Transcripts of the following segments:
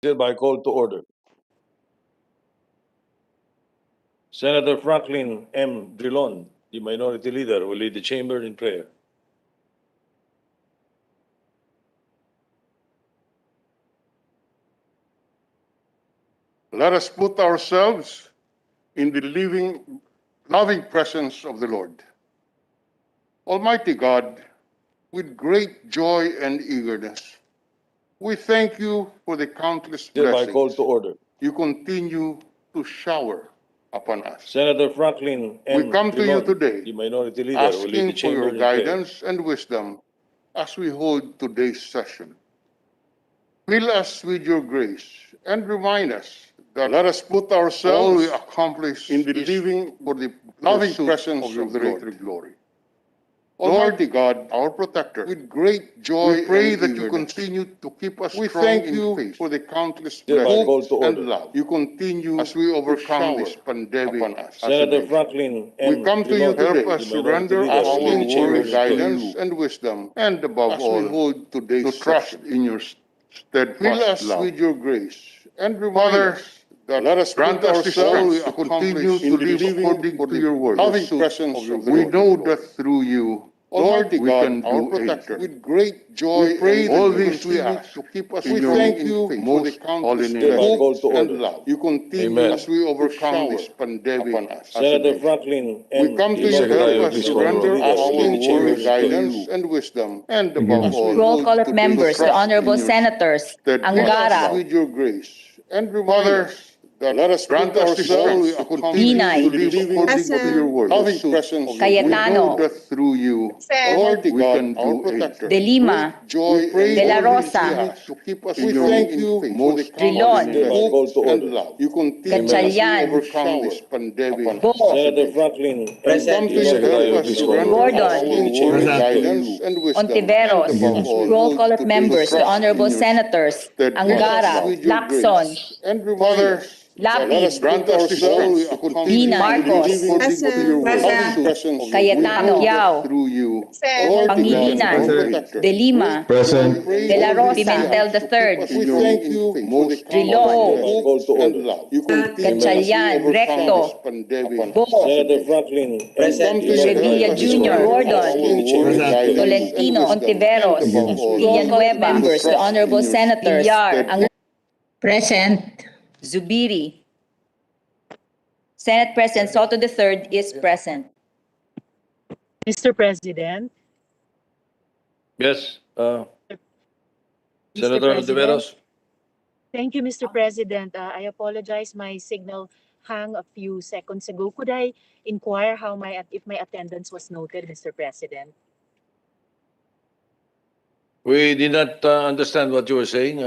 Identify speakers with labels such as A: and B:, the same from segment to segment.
A: Hereby called to order. Senator Franklin M. Drilon, the Minority Leader, will lead the chamber in prayer.
B: Let us put ourselves in the loving presence of the Lord. Almighty God, with great joy and eagerness, we thank you for the countless
A: Hereby called
B: blessings
A: to order.
B: you continue to shower upon us.
A: Senator Franklin M.
B: We come to you
A: Drilon,
B: today
A: the Minority Leader, will lead the
B: asking for
A: chamber
B: your
A: in prayer.
B: guidance and wisdom as we hold today's session. Fill us with your grace and remind us that let us put ourselves all we accomplish in the living for the loving presence of your greater glory. Almighty God, our protector, with great joy we pray that you continue to keep us strong. We thank you for the countless blessings and love you continue as we overcome this pandemic upon us.
A: Senator Franklin M.
B: We come to you
A: Drilon,
B: today, help us
A: the Minority
B: surrender
A: Leader, will
B: our
A: lead the chamber
B: worry,
A: in prayer.
B: guidance, and wisdom, and above all, we hold today's to trust in your steadfast Fill us love with your grace and remind us that let us grant us the strength to continue to live according to your word. Loving presence of the Lord. We know that through you, Lord, we can do protector. With great joy we pray and all these we ask to keep us. We thank you for the countless blessings and love you continue
A: Amen.
B: as we overcome this pandemic upon us.
A: Senator Franklin M.
B: We come to you,
A: Drilon,
B: help us surrender our worry, guidance, and wisdom, and above all,
C: Roll call of members, the Honorable Senators Angara,
B: with your grace and remind us that let us grant us the strength to continue
C: Binay,
B: to live according to your word. Loving presence,
C: Cayetano,
B: we know that through you, Lord, we can do protector.
C: De Lima,
B: Joy
C: De La Rosa,
B: to keep us we thank you for the
C: Drilon,
B: countless and love you continue as we
C: Gatchalian,
B: overcome this pandemic.
C: Bo,
A: Senator Franklin M.
B: Come to you,
A: Secretary
B: help
A: of
B: us
A: Peace
B: surrender
C: Gordon,
B: our worry, guidance, and wisdom.
C: Ontiveros,
B: And above all,
C: roll call of
B: to
C: members, the
B: trust
C: Honorable
B: in your
C: Senators
B: steadfast
C: Angara,
B: love. With your
C: Lacson,
B: grace and remind us that let us
C: Lapid,
B: grant us the strength to continue
C: Binay,
B: to live according to your word. Loving presence,
C: Cayetano,
B: we know
C: Yao,
B: that through you, Lord,
C: Pangilinan,
B: our protector.
C: De Lima,
D: Present.
C: De La Rosa, Pimentel III,
B: We thank you for the
C: Drilon,
B: countless and love you continue as we
C: Gatchalian,
B: overcome
C: Recto,
B: this pandemic.
C: Bo,
A: Senator Franklin M.
B: Come to you,
C: Revilla
B: help us
C: Jr.,
B: surrender
C: Gordon,
B: our worry, guidance,
C: Tolentino,
B: and wisdom,
C: Ontiveros,
B: and above all,
C: Villanueva, members, the
B: trust
C: Honorable
B: in your
C: Senators
B: steadfast
C: Present. Zubiri. Senate President Soto III is present.
E: Mr. President,
A: Yes,
E: Mr.
A: Senator
E: President.
A: Ontiveros.
E: Thank you, Mr. President. I apologize, my signal hung a few seconds ago. Could I inquire if my attendance was noted, Mr. President?
A: We did not understand what you were saying.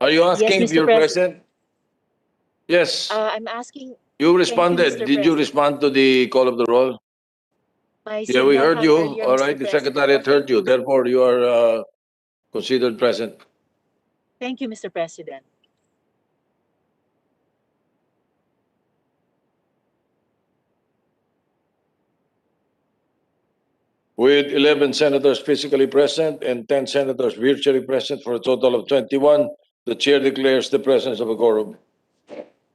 A: Are you asking if
E: Mr.
A: you're
E: President.
A: present? Yes.
E: I'm asking.
A: You responded.
E: Mr.
A: Did you
E: President.
A: respond to the call of the roll?
E: My
A: Yeah, we
E: signal
A: heard
E: hung
A: you.
E: earlier,
A: All
E: Mr.
A: right, the
E: President.
A: Secretariat heard you. Therefore, you are considered present.
E: Thank you, Mr. President.
A: With 11 senators physically present and 10 senators virtually present for a total of 21, the chair declares the presence of a quorum.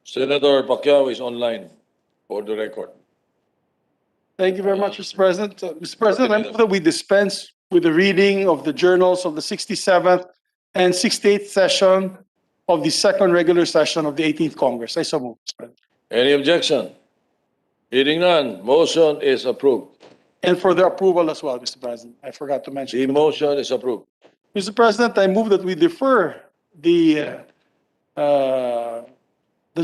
A: Senator Pacquiao is online for the record.
F: Thank you very much, Mr. President. Mr. President, I move that we dispense with the reading of the journals of the 67th and 68th session of the second regular session of the 18th Congress. I so move, Mr. President.
A: Any objection? Hearing none, motion is approved.
F: And for the approval as well, Mr. President. I forgot to mention.
A: The motion is approved.
F: Mr. President, I move that we defer the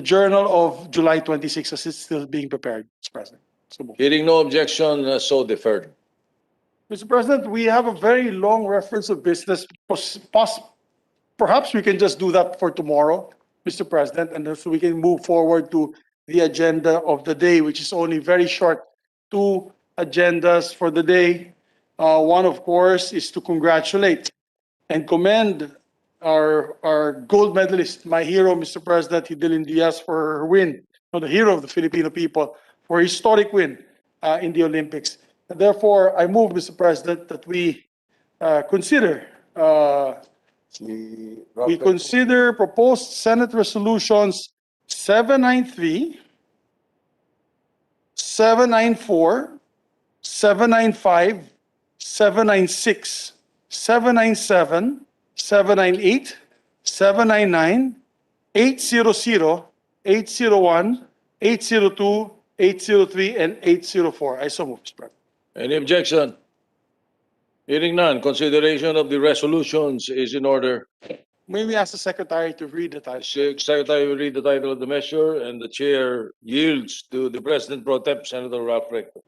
F: journal of July 26 as it's still being prepared, Mr. President. So move.
A: Hearing no objection, so deferred.
F: Mr. President, we have a very long reference of business. Perhaps we can just do that for tomorrow, Mr. President, and so we can move forward to the agenda of the day, which is only very short. Two agendas for the day. One, of course, is to congratulate and commend our gold medalist, my hero, Mr. President, Hidilyn Diaz, for her win, the hero of the Filipino people, for a historic win in the Olympics. And therefore, I move, Mr. President, that we consider We consider proposed Senate resolutions 793, 794, 795, 796, 797, 798, 799, 800, 801, 802, 803, and 804. I so move, Mr. President.
A: Any objection? Hearing none, consideration of the resolutions is in order.
F: May we ask the Secretary to read the title?
A: Secretary will read the title of the measure, and the chair yields to the President Pro Tem, Senator Ralph Recto.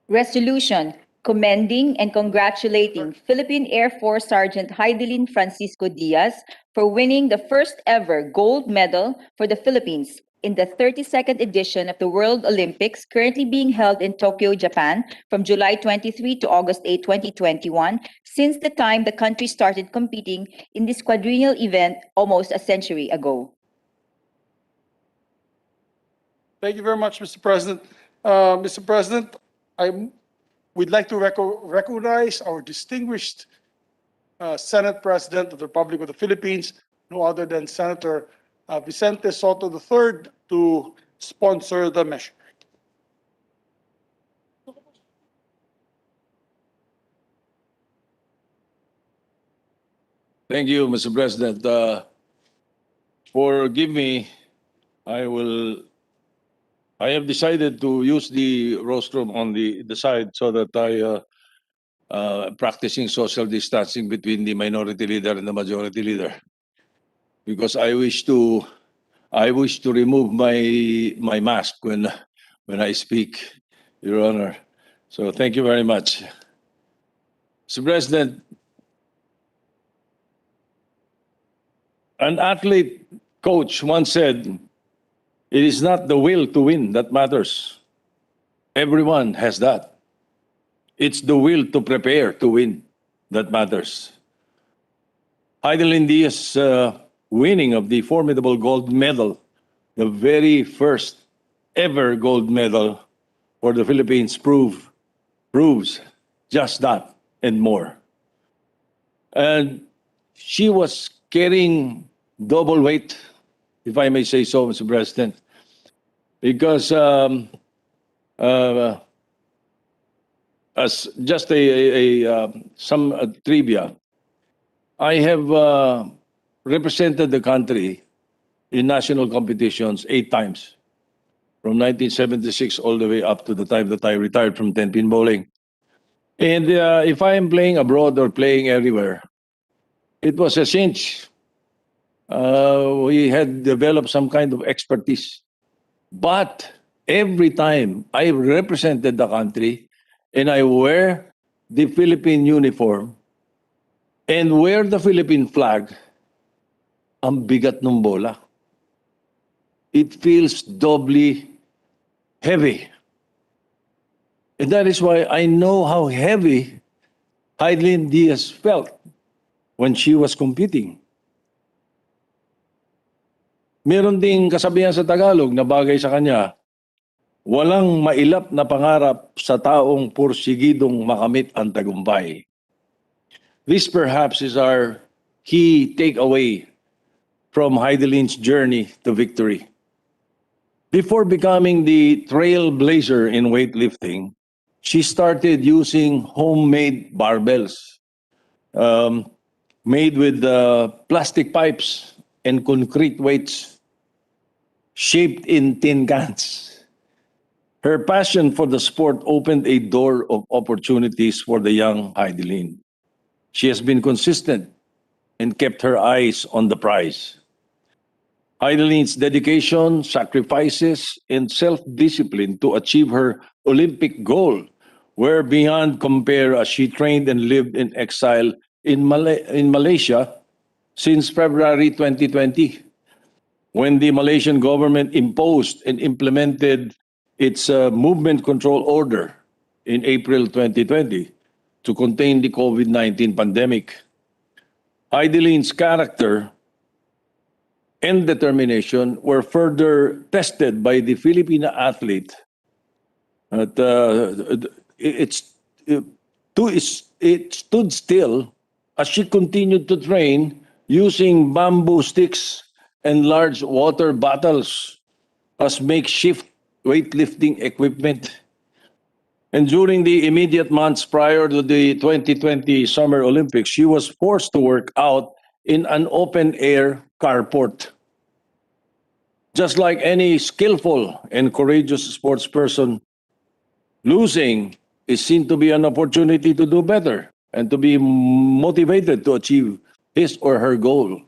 C: Resolution commending and congratulating Philippine Air Force Sergeant Hidilyn Francisco Diaz for winning the first ever gold medal for the Philippines in the 32nd edition of the World Olympics currently being held in Tokyo, Japan from July 23 to August 8, 2021, since the time the country started competing in this quadrennial event almost a century ago.
F: Thank you very much, Mr. President. Mr. President, we'd like to recognize our distinguished Senate President of the Republic of the Philippines, no other than Senator Vicente Soto III, to sponsor the measure.
A: Thank you, Mr. President. Forgive me, I have decided to use the rostrum on the side so that practicing social distancing between the minority leader and the majority leader, because I wish to remove my mask when I speak, Your Honor. So thank you very much. Mr. President, an athlete coach once said, "It is not the will to win that matters. Everyone has that. It's the will to prepare to win that matters." Hidilyn Diaz winning of the formidable gold medal, the very first ever gold medal for the Philippines, proves just that and more. And she was carrying double weight, if I may say so, Mr. President, because as just some trivia, I have represented the country in national competitions 8 times, from 1976 all the way up to the time that I retired from 10-pin bowling. And if I am playing abroad or playing everywhere, it was a cinch. We had developed some kind of expertise. But every time I represented the country and I wear the Philippine uniform and wear the Philippine flag, ang bigat ng bola. It feels doubly heavy. And that is why I know how heavy Hidilyn Diaz felt when she was competing. Meron ding kasabihan sa Tagalog na bagay sa kanya, walang mailap na pangarap sa taong pursigidong makamit ang tagumpay. This perhaps is our key takeaway from Hidilyn's journey to victory. Before becoming the trailblazer in weightlifting, she started using homemade barbells made with plastic pipes and concrete weights shaped in tin cans. Her passion for the sport opened a door of opportunities for the young Hidilyn. She has been consistent and kept her eyes on the prize. Hidilyn's dedication, sacrifices, and self-discipline to achieve her Olympic goal were beyond compare as she trained and lived in exile in Malaysia since February 2020, when the Malaysian government imposed and implemented its movement control order in April 2020 to contain the COVID-19 pandemic. Hidilyn's character and determination were further tested by the Filipino athlete. It stood still as she continued to train using bamboo sticks and large water bottles as makeshift weightlifting equipment. And during the immediate months prior to the 2020 Summer Olympics, she was forced to work out in an open air carport. Just like any skillful and courageous sports person, losing is seen to be an opportunity to do better and to be motivated to achieve his or her goal.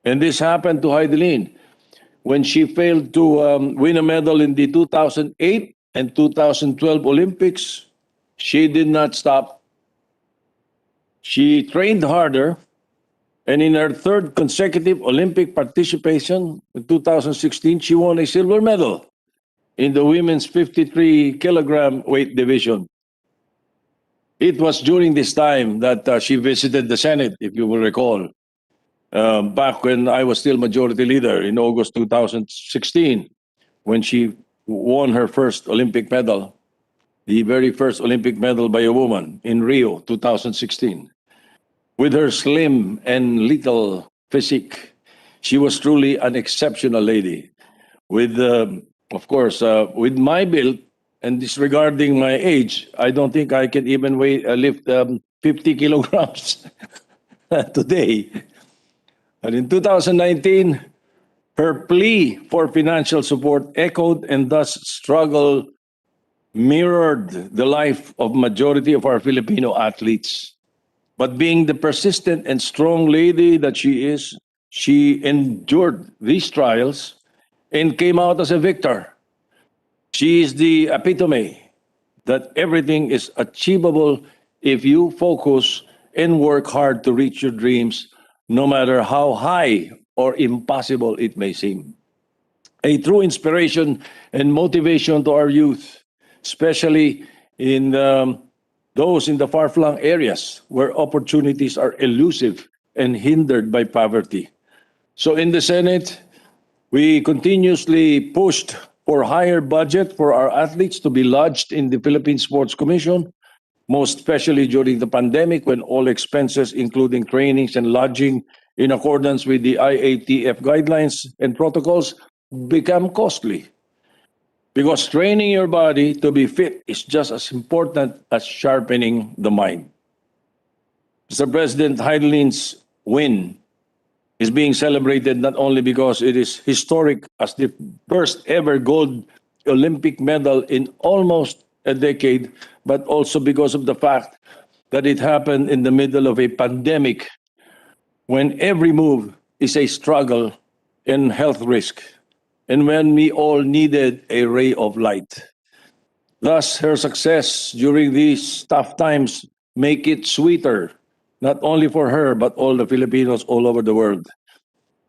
A: And this happened to Hidilyn when she failed to win a medal in the 2008 and 2012 Olympics. She did not stop. She trained harder, and in her third consecutive Olympic participation in 2016, she won a silver medal in the women's 53 kilogram weight division. It was during this time that she visited the Senate, if you will recall, back when I was still majority leader in August 2016, when she won her first Olympic medal, the very first Olympic medal by a woman in Rio 2016. With her slim and little physique, she was truly an exceptional lady. With, of course, with my build and disregarding my age, I don't think I can even lift 50 kilograms today. And in 2019, her plea for financial support echoed and thus struggle mirrored the life of majority of our Filipino athletes. But being the persistent and strong lady that she is, she endured these trials and came out as a victor. She is the epitome that everything is achievable if you focus and work hard to reach your dreams, no matter how high or impossible it may seem. A true inspiration and motivation to our youth, especially in those in the far-flung areas where opportunities are elusive and hindered by poverty. So in the Senate, we continuously pushed for higher budget for our athletes to be lodged in the Philippine Sports Commission, most especially during the pandemic when all expenses, including trainings and lodging in accordance with the IATF guidelines and protocols, become costly. Because training your body to be fit is just as important as sharpening the mind. Mr. President, Hidilyn's win is being celebrated not only because it is historic as the first ever gold Olympic medal in almost a decade, but also because of the fact that it happened in the middle of a pandemic when every move is a struggle and health risk, and when we all needed a ray of light. Thus, her success during these tough times make it sweeter, not only for her, but all the Filipinos all over the world.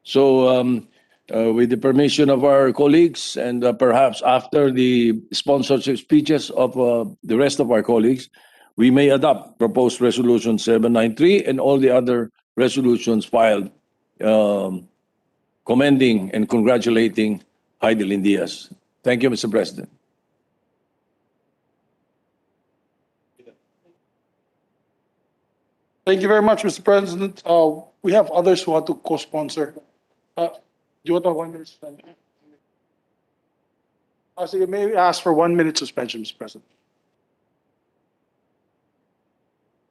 A: So, with the permission of our colleagues and perhaps after the sponsorship speeches of the rest of our colleagues, we may adopt proposed resolution 793 and all the other resolutions filed commending and congratulating Hidilyn Diaz. Thank you, Mr. President.
F: Thank you very much, Mr. President. We have others who want to co-sponsor. Do you want a 1 minute suspension? So you may ask for 1 minute suspension, Mr. President.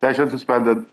B: Session suspended.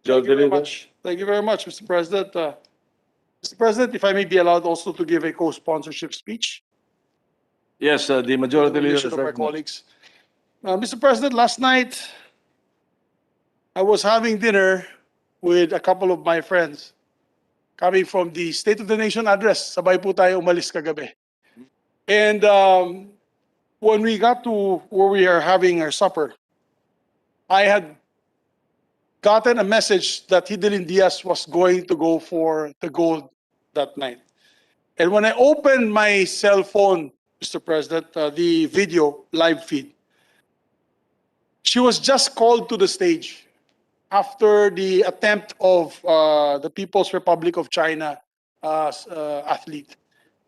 A: Majority Leader.
F: Thank you very much, Mr. President. Mr. President, if I may be allowed also to give a co-sponsorship speech.
A: Yes, the Majority
F: With the
A: Leader.
F: permission
A: is
F: of my
A: recognized.
F: colleagues. Mr. President, last night, I was having dinner with a couple of my friends coming from the State of the Nation address. Sabay po tayo umalis kagabi. And when we got to where we are having our supper, I had gotten a message that Hidilyn Diaz was going to go for the gold that night. And when I opened my cell phone, Mr. President, the video live feed, she was just called to the stage after the attempt of the People's Republic of China athlete.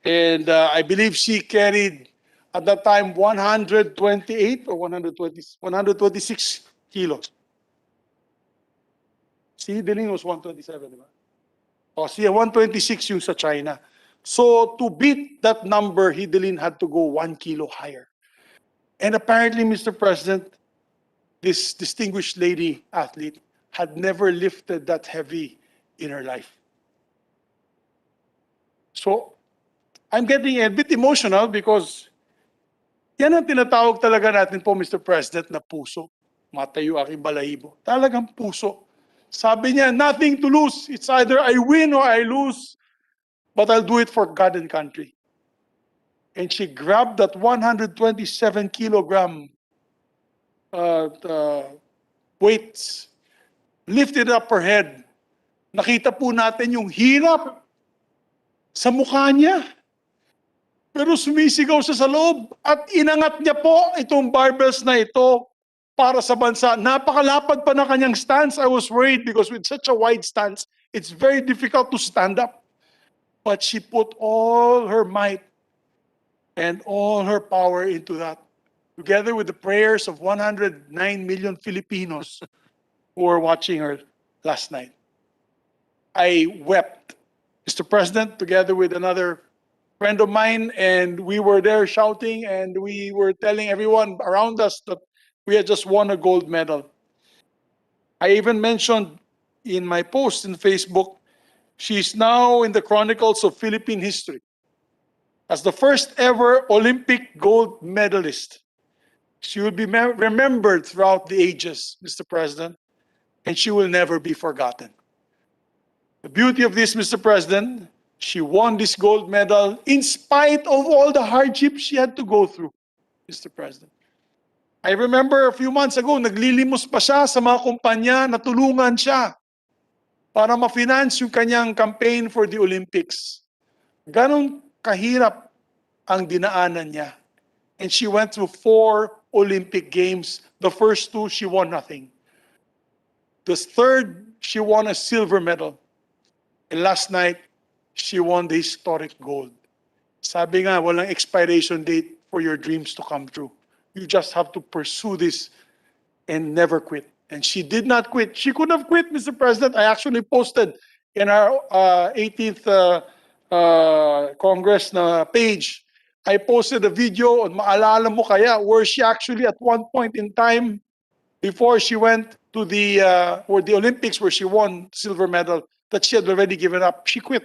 F: And I believe she carried at that time 128 or 126 kilos. Si Hidilyn was 127, di ba? O siya 126 yung sa China. So to beat that number, Hidilyn had to go 1 kilo higher. And apparently, Mr. President, this distinguished lady athlete had never lifted that heavy in her life. So I'm getting a bit emotional because yan ang tinatawag talaga natin po, Mr. President, na puso. Matayo aking balahibo. Talagang puso. Sabi niya, nothing to lose. It's either I win or I lose, but I'll do it for God and country. And she grabbed that 127 kilogram weights, lifted up her head. Nakita po natin yung hirap sa mukha niya. Pero sumisigaw siya sa loob at inangat niya po itong barbells na ito para sa bansa. Napakalapad pa na kanyang stance. I was worried because with such a wide stance, it's very difficult to stand up. But she put all her might and all her power into that, together with the prayers of 109 million Filipinos who were watching her last night. I wept, Mr. President, together with another friend of mine, and we were there shouting and we were telling everyone around us that we had just won a gold medal. I even mentioned in my post in Facebook, she's now in the chronicles of Philippine history as the first ever Olympic gold medalist. She will be remembered throughout the ages, Mr. President, and she will never be forgotten. The beauty of this, Mr. President, she won this gold medal in spite of all the hardships she had to go through, Mr. President. I remember a few months ago, naglilimos pa siya sa mga kumpanya na tulungan siya para ma-finance yung kanyang campaign for the Olympics. Ganon kahirap ang dinaanan niya. And she went through 4 Olympic Games. The first 2, she won nothing. The third, she won a silver medal. And last night, she won the historic gold. Sabi nga, walang expiration date for your dreams to come true. You just have to pursue this and never quit. And she did not quit. She could have quit, Mr. President. I actually posted in our 18th Congress na page, I posted a video on maalala mo kaya where she actually at one point in time before she went to the Olympics where she won silver medal that she had already given up. She quit.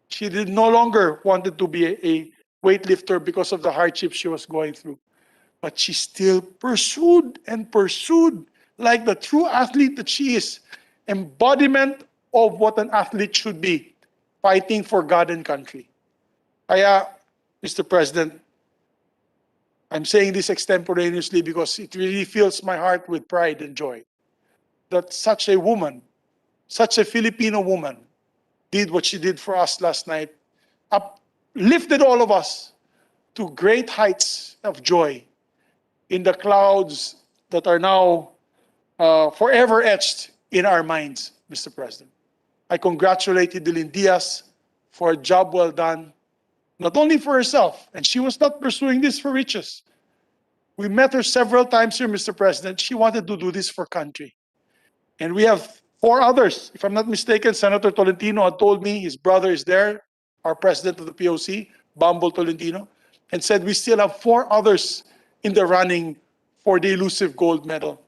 F: She did no longer wanted to be a weightlifter because of the hardships she was going through. But she still pursued and pursued like the true athlete that she is. Embodiment of what an athlete should be, fighting for God and country. Kaya, Mr. President, I'm saying this extemporaneously because it really fills my heart with pride and joy that such a woman, such a Filipino woman, did what she did for us last night, uplifted all of us to great heights of joy in the clouds that are now forever etched in our minds, Mr. President. I congratulate Hidilyn Diaz for a job well done, not only for herself, and she was not pursuing this for riches. We met her several times here, Mr. President. She wanted to do this for country. And we have 4 others. If I'm not mistaken, Senator Tolentino had told me his brother is there, our president of the POC, Bumble Tolentino, and said we still have 4 others in the running for the elusive gold medal.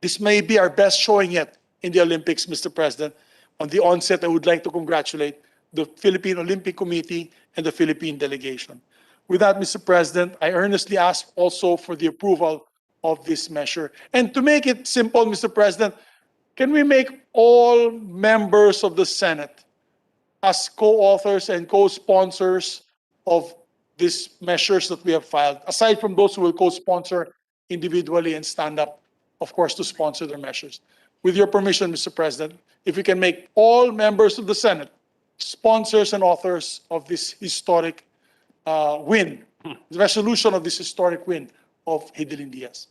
F: This may be our best showing yet, in the Olympics, Mr. President. On the onset, I would like to congratulate the Philippine Olympic Committee and the Philippine delegation. With that, Mr. President, I earnestly ask also for the approval of this measure. And to make it simple, Mr. President, can we make all members of the Senate as co-authors and co-sponsors of these measures that we have filed, aside from those who will co-sponsor individually and stand up, of course, to sponsor their measures? With your permission, Mr. President, if we can make all members of the Senate sponsors and authors of this historic win, the resolution of this historic win of Hidilyn Diaz.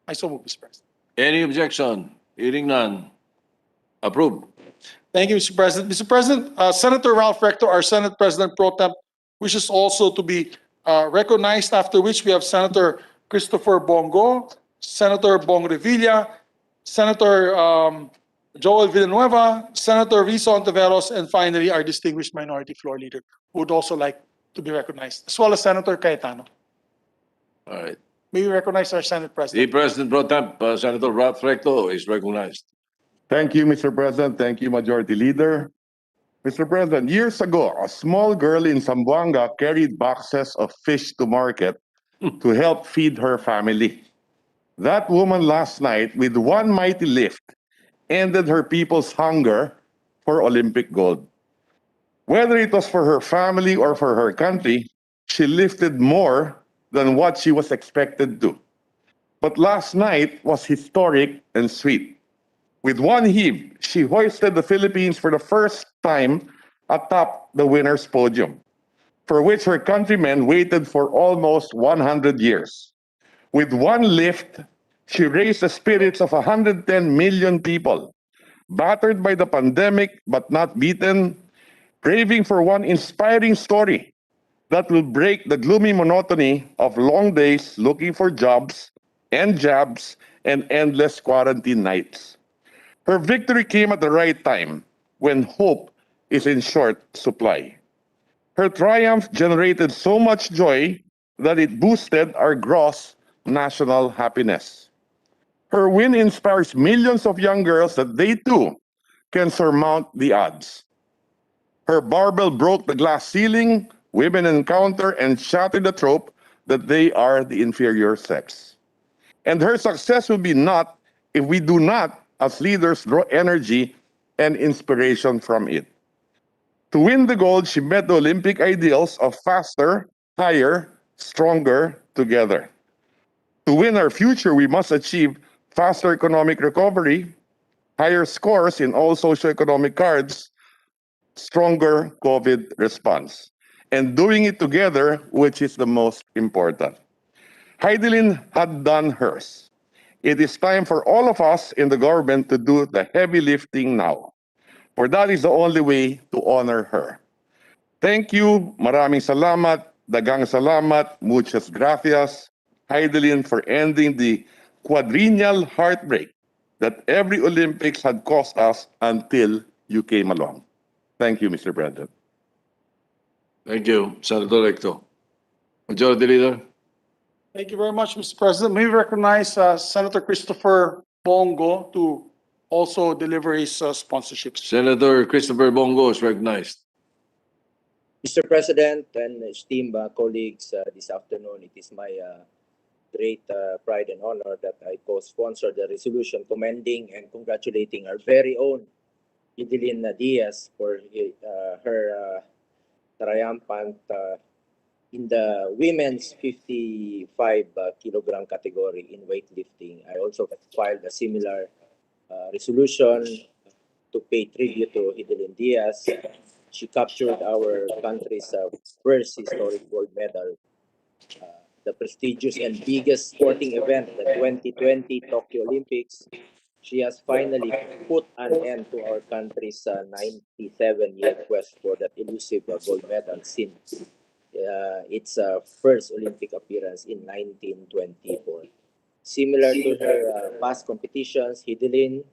F: I so move, Mr. President.
A: Any objection? Hearing none. Approved.
F: Thank you, Mr. President. Mr. President, Senator Ralph Recto, our Senate President Pro Tem, wishes also to be recognized, after which we have Senator Christopher Bongo, Senator Bong Revilla, Senator Joel Villanueva, Senator Risa Ontiveros, and finally, our distinguished Minority Floor Leader, who would also like to be recognized, as well as Senator Cayetano.
A: All right.
F: May we recognize our Senate
A: The
F: President?
A: President Pro Tem, Senator Ralph Recto, is recognized.
D: Thank you, Mr. President. Thank you, Majority Leader. Mr. President, years ago, a small girl in Zamboanga carried boxes of fish to market to help feed her family. That woman last night, with one mighty lift, ended her people's hunger for Olympic gold. Whether it was for her family or for her country, she lifted more than what she was expected to. But last night was historic and sweet. With one heave, she hoisted the Philippines for the first time atop the winner's podium, for which her countrymen waited for almost 100 years. With one lift, she raised the spirits of 110 million people, battered by the pandemic but not beaten, craving for one inspiring story that will break the gloomy monotony of long days looking for jobs and jabs and endless quarantine nights. Her victory came at the right time, when hope is in short supply. Her triumph generated so much joy that it boosted our gross national happiness. Her win inspires millions of young girls that they too can surmount the odds. Her barbell broke the glass ceiling, women encounter and shattered the trope that they are the inferior sex. And her success will be not if we do not, as leaders, draw energy and inspiration from it. To win the gold, she met the Olympic ideals of faster, higher, stronger together. To win our future, we must achieve faster economic recovery, higher scores in all socioeconomic cards, stronger COVID response, and doing it together, which is the most important. Hidilyn had done hers. It is time for all of us in the government to do the heavy lifting now, for that is the only way to honor her. Thank you, maraming salamat, dagang salamat, muchas gracias, Hidilyn, for ending the quadrennial heartbreak that every Olympics had cost us until you came along. Thank you, Mr. President.
A: Thank you, Senator Recto. Majority Leader.
F: Thank you very much, Mr. President. May we recognize Senator Christopher Bongo to also deliver his sponsorships.
A: Senator Christopher Bongo is recognized.
G: Mr. President and esteemed colleagues, this afternoon it is my great pride and honor that I co-sponsor the resolution commending and congratulating our very own Hidilyn Diaz for her triumphant in the women's 55 kilogram category in weightlifting. I also filed a similar resolution to pay tribute to Hidilyn Diaz. She captured our country's first historic gold medal, the prestigious and biggest sporting event, the 2020 Tokyo Olympics. She has finally put an end to our country's 97-year quest for that elusive gold medal since its first Olympic appearance in 1924. Similar to her past competitions, Hidilyn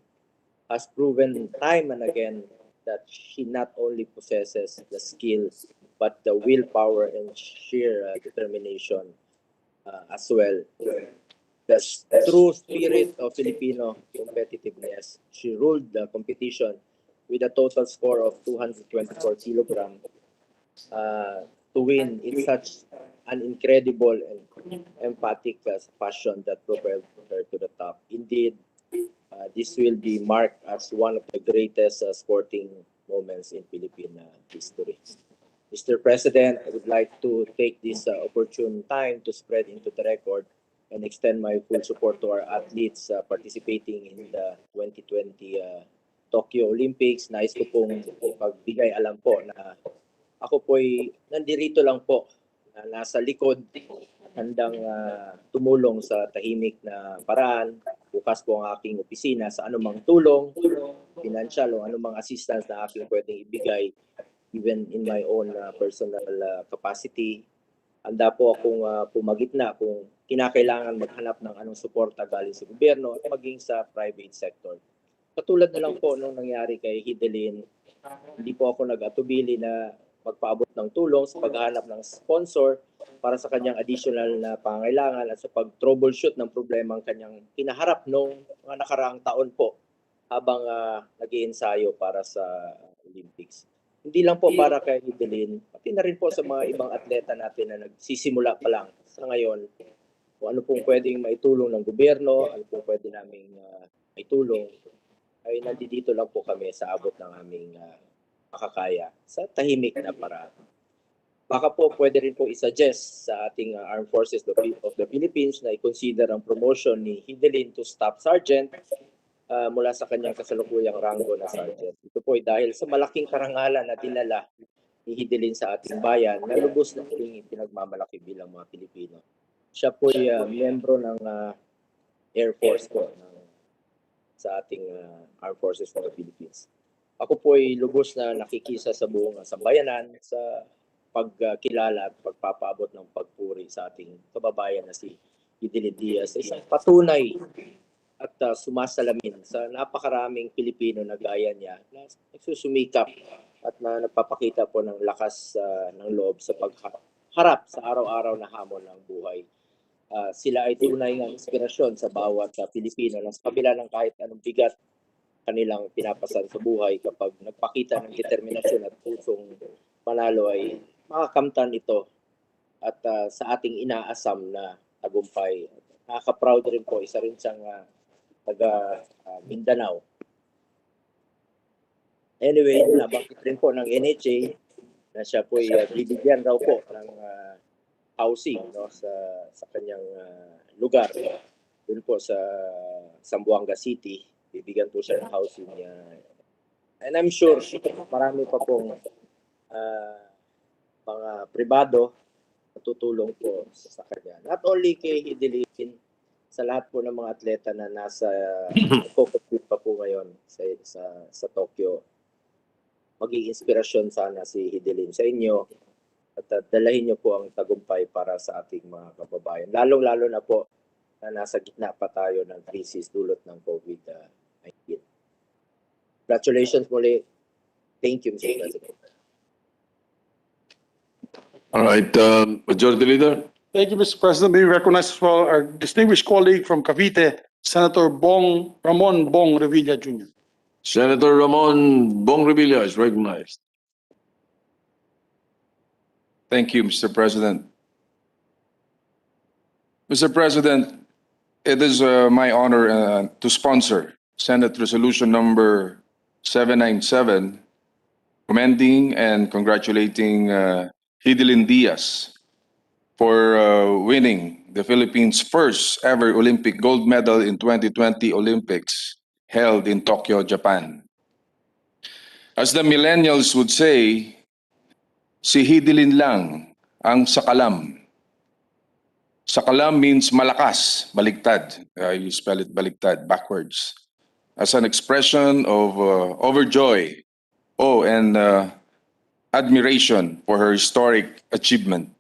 G: has proven time and again that she not only possesses the skill, but the willpower and sheer determination as well. the true spirit of Filipino competitiveness. She ruled the competition with a total score of 224 kilograms to win in such an incredible and emphatic fashion that propelled her to the top. Indeed, this will be marked as one of the greatest sporting moments in Philippine history. Mr. President, I would like to take this opportune time to spread into the record and extend my full support to our athletes participating in the 2020 Tokyo Olympics. Nais ko pong ipagbigay alam po na ako po'y nandirito lang po, nasa likod, handang tumulong sa tahimik na paraan. Bukas po ang aking opisina sa anumang tulong, financial o anumang assistance na aking pwedeng ibigay, even in my own personal capacity. Handa po akong pumagitna kung kinakailangan maghanap ng anong suporta galing sa gobyerno at maging sa private sector. Katulad na lang po nung nangyari kay Hidilyn, hindi po ako nag-atubili na magpaabot ng tulong sa paghahanap ng sponsor para sa kanyang additional na pangangailangan at sa pag-troubleshoot ng problema ang kanyang kinaharap noong mga nakaraang taon po habang nag-iensayo para sa Olympics. Hindi lang po para kay Hidilyn, pati na rin po sa mga ibang atleta natin na nagsisimula pa lang sa ngayon. Kung ano pong pwedeng maitulong ng gobyerno, ano pong pwede naming maitulong, ay nandito lang po kami sa abot ng aming makakaya sa tahimik na paraan. Baka po pwede rin po isuggest sa ating Armed Forces of the Philippines na i-consider ang promotion ni Hidilyn to Staff Sergeant mula sa kanyang kasalukuyang ranggo na sergeant. Ito po ay dahil sa malaking karangalan na dinala ni Hidilyn sa ating bayan na lubos na pinagmamalaki bilang mga Pilipino. Siya po ay miyembro ng Air Force po sa ating Armed Forces of the Philippines. Ako po ay lubos na nakikisa sa buong sambayanan sa pagkilala at pagpapaabot ng pagpuri sa ating kababayan na si Hidilyn Diaz. Isang patunay at sumasalamin sa napakaraming Pilipino na gaya niya na nagsusumikap at na nagpapakita po ng lakas ng loob sa pagharap sa araw-araw na hamon ng buhay. Sila ay tunay ng inspirasyon sa bawat Pilipino na sa kabila ng kahit anong bigat kanilang pinapasan sa buhay, kapag nagpakita ng determinasyon at pusong panalo ay makakamtan ito at sa ating inaasam na tagumpay. Nakaka-proud rin po, isa rin siyang taga Mindanao. Anyway, nabanggit rin po ng NHA na siya po ay bibigyan raw po ng housing sa kanyang lugar doon po sa Zamboanga City. Bibigyan po siya ng housing niya. And I'm sure marami pa pong mga pribado na tutulong po sa kanya. Not only kay Hidilyn, sa lahat po ng mga atleta na nasa compete pa po ngayon sa Tokyo. Maging inspirasyon sana si Hidilyn sa inyo at dalahin niyo po ang tagumpay para sa ating mga kababayan. Lalong-lalo na po na nasa gitna pa tayo ng krisis dulot ng COVID-19. Congratulations muli. Thank you, Mr. President.
A: All right, Majority Leader.
F: Thank you, Mr. President. May we recognize as well our distinguished colleague from Cavite, Senator Ramon Bong Revilla Jr.
A: Senator Ramon Bong Revilla is recognized.
H: Thank you, Mr. President. Mr. President, it is my honor to sponsor Senate Resolution number 797, commending and congratulating Hidilyn Diaz for winning the Philippines' first ever Olympic gold medal in 2020 Olympics held in Tokyo, Japan. As the millennials would say, si Hidilyn lang ang sakalam. Sakalam means malakas, baliktad. You spell it baliktad, backwards. As an expression of overjoy, and admiration for her historic achievement.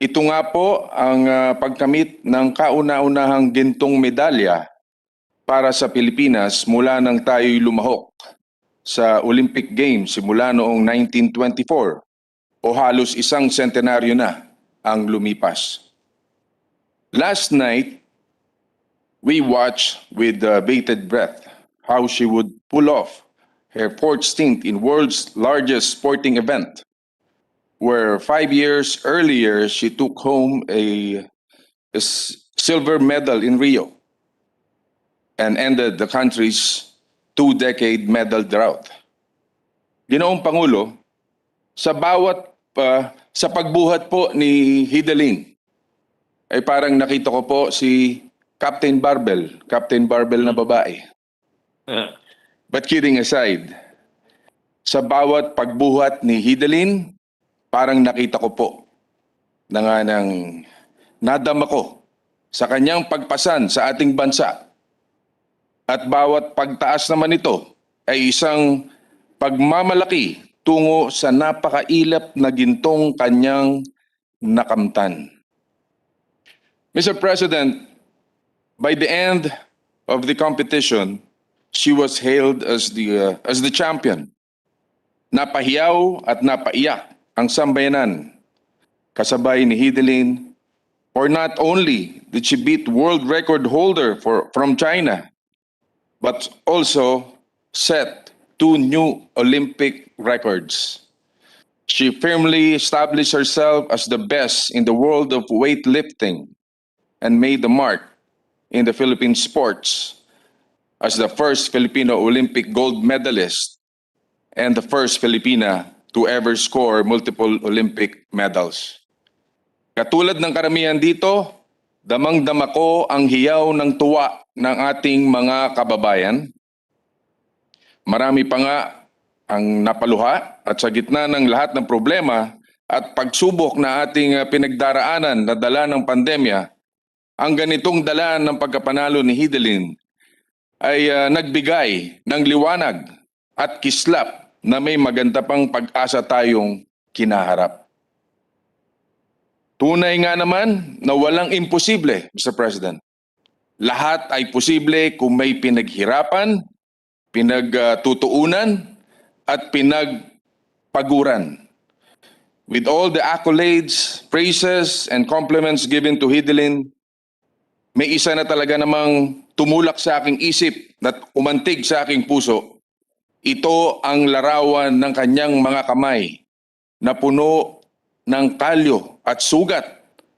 H: Ito nga po ang pagkamit ng kauna-unahang gintong medalya para sa Pilipinas mula nang tayo'y lumahok sa Olympic Games simula noong 1924 o halos isang sentenaryo na ang lumipas. Last night, we watched with bated breath how she would pull off her fourth stint in world's largest sporting event, where 5 years earlier she took home a silver medal in Rio and ended the country's two-decade medal drought. Ginoong Pangulo, sa pagbuhat po ni Hidilyn, ay parang nakita ko po si Captain Barbell na babae. But kidding aside, sa bawat pagbuhat ni Hidilyn, parang nakita ko po na nga nang nadama ko sa kanyang pagpasan sa ating bansa. At bawat pagtaas naman ito ay isang pagmamalaki tungo sa napakailap na gintong kanyang nakamtan. Mr. President, by the end of the competition, she was hailed as the champion. Napahiyaw at napaiyak ang sambayanan kasabay ni Hidilyn, for not only did she beat world record holder from China, but also set 2 new Olympic records. She firmly established herself as the best in the world of weightlifting and made the mark in the Philippine sports as the first Filipino Olympic gold medalist and the first Filipina to ever score multiple Olympic medals. Katulad ng karamihan dito, damang-dama ko ang hiyaw ng tuwa ng ating mga kababayan. Marami pa nga ang napaluha at sa gitna ng lahat ng problema at pagsubok na ating pinagdaraanan na dala ng pandemya, ang ganitong dala ng pagkapanalo ni Hidilyn ay nagbigay ng liwanag at kislap na may maganda pang pag-asa tayong kinaharap. Tunay nga naman na walang imposible, Mr. President. Lahat ay posible kung may pinaghirapan, pinagtutuunan, at pinagpaguran. With all the accolades, praises, and compliments given to Hidilyn, may isa na talaga namang tumulak sa aking isip at umantig sa aking puso. Ito ang larawan ng kanyang mga kamay na puno ng kalyo at sugat,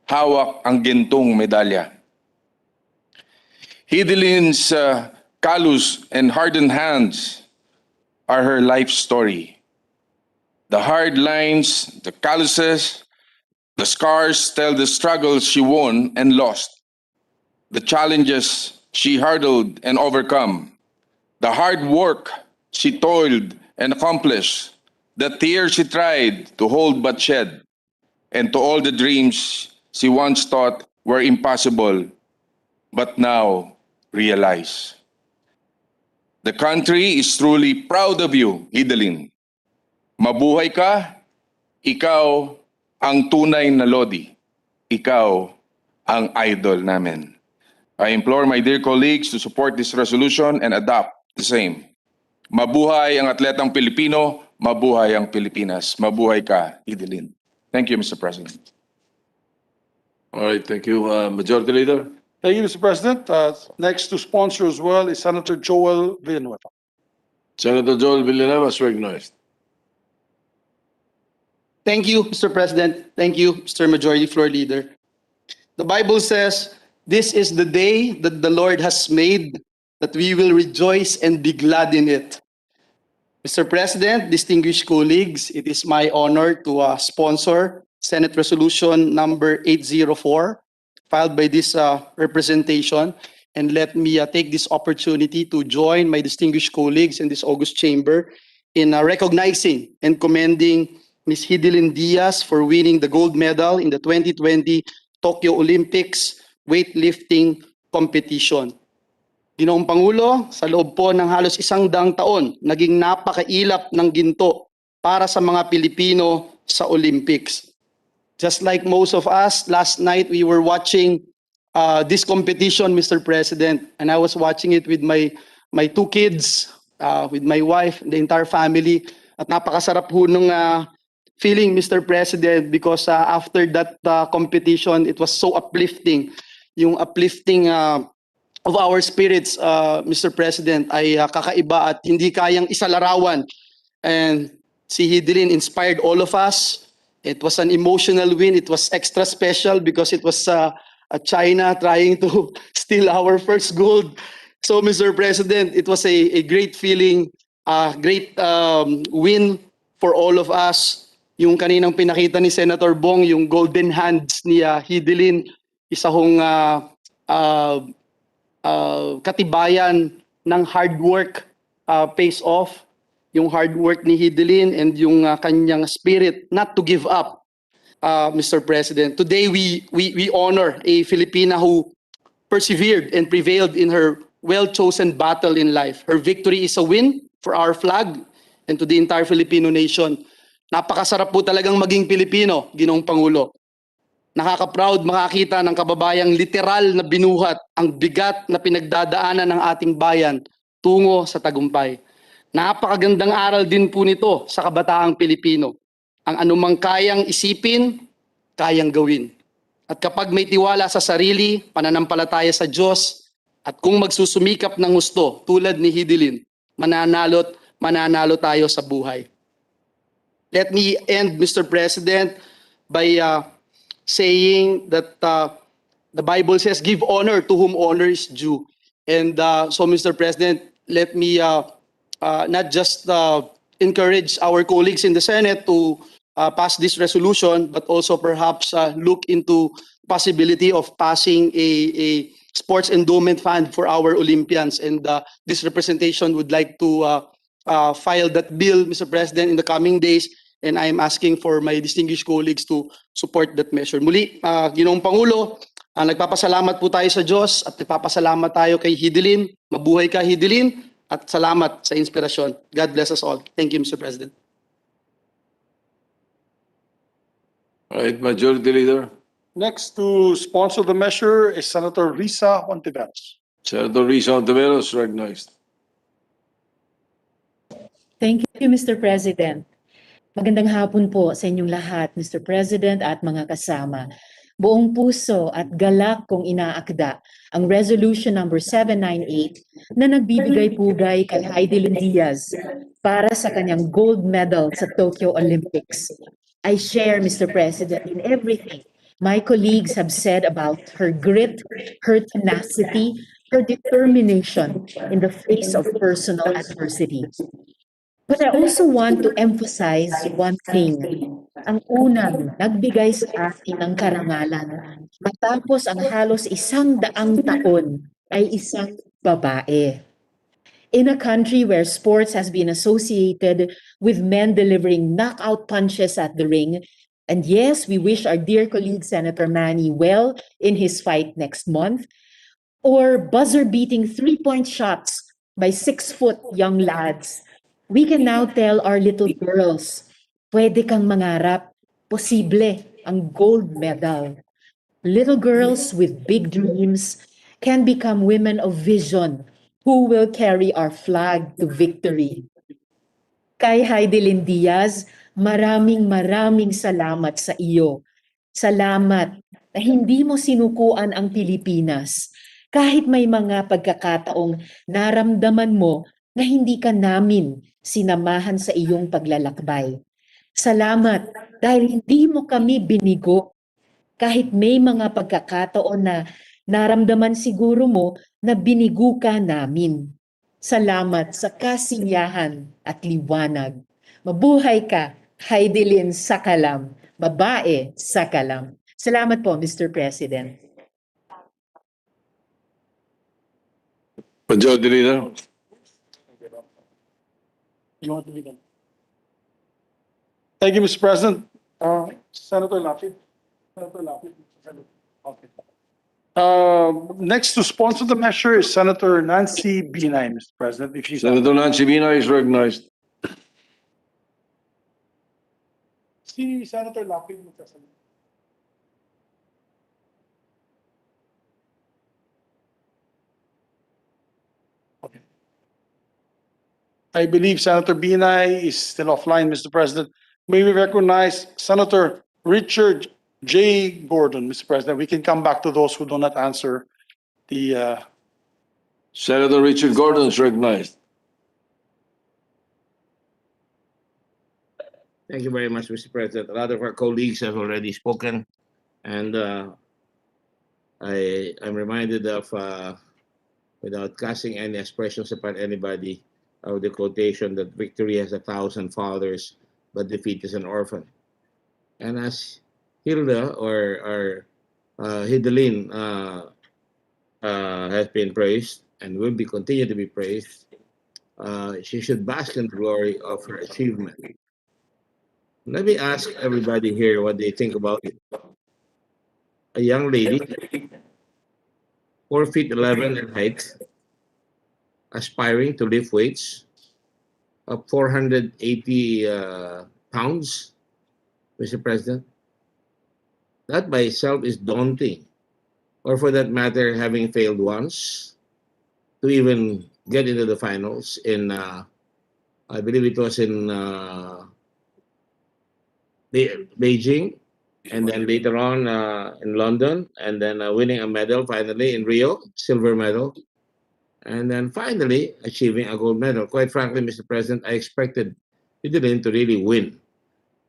H: hawak ang gintong medalya. Hidilyn's callous and hardened hands are her life story. The hard lines, the calluses, the scars tell the struggles she won and lost, the challenges she hurdled and overcome, the hard work she toiled and accomplished, the tears she tried to hold but shed, and to all the dreams she once thought were impossible, but now realize. The country is truly proud of you, Hidilyn. Mabuhay ka, ikaw ang tunay na Lodi. Ikaw ang idol namin. I implore my dear colleagues to support this resolution and adopt the same. Mabuhay ang atletang Pilipino, mabuhay ang Pilipinas. Mabuhay ka, Hidilyn. Thank you, Mr. President.
A: All right, thank you. Majority Leader?
F: Thank you, Mr. President. Next to sponsor as well is Senator Joel Villanueva.
A: Senator Joel Villanueva is recognized.
I: Thank you, Mr. President. Thank you, Mr. Majority Floor Leader. The Bible says, "This is the day that the Lord has made, that we will rejoice and be glad in it." Mr. President, distinguished colleagues, it is my honor to sponsor Senate Resolution number 804, filed by this representation. And let me take this opportunity to join my distinguished colleagues in this august chamber in recognizing and commending Ms. Hidilyn Diaz for winning the gold medal in the 2020 Tokyo Olympics weightlifting competition. Ginoong Pangulo, sa loob po ng halos 100 taon, naging napakailap ng ginto para sa mga Pilipino sa Olympics. Just like most of us, last night we were watching this competition, Mr. President, and I was watching it with my 2 kids, with my wife, the entire family. At napakasarap po nung feeling, Mr. President, because after that competition, it was so uplifting. Yung uplifting of our spirits, Mr. President, ay kakaiba at hindi kayang isalarawan. And si Hidilyn inspired all of us. It was an emotional win. It was extra special because it was China trying to steal our first gold. So, Mr. President, it was a great feeling, great win for all of us. Yung kaninang pinakita ni Senator Bong, yung golden hands ni Hidilyn, isa hong katibayan ng hard work pays off. Yung hard work ni Hidilyn and yung kanyang spirit not to give up, Mr. President. Today, we honor a Filipina who persevered and prevailed in her well-chosen battle in life. Her victory is a win for our flag and to the entire Filipino nation. Napakasarap po talagang maging Pilipino, Ginoong Pangulo. Nakaka-proud makakita ng kababayang literal na binuhat ang bigat na pinagdadaanan ng ating bayan tungo sa tagumpay. Napakagandang aral din po nito sa kabataang Pilipino. Ang anumang kayang isipin, kayang gawin. At kapag may tiwala sa sarili, pananampalataya sa Diyos, at kung magsusumikap ng gusto tulad ni Hidilyn, mananalo tayo sa buhay. Let me end, Mr. President, by saying that the Bible says, give honor to whom honor is due. And so, Mr. President, let me not just encourage our colleagues in the Senate to pass this resolution, but also perhaps look into possibility of passing a sports endowment fund for our Olympians. And this representation would like to file that bill, Mr. President, in the coming days. And I'm asking for my distinguished colleagues to support that measure. Muli, Ginoong Pangulo, nagpapasalamat po tayo sa Diyos at nagpapasalamat tayo kay Hidilyn. Mabuhay ka, Hidilyn, at salamat sa inspirasyon. God bless us all. Thank you, Mr. President.
A: All right, Majority Leader.
F: Next to sponsor the measure is Senator Risa Hontiveros.
A: Senator Risa Ontiveros, recognized.
E: Thank you, Mr. President. Magandang hapon po sa inyong lahat, Mr. President at mga kasama. Buong puso at galak kong inaakda ang Resolution number 798 na nagbibigay pugay kay Hidilyn Diaz para sa kanyang gold medal sa Tokyo Olympics. I share, Mr. President, in everything my colleagues have said about her grit, her tenacity, her determination in the face of personal adversity. But I also want to emphasize one thing. Ang unang nagbigay sa atin ng karangalan matapos ang halos 100 taon ay isang babae. In a country where sports has been associated with men delivering knockout punches at the ring, and yes, we wish our dear colleague Senator Manny well in his fight next month, or buzzer-beating three-point shots by 6-foot young lads, we can now tell our little girls, pwede kang mangarap, posible ang gold medal. Little girls with big dreams can become women of vision who will carry our flag to victory. Kay Hidilyn Diaz, maraming salamat sa iyo. Salamat na hindi mo sinukuan ang Pilipinas kahit may mga pagkakataong naramdaman mo na hindi ka namin sinamahan sa iyong paglalakbay. Salamat dahil hindi mo kami binigo kahit may mga pagkakataon na naramdaman siguro mo na binigo ka namin. Salamat sa kasiyahan at liwanag. Mabuhay ka, Hidilyn Sakalam, babae Sakalam. Salamat po, Mr. President.
A: Majority Leader.
F: You want to begin? Thank you, Mr. President. Senator Lapid. Senator Lapid. Okay. Next to sponsor the measure is Senator Nancy Binay, Mr. President. If she's
A: Senator Nancy Binay is recognized.
F: si Senator Lapid magsasalita. Okay. I believe Senator Binay is still offline, Mr. President. May we recognize Senator Richard J. Gordon, Mr. President. We can come back to those who do not answer the
A: Senator Richard Gordon is recognized.
J: Thank you very much, Mr. President. A lot of our colleagues have already spoken, and I'm reminded of, without casting any aspersions upon anybody, of the quotation that victory has 1,000 fathers, but defeat is an orphan. And as Hilda or Hidilyn has been praised and will be continued to be praised, she should bask in the glory of her achievement. Let me ask everybody here what they think about it. A young lady, 4 feet 11 in height, aspiring to lift weights of 480 pounds, Mr. President. That by itself is daunting. Or for that matter, having failed once to even get into the finals in, I believe it was in Beijing, and then later on in London, and then winning a medal finally in Rio, silver medal, and then finally achieving a gold medal. Quite frankly, Mr. President, I expected Hidilyn to really win.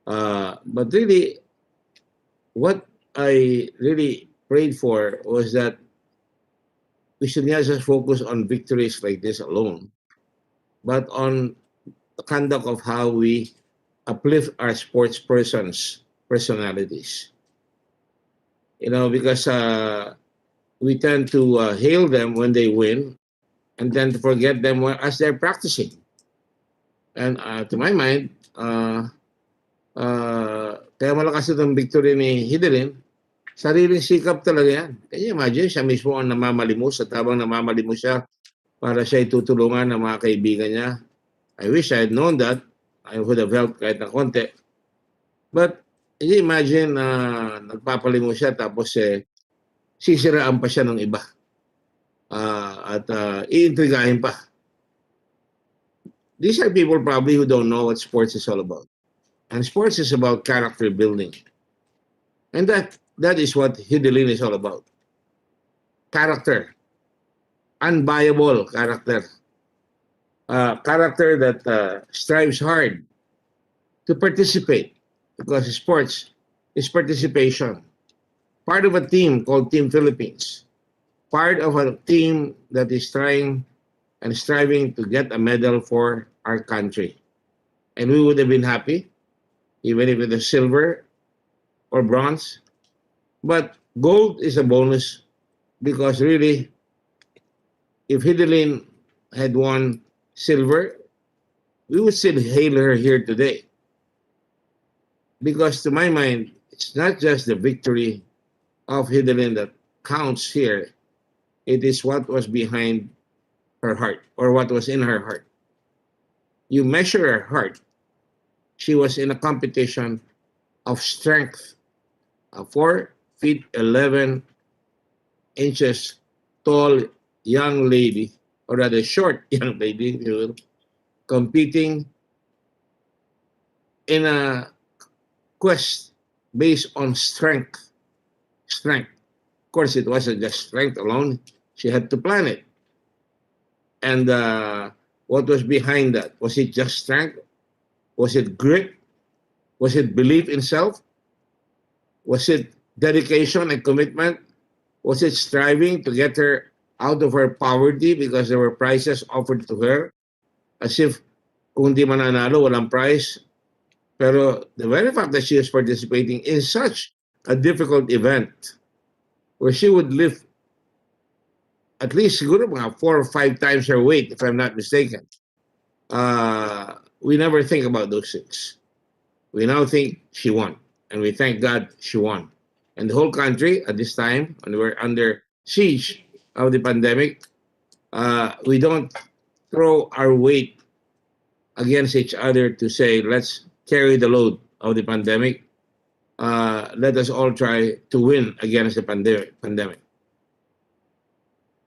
J: But really, what I really prayed for was that we should not just focus on victories like this alone, but on the conduct of how we uplift our sports personalities. You know, because we tend to hail them when they win and tend to forget them as they're practicing. And to my mind, kaya malakas itong victory ni Hidilyn, sariling sikap talaga yan. Can you imagine, siya mismo ang namamalimos at habang namamalimos siya para siya itutulungan ng mga kaibigan niya. I wish I had known that. I would have helped kahit na konti. But can you imagine nagpapalimos siya tapos sisiraan pa siya ng iba. At iintrigahin pa. These are people probably who don't know what sports is all about. And sports is about character building. And that is what Hidilyn is all about. Character. Unbuyable character. Character that strives hard to participate, because sports is participation. Part of a team called Team Philippines. Part of a team that is trying and striving to get a medal for our country. And we would have been happy, even if it was silver or bronze. But gold is a bonus, because really, if Hidilyn had won silver, we would still hail her here today. Because to my mind, it's not just the victory of Hidilyn that counts here. It is what was behind her heart, or what was in her heart. You measure her heart. She was in a competition of strength. A 4 feet 11 inches tall young lady, or rather short young lady, if you will, competing in a quest based on strength. Strength. Of course, it wasn't just strength alone. She had to plan it. And what was behind that? Was it just strength? Was it grit? Was it belief in self? Was it dedication and commitment? Was it striving to get her out of her poverty because there were prizes offered to her? As if kung di mananalo, walang prize. Pero the very fact that she is participating in such a difficult event, where she would lift at least siguro mga 4 or 5 times her weight, if I'm not mistaken. We never think about those things. We now think she won, and we thank God she won. And the whole country at this time, when we're under siege of the pandemic, we don't throw our weight against each other to say, let's carry the load of the pandemic. Let us all try to win against the pandemic.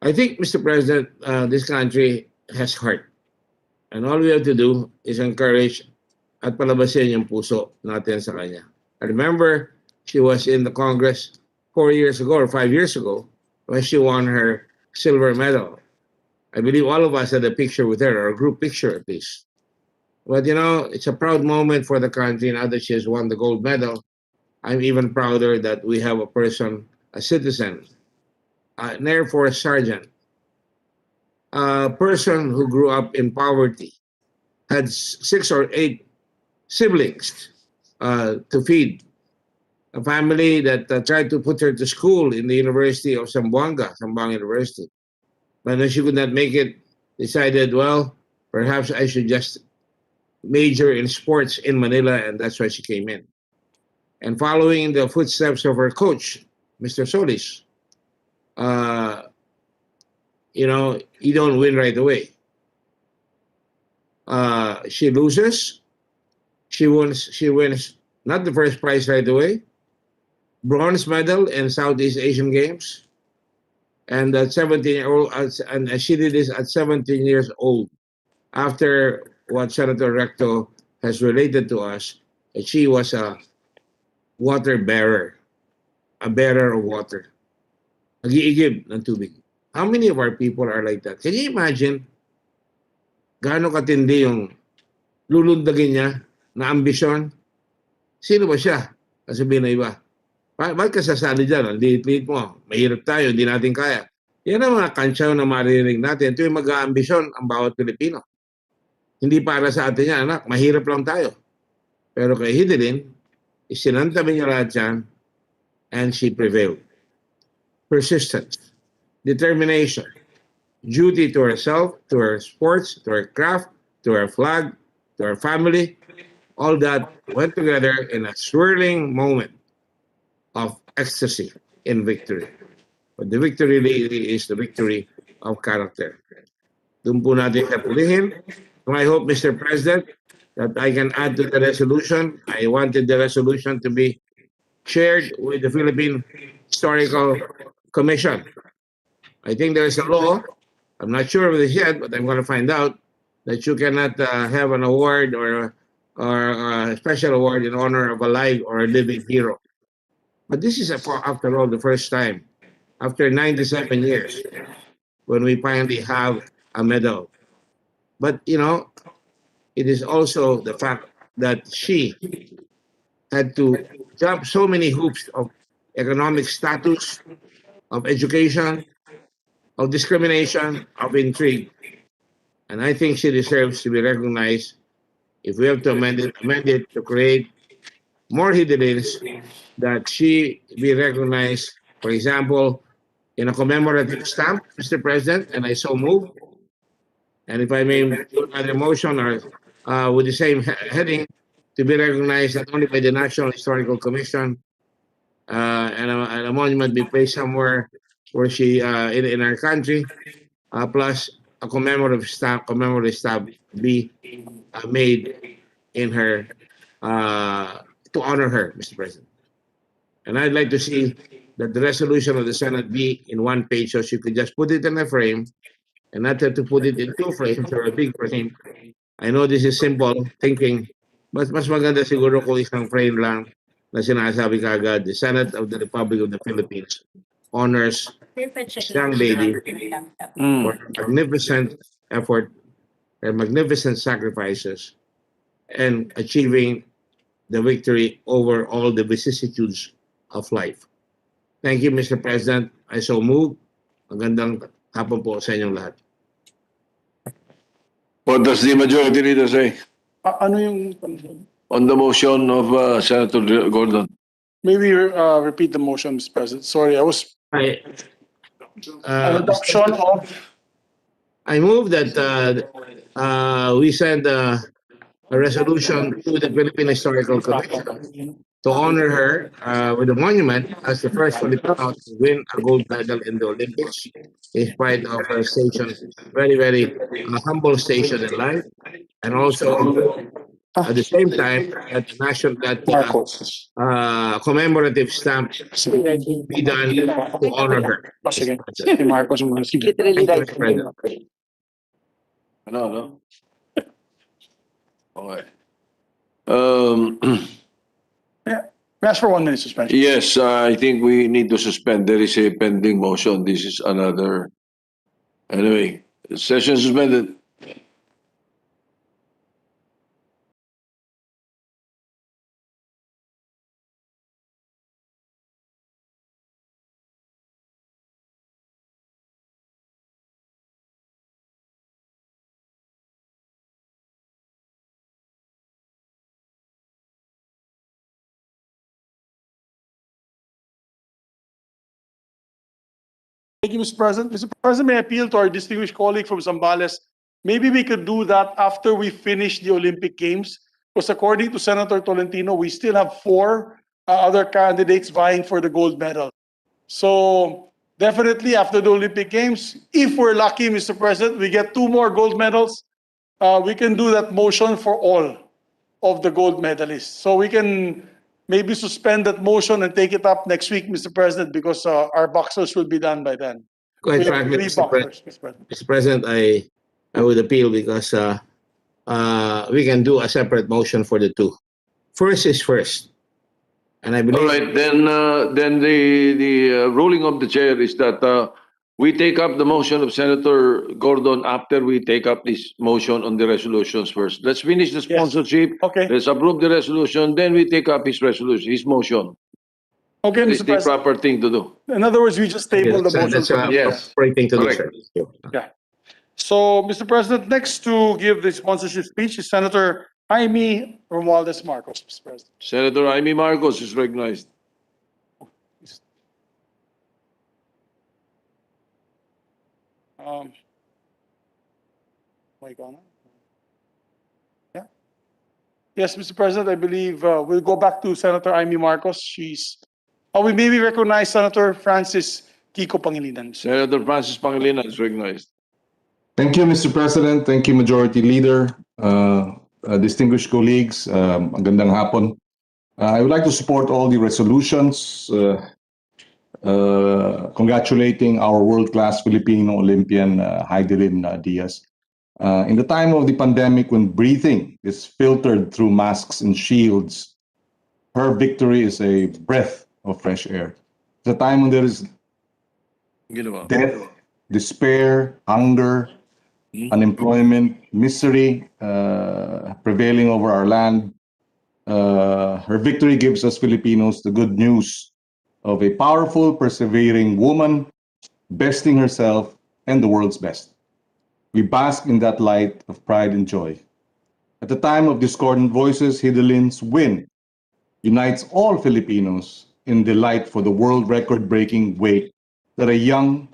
J: I think, Mr. President, this country has heart. And all we have to do is encourage at palabasin yung puso natin sa kanya. I remember she was in the Congress 4 years ago or 5 years ago when she won her silver medal. I believe all of us had a picture with her, or a group picture at least. But you know, it's a proud moment for the country now that she has won the gold medal. I'm even prouder that we have a person, a citizen, an Air Force sergeant, a person who grew up in poverty, had 6 or 8 siblings to feed, a family that tried to put her to school in the University of Zamboanga University. But when she could not make it, decided, well, perhaps I should just major in sports in Manila, and that's why she came in. And following in the footsteps of her coach, Mr. Solis, you know, you don't win right away. She loses. She wins not the first prize right away. Bronze medal in Southeast Asian Games. And at 17-year-old, and she did this at 17 years old. After what Senator Recto has related to us, that she was a water bearer, a bearer of water. Nag-iigib ng tubig. How many of our people are like that? Can you imagine gaano katindi yung lulundagin niya na ambisyon? Sino ba siya? Sasabihin na iba. Bakit ka sasali dyan? Ang liit-liit mo. Mahirap tayo, hindi natin kaya. Yan ang mga kansyaw na maririnig natin. Ito yung mag-aambisyon ang bawat Pilipino. Hindi para sa atin yan, anak. Mahirap lang tayo. Pero kay Hidilyn, isinantabi niya lahat yan, and she prevailed. Persistence, determination, duty to herself, to her sports, to her craft, to her flag, to her family, all that went together in a swirling moment of ecstasy in victory. But the victory really is the victory of character. Doon po natin kapulihin. And I hope, Mr. President, that I can add to the resolution. I wanted the resolution to be shared with the Philippine Historical Commission. I think there is a law, I'm not sure of this yet, but I'm going to find out, that you cannot have an award or a special award in honor of a live or a living hero. But this is, after all, the first time, after 97 years, when we finally have a medal. But, you know, it is also the fact that she had to jump so many hoops of economic status, of education, of discrimination, of intrigue. And I think she deserves to be recognized. If we have to amend it to create more Hidilyns, that she be recognized, for example, in a commemorative stamp, Mr. President, and I so move. And if I may do another motion or with the same heading, to be recognized not only by the National Historical Commission, and a monument be placed somewhere where she in our country, plus a commemorative stamp be made in her to honor her, Mr. President. And I'd like to see that the resolution of the Senate be in one page, so she could just put it in a frame and not have to put it in 2 frames or a big frame. I know this is simple thinking, but mas maganda siguro kung isang frame lang na sinasabi kaagad, the Senate of the Republic of the Philippines honors this young lady for her magnificent effort, her magnificent sacrifices, and achieving the victory over all the vicissitudes of life. Thank you, Mr. President. I so move. Magandang hapon po sa inyong lahat.
A: What does the majority leader say
F: Ano yung,
A: on the motion of Senator Gordon?
F: maybe repeat the motion, Mr. President. Sorry, I was, adoption of,
J: I move that we send a resolution to the Philippine Historical Commission to honor her with a monument as the first Filipino to win a gold medal in the Olympics, in spite of her station, very, very humble station in life, and also at the same time that the national commemorative stamp be done to honor her.
F: sige, si Marcos muna, sige.
J: Thank you, Mr. President.
A: Ano? Okay.
F: May I ask for 1 minute suspension?
A: Yes, I think we need to suspend. There is a pending motion. This is another. Anyway, Session suspended.
F: Thank you, Mr. President. Mr. President, may I appeal to our distinguished colleague from Zambales? Maybe we could do that after we finish the Olympic Games. Because according to Senator Tolentino, we still have four other candidates vying for the gold medal. So definitely after the Olympic Games, if we're lucky, Mr. President, we get two more gold medals, we can do that motion for all of the gold medalists. So we can maybe suspend that motion and take it up next week, Mr. President, because our boxers will be done by then.
J: Quite
F: We have
J: frankly,
F: three boxers, Mr. President.
J: Mr. President, I would appeal because we can do a separate motion for the two. First is first. And I
A: All
J: believe
A: right, then the ruling of the chair is that we take up the motion of Senator Gordon after we take up this motion on the resolutions first. Let's finish the sponsorship.
F: Okay.
A: Let's approve the resolution, then we take up his resolution, his motion.
F: Okay,
A: It's
F: Mr.
A: the
F: President.
A: proper thing to do.
F: In other words, we just table the motion.
J: that's
F: for the-
A: Yes.
J: operating to do,
A: Correct.
J: sir.
F: Yeah. So, Mr. President, next to give the sponsorship speech is Senator Jaime Romualdez Marcos, Mr. President.
A: Senator Amy Marcos is recognized.
F: Wait, go on. Yeah. Yes, Mr. President, I believe we'll go back to Senator Amy Marcos. We maybe recognize Senator Francis Kiko Pangilinan.
A: Senator Francis Pangilinan is recognized.
K: Thank you, Mr. President. Thank you, Majority Leader, distinguished colleagues. Magandang hapon. I would like to support all the resolutions congratulating our world-class Filipino Olympian, Hidilyn Diaz. In the time of the pandemic, when breathing is filtered through masks and shields, her victory is a breath of fresh air. It's a time when there is death, despair, hunger, unemployment, misery prevailing over our land. Her victory gives us Filipinos the good news of a powerful, persevering woman, besting herself and the world's best. We bask in that light of pride and joy. At the time of discordant voices, Hidilyn's win unites all Filipinos in delight for the world record-breaking weight that a young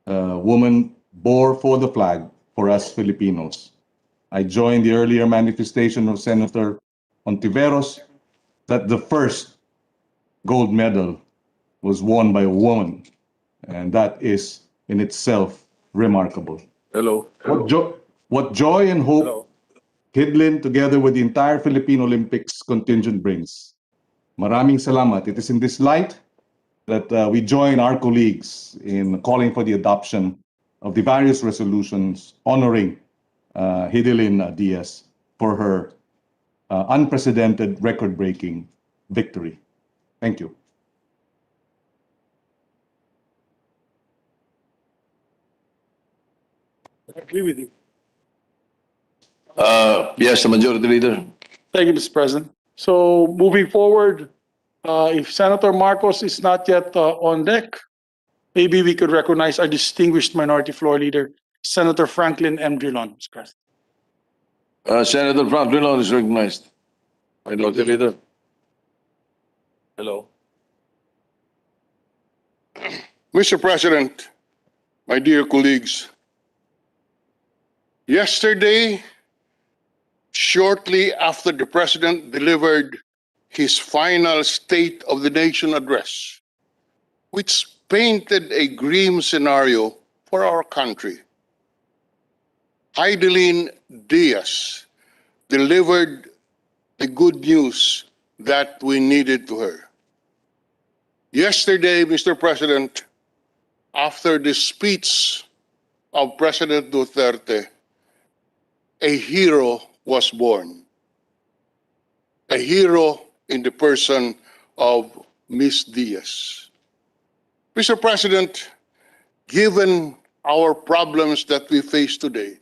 K: woman bore for the flag for us Filipinos. I join the earlier manifestation of Senator Ontiveros that the first gold medal was won by a woman, and that is in itself remarkable.
A: Hello.
K: What joy and hope Hidilyn together with the entire Philippine Olympics contingent brings. Maraming salamat. It is in this light that we join our colleagues in calling for the adoption of the various resolutions honoring Hidilyn Diaz for her unprecedented record-breaking victory. Thank you.
F: I agree with you.
A: Yes, the Majority Leader.
F: Thank you, Mr. President. So moving forward, if Senator Marcos is not yet on deck, maybe we could recognize our distinguished Minority Floor Leader, Senator Franklin M. Drilon, Mr. President.
A: Senator Franklin is recognized. Minority Leader. Hello.
B: Mr. President, my dear colleagues, yesterday, shortly after the President delivered his final State of the Nation address, which painted a grim scenario for our country, Hidilyn Diaz delivered the good news that we needed to her. Yesterday, Mr. President, after the speech of President Duterte, a hero was born. A hero in the person of Miss Diaz. Mr. President, given our problems that we face today,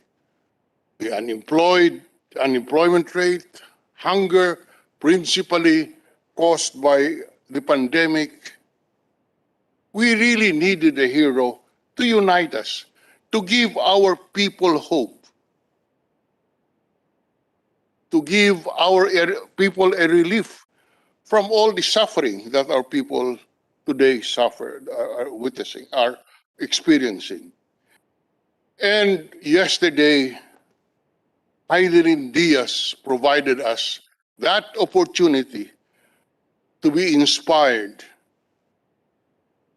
B: the unemployment rate, hunger, principally caused by the pandemic, we really needed a hero to unite us, to give our people hope, to give our people a relief from all the suffering that our people today are witnessing, are experiencing. And yesterday, Hidilyn Diaz provided us that opportunity to be inspired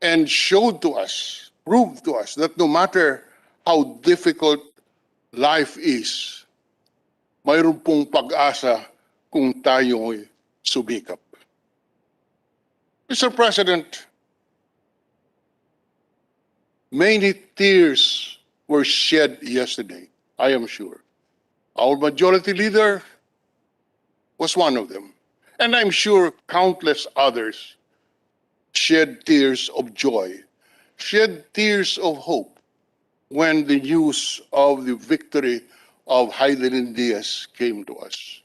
B: and showed to us, proved to us that no matter how difficult life is, mayroon pong pag-asa kung tayo'y sumikap. Mr. President, many tears were shed yesterday, I am sure. Our majority leader was one of them. And I'm sure countless others shed tears of joy, shed tears of hope when the news of the victory of Hidilyn Diaz came to us.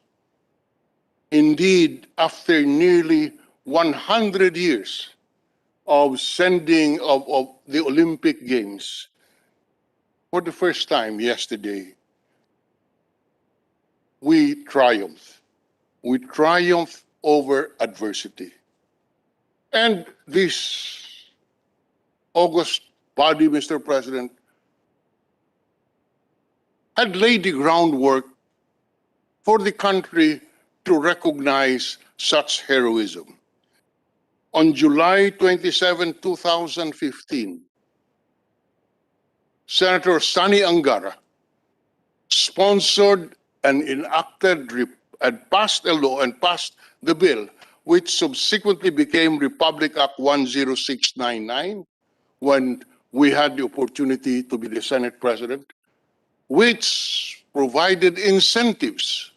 B: Indeed, after nearly 100 years of sending of the Olympic Games, for the first time yesterday, we triumphed. We triumphed over adversity. And this August body, Mr. President, had laid the groundwork for the country to recognize such heroism. On July 27, 2015, Senator Sani Angara sponsored and enacted and passed a law and passed the bill, which subsequently became Republic Act 10699 when we had the opportunity to be the Senate President, which provided incentives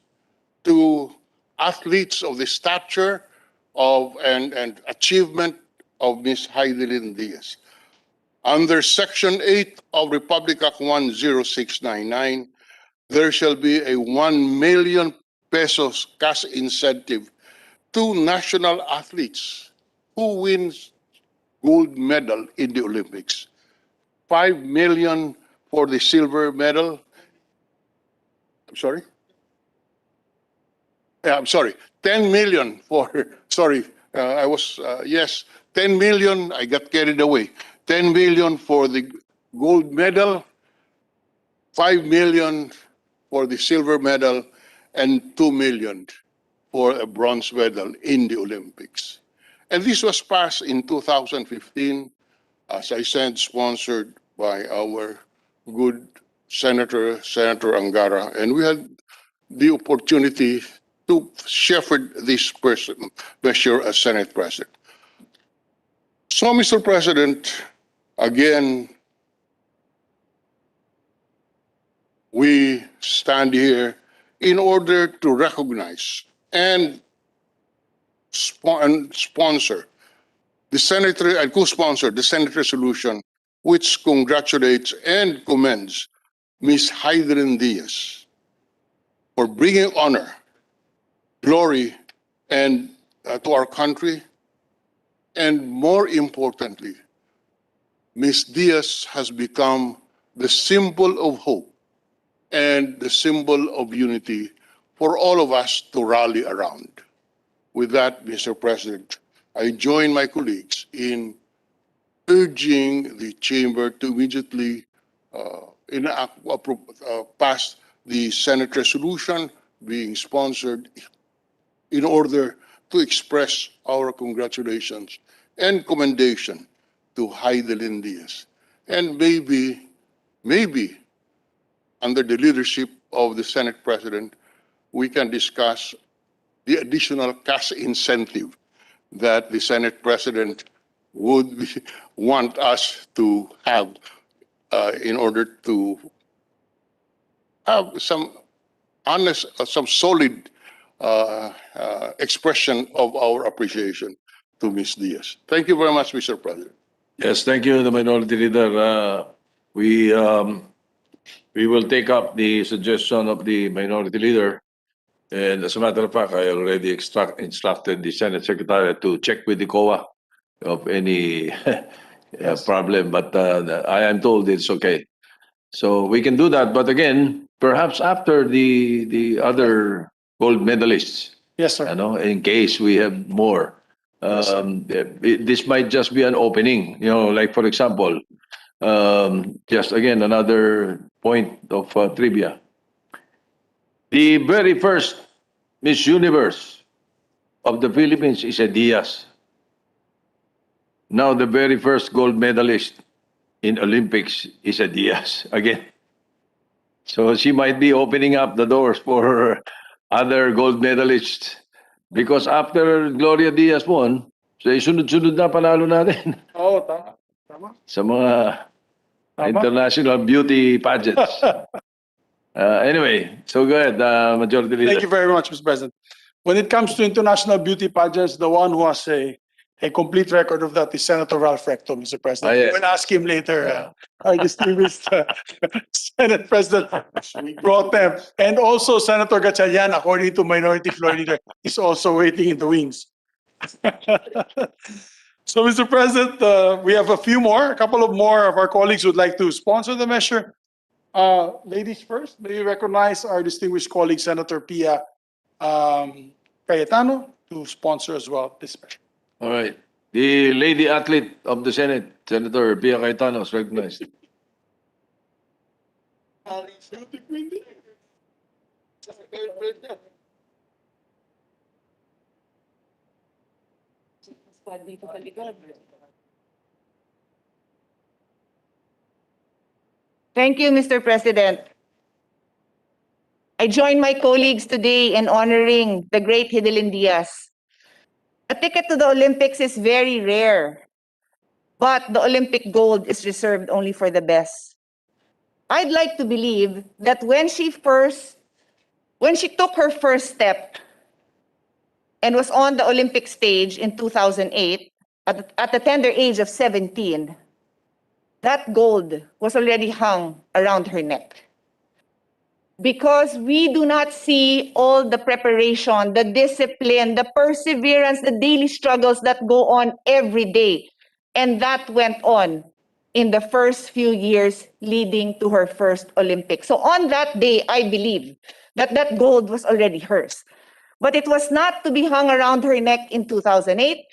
B: to athletes of the stature of and achievement of Ms. Hidilyn Diaz. Under Section 8 of Republic Act 10699, there shall be a 1 million pesos cash incentive to national athletes who wins gold medal in the Olympics. 5 million for the silver medal. I'm sorry? I'm sorry. 10 million for, sorry, yes, 10 million, I got carried away. 10 million for the gold medal, 5 million for the silver medal, and 2 million for a bronze medal in the Olympics. And this was passed in 2015, as I said, sponsored by our good Senator Angara. And we had the opportunity to shepherd this measure as Senate President. So, Mr. President, again, we stand here in order to recognize and sponsor the Senate and co-sponsor the Senate resolution which congratulates and commends Ms. Hidilyn Diaz for bringing honor, glory, and to our country. And more importantly, Ms. Diaz has become the symbol of hope and the symbol of unity for all of us to rally around. With that, Mr. President, I join my colleagues in urging the chamber to immediately pass the Senate resolution being sponsored in order to express our congratulations and commendation to Hidilyn Diaz. And maybe under the leadership of the Senate President, we can discuss the additional cash incentive that the Senate President would want us to have in order to have some honest, some solid expression of our appreciation to Ms. Diaz. Thank you very much, Mr. President.
A: Yes, thank you, the Minority Leader. we will take up the suggestion of the minority leader. And as a matter of fact, I already instructed the Senate Secretary to check with the COA of any problem, but I am told it's okay. So we can do that, but again, perhaps after the other gold medalists,
F: Yes, sir.
A: in case we have more. This might just be an opening, like for example, just again, another point of trivia. The very first Miss Universe of the Philippines is a Diaz. Now the very first gold medalist in Olympics is a Diaz again. So she might be opening up the doors for other gold medalists. Because after Gloria Diaz won, so sunod-sunod na panalo natin
F: Oo, tama. Tama.
A: sa mga
F: Tama.
A: international beauty pageants. Anyway, so go ahead, Majority Leader.
F: Thank you very much, Mr. President. When it comes to international beauty pageants, the one who has a complete record of that is Senator Ralph Recto, Mr. President.
A: Ah, yes.
F: We'll ask him later, our distinguished Senate President Pro Tem, and also Senator Gatchalian, according to Minority Floor Leader, is also waiting in the wings. So, Mr. President, we have a couple of more of our colleagues would like to sponsor the measure. Ladies first, may we recognize our distinguished colleague, Senator Pia Cayetano, to sponsor as well this measure.
A: All right. The lady athlete of the Senate, Senator Pia Cayetano, is recognized.
C: Thank you, Mr. President. I join my colleagues today in honoring the great Hidilyn Diaz. A ticket to the Olympics is very rare, but the Olympic gold is reserved only for the best. I'd like to believe that when she took her first step and was on the Olympic stage in 2008, at the tender age of 17, that gold was already hung around her neck. Because we do not see all the preparation, the discipline, the perseverance, the daily struggles that go on every day. And that went on in the first few years leading to her first Olympics. So on that day, I believe that that gold was already hers. But it was not to be hung around her neck in 2008,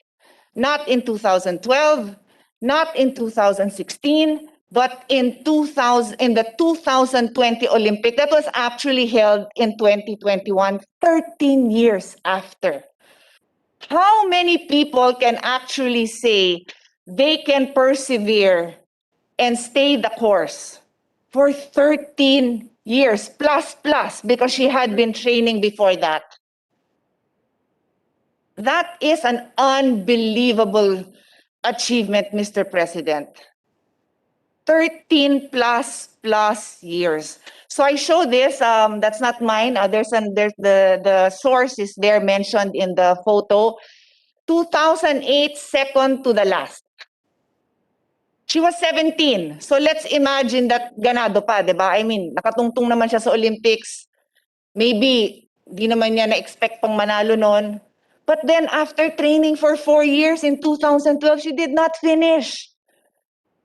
C: not in 2012, not in 2016, but in the 2020 Olympic that was actually held in 2021, 13 years after. How many people can actually say they can persevere and stay the course for 13 years plus, because she had been training before that? That is an unbelievable achievement, Mr. President. 13 plus years. So I show this, that's not mine. There's the source is there mentioned in the photo. 2008, second to the last. She was 17. So let's imagine that ganado pa, di ba? I mean, nakatungtong naman siya sa Olympics. Maybe, di naman niya na-expect pang manalo nun. But then after training for 4 years in 2012, she did not finish.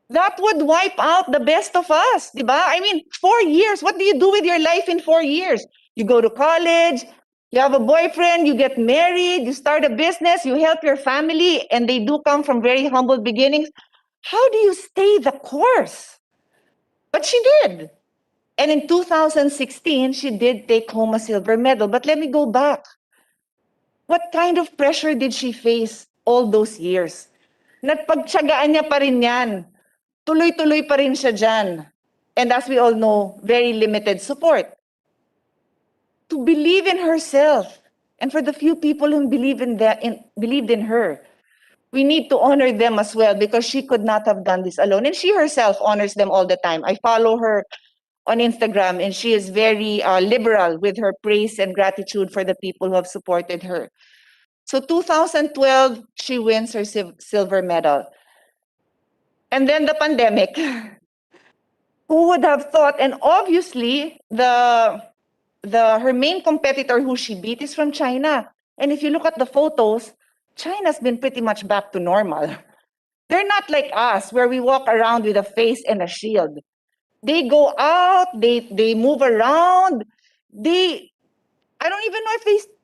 C: That would wipe out the best of us, di ba? I mean, 4 years. What do you do with your life in 4 years? You go to college, you have a boyfriend, you get married, you start a business, you help your family, and they do come from very humble beginnings. How do you stay the course? But she did. And in 2016, she did take home a silver medal. But let me go back. What kind of pressure did she face all those years? Nagpagtsagaan niya pa rin yan. Tuloy-tuloy pa rin siya dyan. And as we all know, very limited support. To believe in herself, and for the few people who believed in her, we need to honor them as well, because she could not have done this alone. And she herself honors them all the time. I follow her on Instagram, and she is very liberal with her praise and gratitude for the people who have supported her. So 2012, she wins her silver medal. And then the pandemic.
L: Who would have thought? And obviously, her main competitor who she beat is from China. And if you look at the photos, China's been pretty much back to normal. They're not like us, where we walk around with a face and a shield. They go out, they move around. I don't even know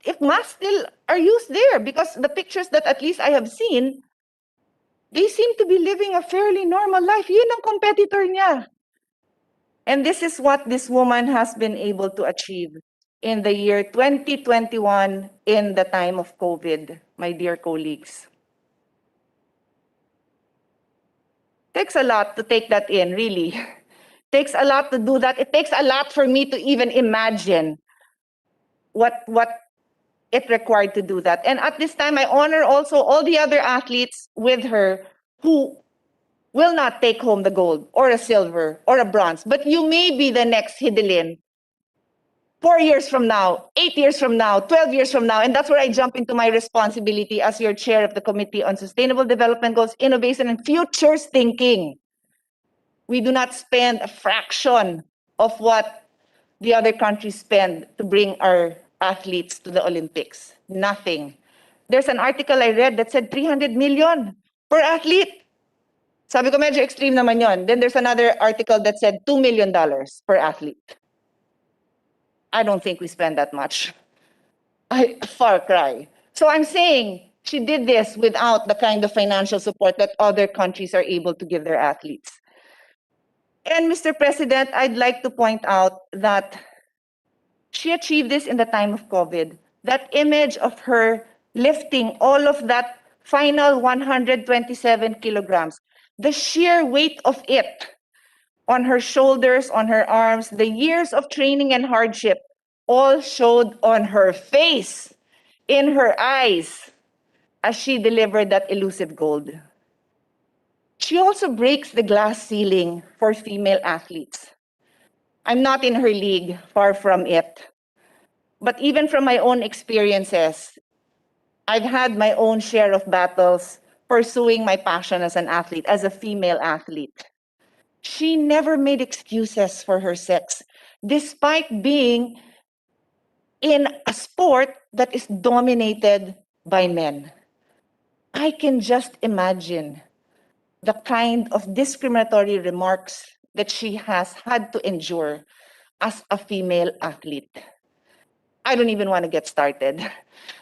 L: if masks still are used there, because the pictures that at least I have seen, they seem to be living a fairly normal life. Yun ang competitor niya. And this is what this woman has been able to achieve in the year 2021, in the time of COVID, my dear colleagues. Takes a lot to take that in, really. Takes a lot to do that. It takes a lot for me to even imagine what it required to do that. And at this time, I honor also all the other athletes with her who will not take home the gold or a silver or a bronze, but you may be the next Hidilyn 4 years from now, 8 years from now, 12 years from now. And that's where I jump into my responsibility as your chair of the Committee on Sustainable Development Goals, Innovation, and Futures Thinking. We do not spend a fraction of what the other countries spend to bring our athletes to the Olympics. Nothing. There's an article I read that said 300 million per athlete. Sabi ko, medyo extreme naman yon. Then there's another article that said $2 million per athlete. I don't think we spend that much. Far cry. So I'm saying she did this without the kind of financial support that other countries are able to give their athletes. And Mr. President, I'd like to point out that she achieved this in the time of COVID. That image of her lifting all of that final 127 kilograms, the sheer weight of it on her shoulders, on her arms, the years of training and hardship, all showed on her face, in her eyes, as she delivered that elusive gold. She also breaks the glass ceiling for female athletes. I'm not in her league, far from it. But even from my own experiences, I've had my own share of battles pursuing my passion as an athlete, as a female athlete. She never made excuses for her sex, despite being in a sport that is dominated by men. I can just imagine the kind of discriminatory remarks that she has had to endure as a female athlete. I don't even want to get started.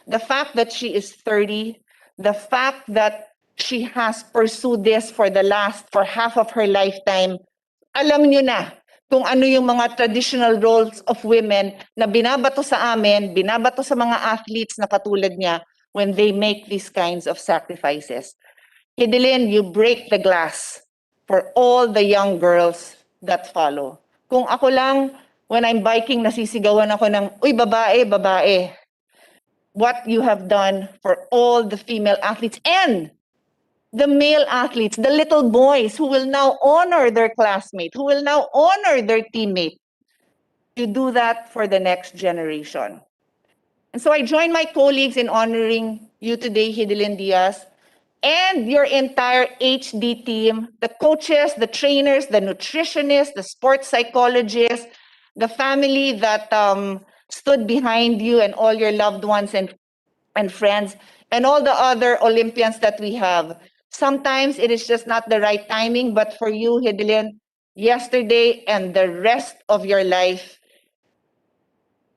L: The fact that she is 30, the fact that she has pursued this for half of her lifetime, alam nyo na kung ano yung mga traditional roles of women na binabato sa amin, binabato sa mga athletes na katulad niya when they make these kinds of sacrifices. Hidilyn, you break the glass for all the young girls that follow. Kung ako lang, when I'm biking, nasisigawan ako ng, uy, babae, babae. What you have done for all the female athletes and the male athletes, the little boys who will now honor their classmate, who will now honor their teammate. You do that for the next generation. And so I join my colleagues in honoring you today, Hidilyn Diaz, and your entire HD team, the coaches, the trainers, the nutritionists, the sports psychologists, the family that stood behind you, and all your loved ones and friends, and all the other Olympians that we have. Sometimes it is just not the right timing, but for you, Hidilyn, yesterday and the rest of your life,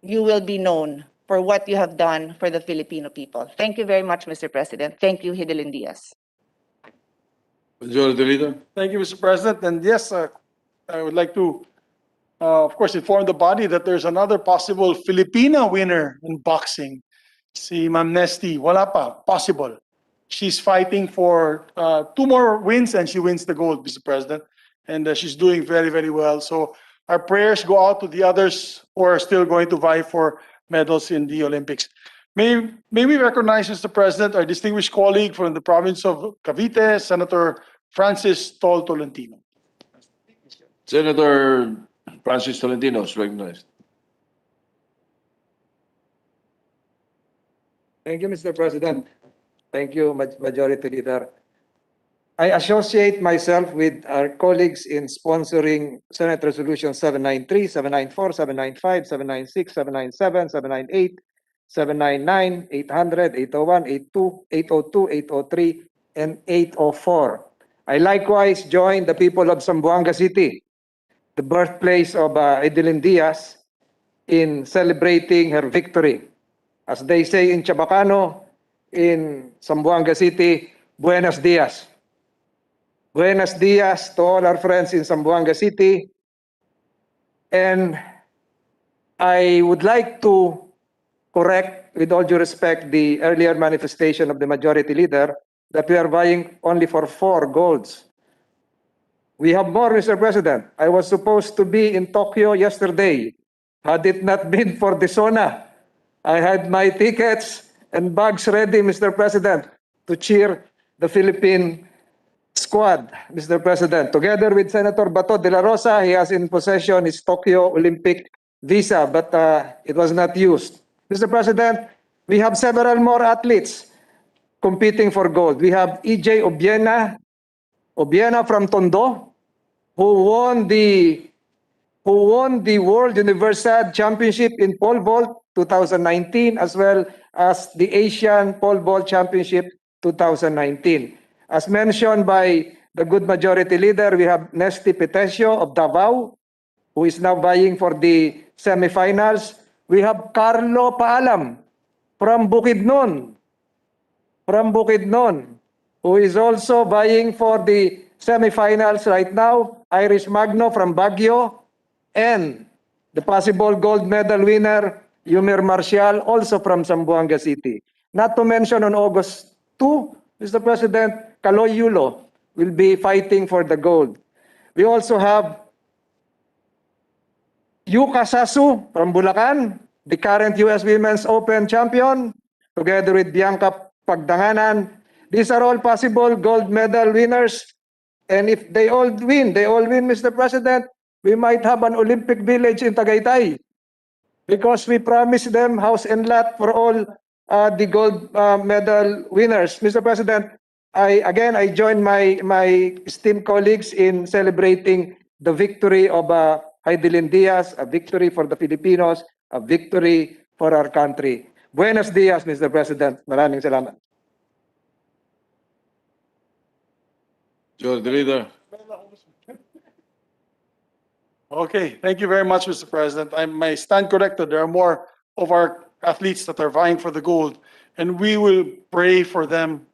L: you will be known for what you have done for the Filipino people. Thank you very much, Mr. President. Thank you, Hidilyn Diaz.
A: Majority Leader.
F: Thank you, Mr. President. And yes, I would like to, of course, inform the body that there's another possible Filipina winner in boxing. Si Ma'am Nesty, wala pa, possible. She's fighting for 2 more wins and she wins the gold, Mr. President. And she's doing very, very well. So our prayers go out to the others who are still going to vie for medals in the Olympics. May we recognize, Mr. President, our distinguished colleague from the province of Cavite, Senator Francis Tol Tolentino.
A: Senator Francis Tolentino is recognized.
M: Thank you, Mr. President. Thank you, Majority Leader. I associate myself with our colleagues in sponsoring Senate Resolution 793, 794, 795, 796, 797, 798, 799, 800, 801, 802, 803, and 804. I likewise join the people of Zamboanga City, the birthplace of Hidilyn Diaz, in celebrating her victory. As they say in Chabacano, in Zamboanga City, Buenos Dias. Buenos dias to all our friends in Zamboanga City. And I would like to correct, with all due respect, the earlier manifestation of the majority leader that we are vying only for 4 golds. We have more, Mr. President. I was supposed to be in Tokyo yesterday. Had it not been for the SONA, I had my tickets and bags ready, Mr. President, to cheer the Philippine squad, Mr. President. Together with Senator Bato de la Rosa, he has in possession his Tokyo Olympic visa, but it was not used. Mr. President, we have several more athletes competing for gold. We have EJ Obiena from Tondo, who won the World Universiade Championship in pole vault 2019, as well as the Asian Pole Vault Championship 2019. As mentioned by the good majority leader, we have Nesty Petesio of Davao, who is now vying for the semifinals. We have Carlo Paalam from Bukidnon, who is also vying for the semifinals right now. Irish Magno from Baguio, and the possible gold medal winner, Yumir Marcial, also from Zamboanga City. Not to mention on August 2, Mr. President, Kaloy Yulo will be fighting for the gold. We also have Yuka Sasu from Bulacan, the current US Women's Open champion, together with Bianca Pagdanganan. These are all possible gold medal winners. And if they all win, Mr. President, we might have an Olympic village in Tagaytay, because we promised them house and lot for all the gold medal winners. Mr. President, I join my esteemed colleagues in celebrating the victory of Hidilyn Diaz, a victory for the Filipinos, a victory for our country. Buenos dias, Mr. President. Maraming salamat.
A: Majority Leader.
F: Okay, thank you very much, Mr. President. I may stand corrected. There are more of our athletes that are vying for the gold, and we will pray for them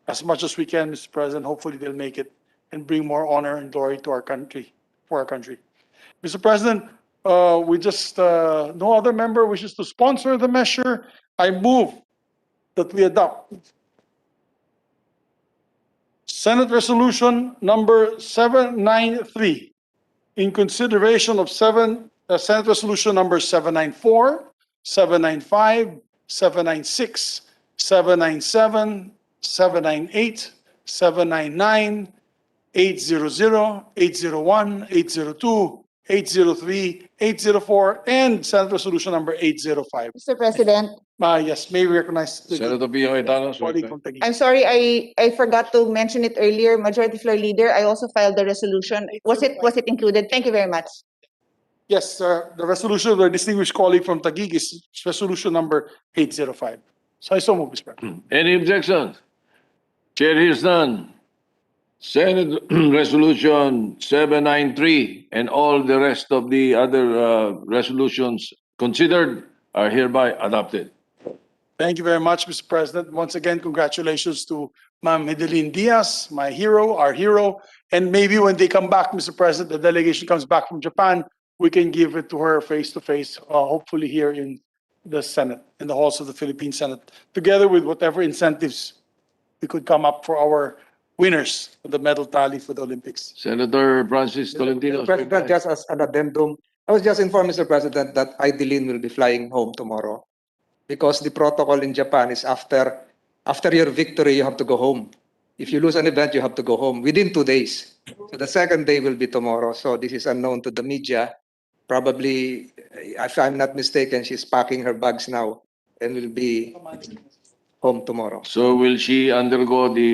F: as much as we can, Mr. President. Hopefully they'll make it and bring more honor and glory to our country, for our country. Mr. President, we just, no other member wishes to sponsor the measure. I move that we adopt Senate Resolution number 793 in consideration of Senate Resolution number 794, 795, 796, 797, 798, 799, 800, 801, 802, 803, 804, and Senate Resolution number 805.
L: Mr. President,
F: Yes, may we recognize the
A: Senator Pio Cayetano.
F: colleague from Taguig.
L: I'm sorry, I forgot to mention it earlier. Majority Floor Leader, I also filed the resolution. Was it included? Thank you very much.
F: Yes, sir. The resolution of the distinguished colleague from Taguig is resolution number 805. So I so move, Mr. President.
A: Any objections? Chair hears none. Senate Resolution 793 and all the rest of the other resolutions considered are hereby adopted.
F: Thank you very much, Mr. President. Once again, congratulations to Ma'am Hidilyn Diaz, my hero, our hero. And maybe when they come back, Mr. President, the delegation comes back from Japan, we can give it to her face to face, hopefully here in the Senate, in the halls of the Philippine Senate, together with whatever incentives we could come up for our winners of the medal tally for the Olympics.
A: Senator Francis Tolentino.
M: Mr. President, just as an addendum, I was just informed, Mr. President, that Hidilyn will be flying home tomorrow, because the protocol in Japan is after your victory, you have to go home. If you lose an event, you have to go home within 2 days. So the second day will be tomorrow. So this is unknown to the media. Probably, if I'm not mistaken, she's packing her bags now and will be home tomorrow.
A: So will she undergo the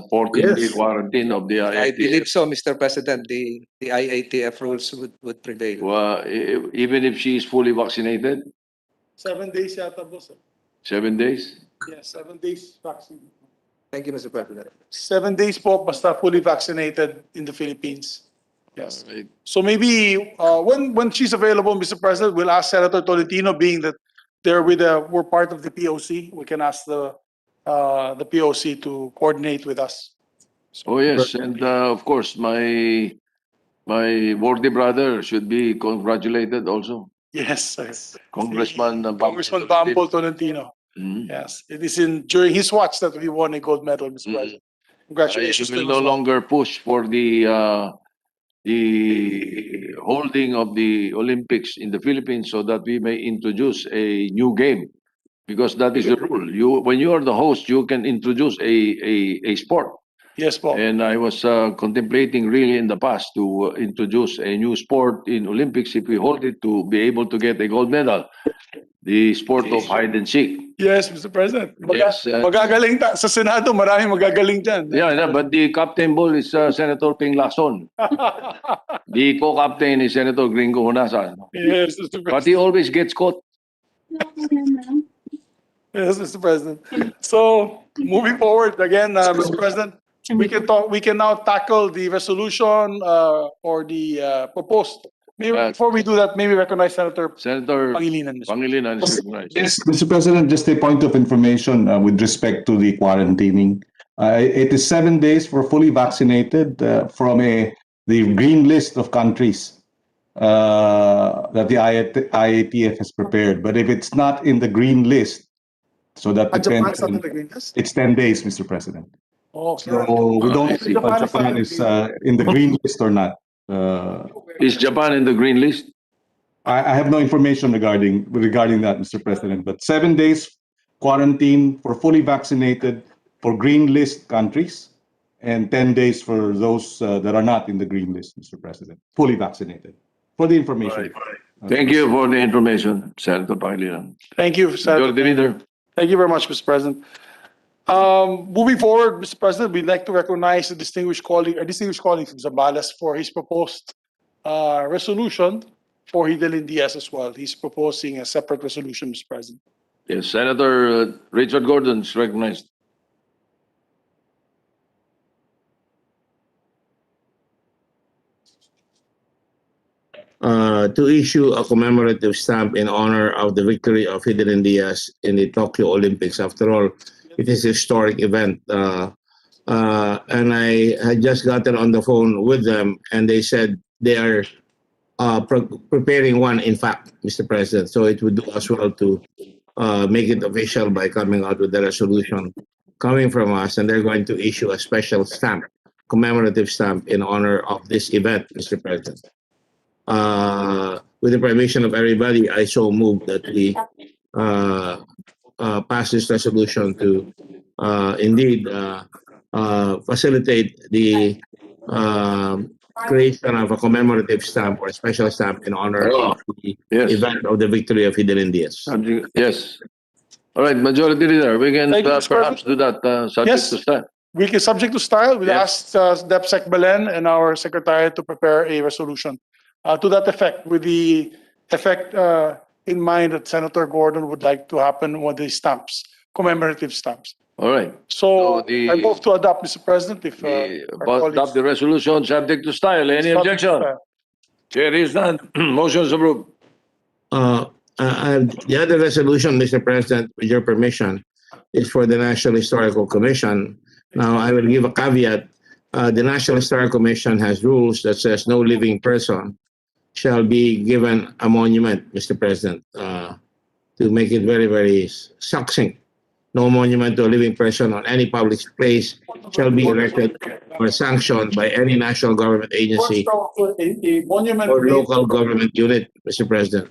A: 14-day
J: Yes.
A: quarantine of the
M: I
A: IITF?
M: believe so, Mr. President. The IATF rules would prevail.
A: Well, even if she is fully vaccinated,
F: 7 days yata, boss.
A: 7 days?
F: Yes, 7 days vaccine.
M: Thank you, Mr. President.
F: 7 days po, basta fully vaccinated in the Philippines. Yes.
A: Right.
F: So maybe when she's available, Mr. President, we'll ask Senator Tolentino, being that we're part of the POC. We can ask the POC to coordinate with us.
A: Oh, yes, and of course, my worthy brother should be congratulated also.
F: Yes,
A: Congressman
F: Congressman Bampo Tolentino.
A: Mhm.
F: Yes, it is during his watch that we won a gold medal, Mr.
A: Mhm.
F: President.
A: He
F: Congratulations to
A: will
F: him
A: no
F: as well.
A: longer push for the holding of the Olympics in the Philippines so that we may introduce a new game, because that is the rule. When you are the host, you can introduce a sport.
F: Yes, po.
A: And I was contemplating really in the past to introduce a new sport in Olympics if we hold it, to be able to get a gold medal. The sport of hide and seek.
F: Yes, Mr. President.
A: Yes,
F: Magagaling sa Senado, maraming magagaling dyan.
A: Yeah, but the captain ball is Senator Ping Lacson. The co-captain is Senator Gringo Honasan.
F: Yes, Mr.
A: But he
F: President.
A: always gets caught.
F: Yes, Mr. President. So moving forward again, Mr. President, we can now tackle the resolution or the proposed. Maybe before we do that, maybe recognize Senator
A: Senator
F: Pangilinan. Mr.
A: Pangilinan is recognized.
K: Yes, Mr. President, just a point of information with respect to the quarantining. It is 7 days for fully vaccinated from the green list of countries that the IATF has prepared. But if it's not in the green list, so that depends on, it's 10 days, Mr. President.
F: Oh,
K: So we don't know if Japan is in the green list or not.
A: Is Japan in the green list?
K: I have no information regarding that, Mr. President, but 7 days quarantine for fully vaccinated for green list countries, and 10 days for those that are not in the green list, Mr. President, fully vaccinated. For the information.
A: Thank you for the information, Senator Pangilinan.
F: Thank you, Senator.
A: Majority Leader.
F: Thank you very much, Mr. President. Moving forward, Mr. President, we'd like to recognize a distinguished colleague from Zambales for his proposed resolution for Hidilyn Diaz as well. He's proposing a separate resolution, Mr. President.
A: Yes, Senator Richard Gordon is recognized.
J: To issue a commemorative stamp in honor of the victory of Hidilyn Diaz in the Tokyo Olympics. After all, it is a historic event. And I had just gotten on the phone with them, and they said they are preparing one, in fact, Mr. President. So it would do as well to make it official by coming out with the resolution coming from us, and they're going to issue a special stamp, commemorative stamp in honor of this event, Mr. President. With the permission of everybody, I so move that we pass this resolution to indeed facilitate the creation of a commemorative stamp or a special stamp in honor of the event of the victory of Hidilyn Diaz.
A: Yes. All right, Majority Leader, we can perhaps do that subject to style.
F: We can, subject to style, we'll ask DepSec Belen and our Secretary to prepare a resolution to that effect, with the effect in mind that Senator Gordon would like to happen with the stamps, commemorative stamps.
A: All right.
F: So I move to adopt, Mr. President, if
A: Adopt the resolution subject to style. Any objection? Chair is none. Motion is approved.
J: The other resolution, Mr. President, with your permission, is for the National Historical Commission. Now, I will give a caveat. The National Historical Commission has rules that says no living person shall be given a monument, Mr. President, to make it very, very succinct. No monument to a living person on any public place shall be erected or sanctioned by any national government agency or local government unit, Mr. President.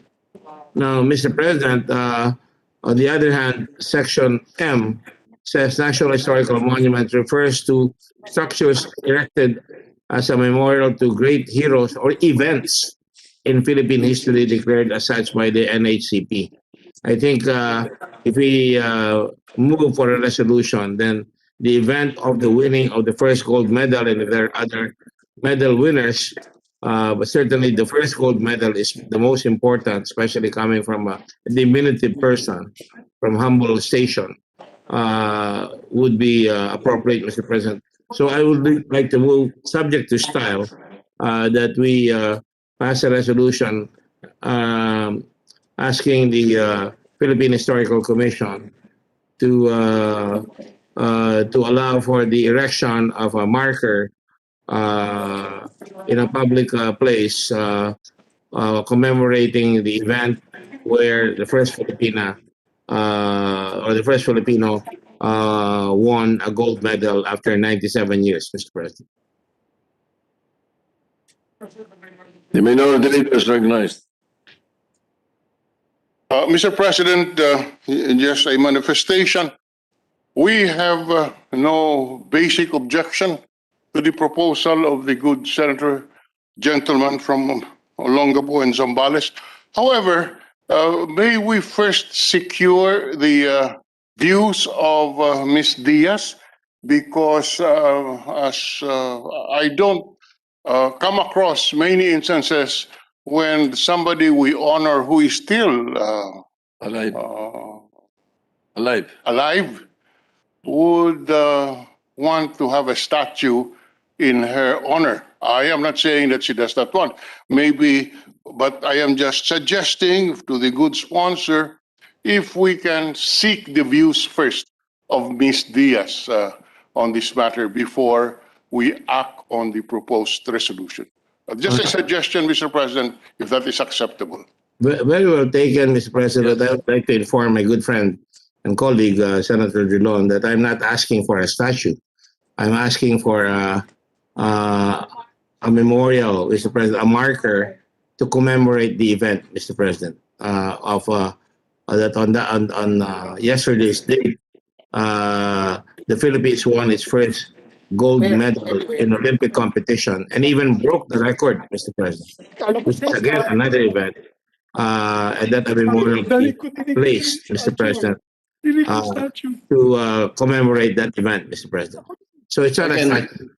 J: Now, Mr. President, on the other hand, Section M says National Historical Monument refers to structures erected as a memorial to great heroes or events in Philippine history declared as such by the NHCP. I think if we move for a resolution, then the event of the winning of the first gold medal, and if there are other medal winners, but certainly the first gold medal is the most important, especially coming from a diminutive person from humble station, would be appropriate, Mr. President. So I would like to move, subject to style, that we pass a resolution asking the Philippine Historical Commission to allow for the erection of a marker in a public place commemorating the event where the first Filipina or the first Filipino won a gold medal after 97 years, Mr. President.
A: The minority leader is recognized.
B: Mr. President, just a manifestation. We have no basic objection to the proposal of the good senator gentleman from Olongapo and Zambales. However, may we first secure the views of Ms. Diaz, because as I don't come across many instances when somebody we honor who is still
A: Alive.
B: alive would want to have a statue in her honor. I am not saying that she does not want, maybe, but I am just suggesting to the good sponsor if we can seek the views first of Ms. Diaz on this matter before we act on the proposed resolution. Just a suggestion, Mr. President, if that is acceptable.
J: Very well taken, Mr. President. I would like to inform my good friend and colleague, Senator Drilon, that I'm not asking for a statue. I'm asking for a memorial, Mr. President, a marker to commemorate the event, Mr. President, of that on yesterday's date, the Philippines won its first gold medal in Olympic competition and even broke the record, Mr. President, which is again another event. And that a memorial be placed, Mr. President, to commemorate that event, Mr. President. So it's not a statue.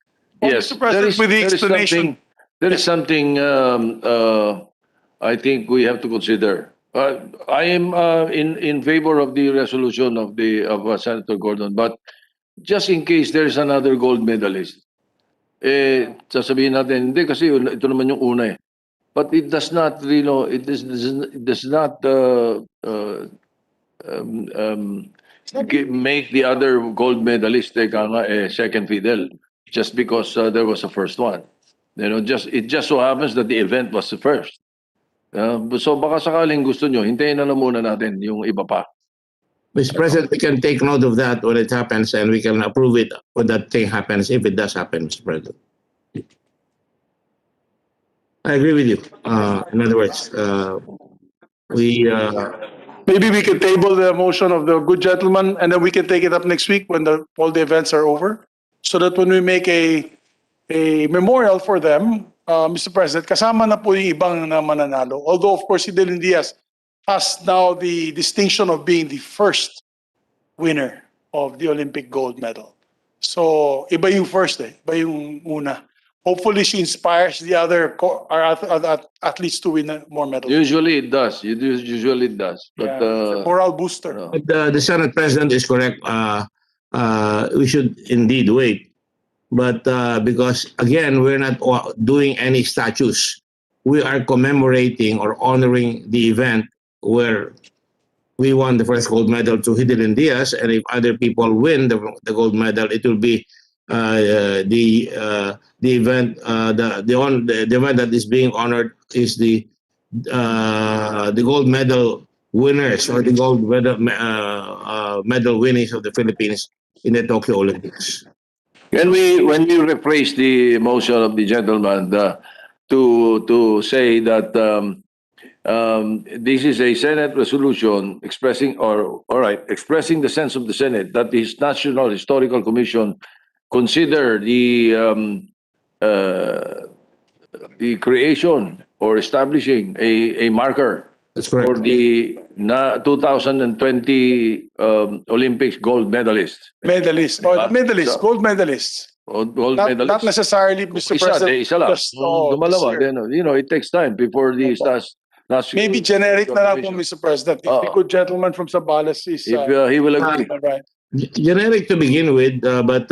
A: Yes,
F: Mr. President, with the explanation.
A: There is something I think we have to consider. I am in favor of the resolution of Senator Gordon, but just in case there is another gold medalist, sasabihin natin, hindi kasi ito naman yung una eh. But it does not, it does not make the other gold medalist a second fiddle just because there was a first one. It just so happens that the event was the first. So baka sakaling gusto nyo, hintayin na lang muna natin yung iba pa.
J: Mr. President, we can take note of that when it happens, and we can approve it when that thing happens, if it does happen, Mr. President. I agree with you. In other words,
F: Maybe we can table the motion of the good gentleman, and then we can take it up next week when all the events are over, so that when we make a memorial for them, Mr. President, kasama na po yung ibang na mananalo. Although, of course, Hidilyn Diaz has now the distinction of being the first winner of the Olympic gold medal. So, iba yung first iba yung una. Hopefully, she inspires the other athletes to win more medals.
A: Usually it does. Usually it does. But
F: It's a morale booster.
J: but the Senate President is correct. We should indeed wait. But because, again, we're not doing any statues. We are commemorating or honoring the event where we won the first gold medal to Hidilyn Diaz, and if other people win the gold medal, it will be the event the event that is being honored is the gold medal winners or the gold medal winners of the Philippines in the Tokyo Olympics.
A: when we rephrase the motion of the gentleman to say that this is a Senate resolution expressing expressing the sense of the Senate that the National Historical Commission consider the creation or establishing a marker
J: That's
A: for
J: correct.
A: the 2020 Olympics gold medalist.
F: Medalist, gold medalists.
A: Gold
F: Not
A: medalist.
F: necessarily,
A: Kung
F: Mr.
A: isa,
F: President.
A: de isa lang.
F: Just,
A: Kung
F: this
A: dumalawa,
F: year.
A: then, it takes time before the national.
F: Maybe generic na lang po, Mr. President. If the good gentleman from Zambales is,
A: If he will agree.
F: right.
J: Generic to begin with, but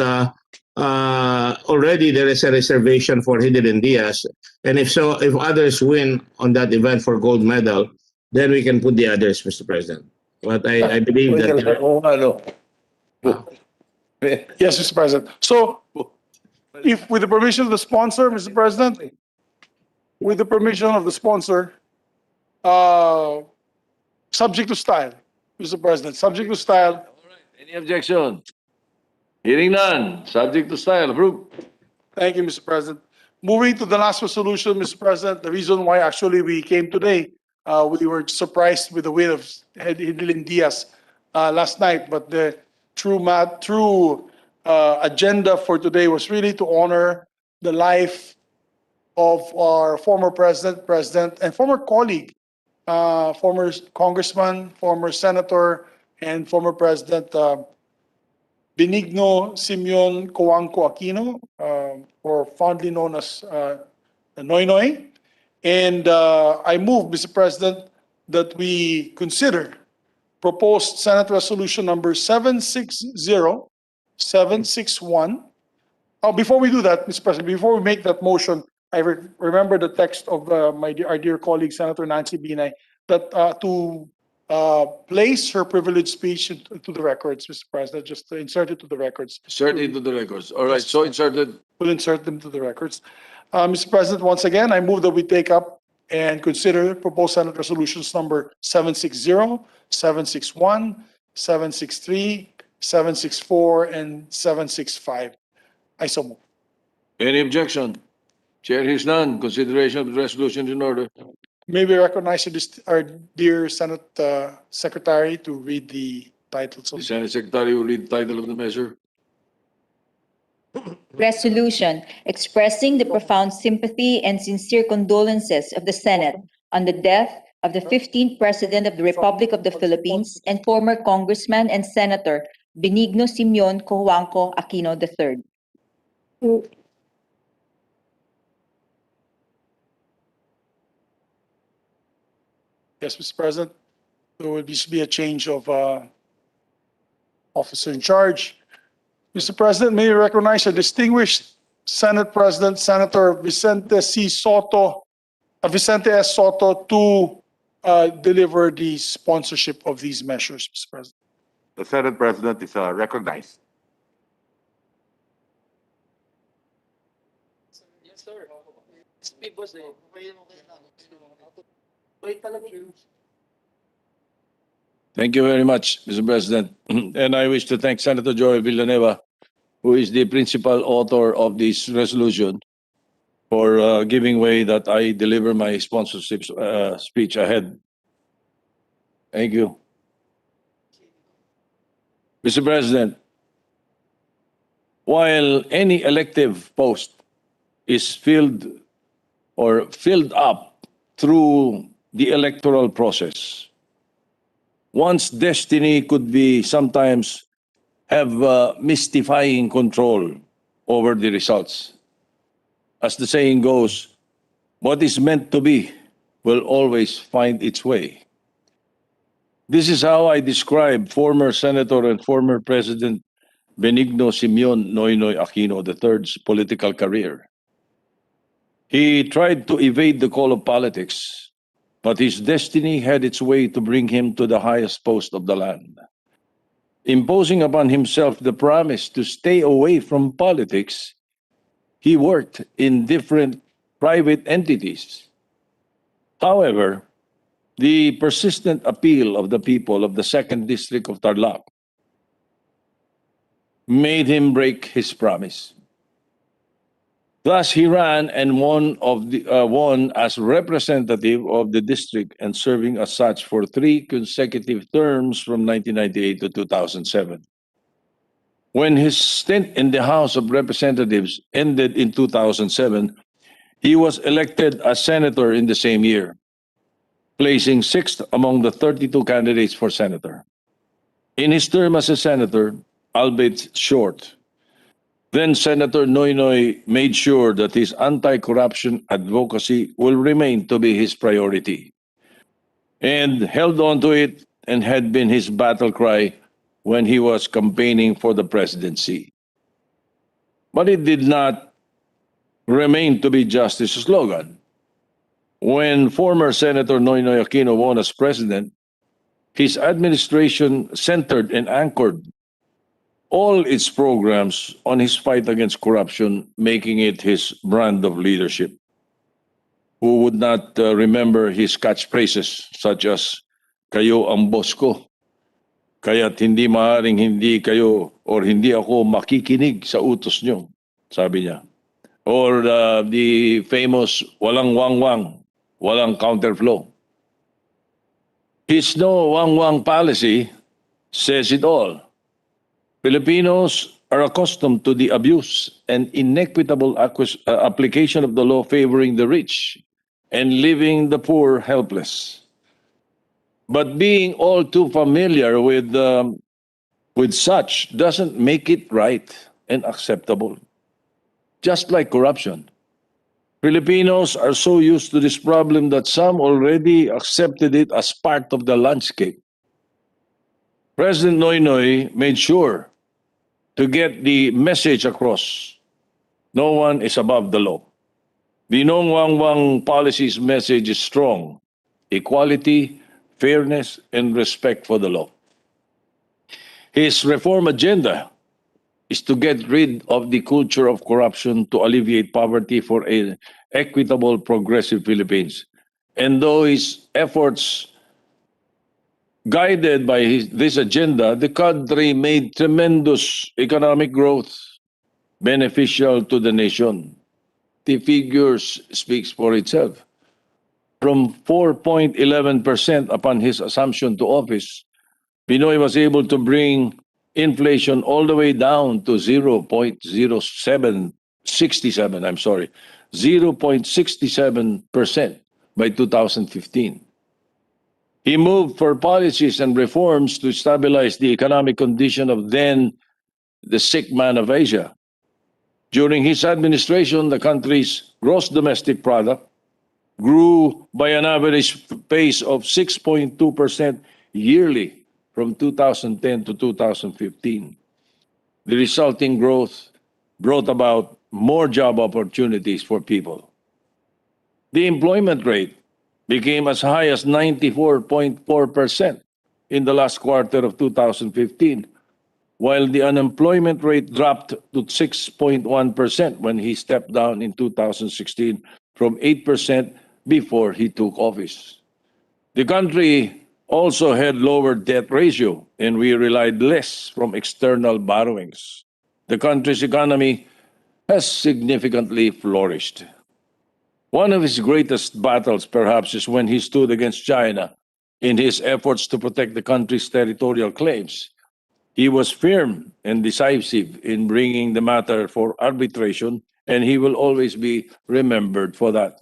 J: already there is a reservation for Hidilyn Diaz. And if others win on that event for gold medal, then we can put the others, Mr. President. But I believe that.
A: Oo, ano.
F: Yes, Mr. President. So, if with the permission of the sponsor, Mr. President, with the permission of the sponsor, subject to style, Mr. President, subject to style.
A: Any objection? Hearing none. Subject to style. Approved.
F: Thank you, Mr. President. Moving to the last resolution, Mr. President, the reason why actually we came today, we were surprised with the win of Hidilyn Diaz last night, but the true agenda for today was really to honor the life of our former president, and former colleague, former congressman, former senator, and former president, Benigno Simeon Coangco Aquino, or fondly known as Noy Noy. And I move, Mr. President, that we consider proposed Senate Resolution number 760-761. Oh, before we do that, Mr. President, before we make that motion, I remember the text of our dear colleague, Senator Nancy Binay, that to place her privileged speech into the records, Mr. President, just to insert it to the records.
A: Insert into the records. All right, so inserted.
F: We'll insert them to the records. Mr. President, once again, I move that we take up and consider proposed Senate resolutions number 760, 761, 763, 764, and 765. I so move.
A: Any objection? Chair hears none. Consideration of the resolution in order.
F: May we recognize our dear Senate Secretary to read the titles
A: The
F: of
A: Senate Secretary will read the title of the measure.
C: Resolution expressing the profound sympathy and sincere condolences of the Senate on the death of the 15th President of the Republic of the Philippines and former Congressman and Senator Benigno Simeon Cojuangco Aquino III.
F: Yes, Mr. President, there will be a change of officer in charge. Mr. President, may you recognize a distinguished Senate President, Senator Vicente S. Soto, to deliver the sponsorship of these measures, Mr. President.
D: The Senate President is recognized.
A: Thank you very much, Mr. President. And I wish to thank Senator Joy Villanueva, who is the principal author of this resolution, for giving way that I deliver my sponsorship speech ahead. Thank you. Mr. President, while any elective post is filled up through the electoral process, one's destiny could be sometimes have mystifying control over the results. As the saying goes, what is meant to be will always find its way. This is how I describe former Senator and former President Benigno Simeon Noynoy Aquino III's political career. He tried to evade the call of politics, but his destiny had its way to bring him to the highest post of the land. Imposing upon himself the promise to stay away from politics, he worked in different private entities. However, the persistent appeal of the people of the 2nd District of Tarlac made him break his promise. Thus, he ran and won as representative of the district and serving as such for 3 consecutive terms from 1998 to 2007. When his stint in the House of Representatives ended in 2007, he was elected as senator in the same year. placing sixth among the 32 candidates for senator. In his term as a senator, albeit short, then Senator Noynoy made sure that his anti-corruption advocacy will remain to be his priority, and held on to it and had been his battle cry when he was campaigning for the presidency. But it did not remain to be just his slogan. When former Senator Noynoy Aquino won as president, his administration centered and anchored all its programs on his fight against corruption, making it his brand of leadership. Who would not remember his catchphrases such as, "Kayo ang boss ko, kaya't hindi maaaring hindi kayo or hindi ako makikinig sa utos nyo," sabi niya. Or the famous "walang wangwang, walang counterflow." His no wangwang policy says it all. Filipinos are accustomed to the abuse and inequitable application of the law favoring the rich and leaving the poor helpless. But being all too familiar with such doesn't make it right and acceptable. Just like corruption, Filipinos are so used to this problem that some already accepted it as part of the landscape. President Noynoy made sure to get the message across. No one is above the law. The No Wangwang policy's message is strong: equality, fairness, and respect for the law. His reform agenda is to get rid of the culture of corruption to alleviate poverty for an equitable, progressive Philippines. And though his efforts guided by this agenda, the country made tremendous economic growth beneficial to the nation. The figures speaks for itself. From 4.11% upon his assumption to office, Pinoy was able to bring inflation all the way down to 0.67% by 2015. He moved for policies and reforms to stabilize the economic condition of then the sick man of Asia. During his administration, the country's gross domestic product grew by an average pace of 6.2% yearly from 2010 to 2015. The resulting growth brought about more job opportunities for people. The employment rate became as high as 94.4% in the last quarter of 2015, while the unemployment rate dropped to 6.1% when he stepped down in 2016 from 8% before he took office. The country also had lower debt ratio, and we relied less from external borrowings. The country's economy has significantly flourished. One of his greatest battles, perhaps, is when he stood against China in his efforts to protect the country's territorial claims. He was firm and decisive in bringing the matter for arbitration, and he will always be remembered for that.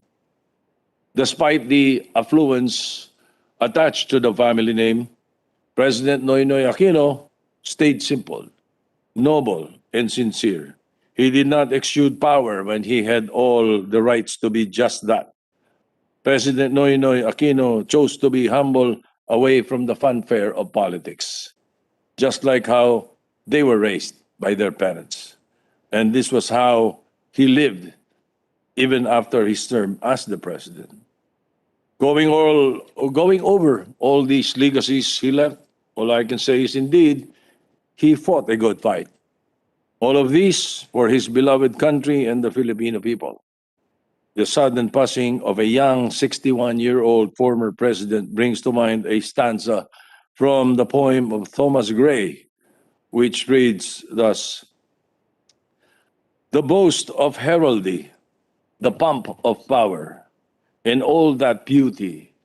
A: Despite the affluence attached to the family name, President Noynoy Aquino stayed simple, noble, and sincere. He did not exude power when he had all the rights to be just that. President Noynoy Aquino chose to be humble, away from the fanfare of politics, just like how they were raised by their parents. And this was how he lived even after his term as the president. Going over all these legacies he left, all I can say is indeed, he fought a good fight. All of these for his beloved country and the Filipino people. The sudden passing of a young 61-year-old former president brings to mind a stanza from the poem of Thomas Gray, which reads thus: "The boast of heraldry, the pomp of power, and all that beauty,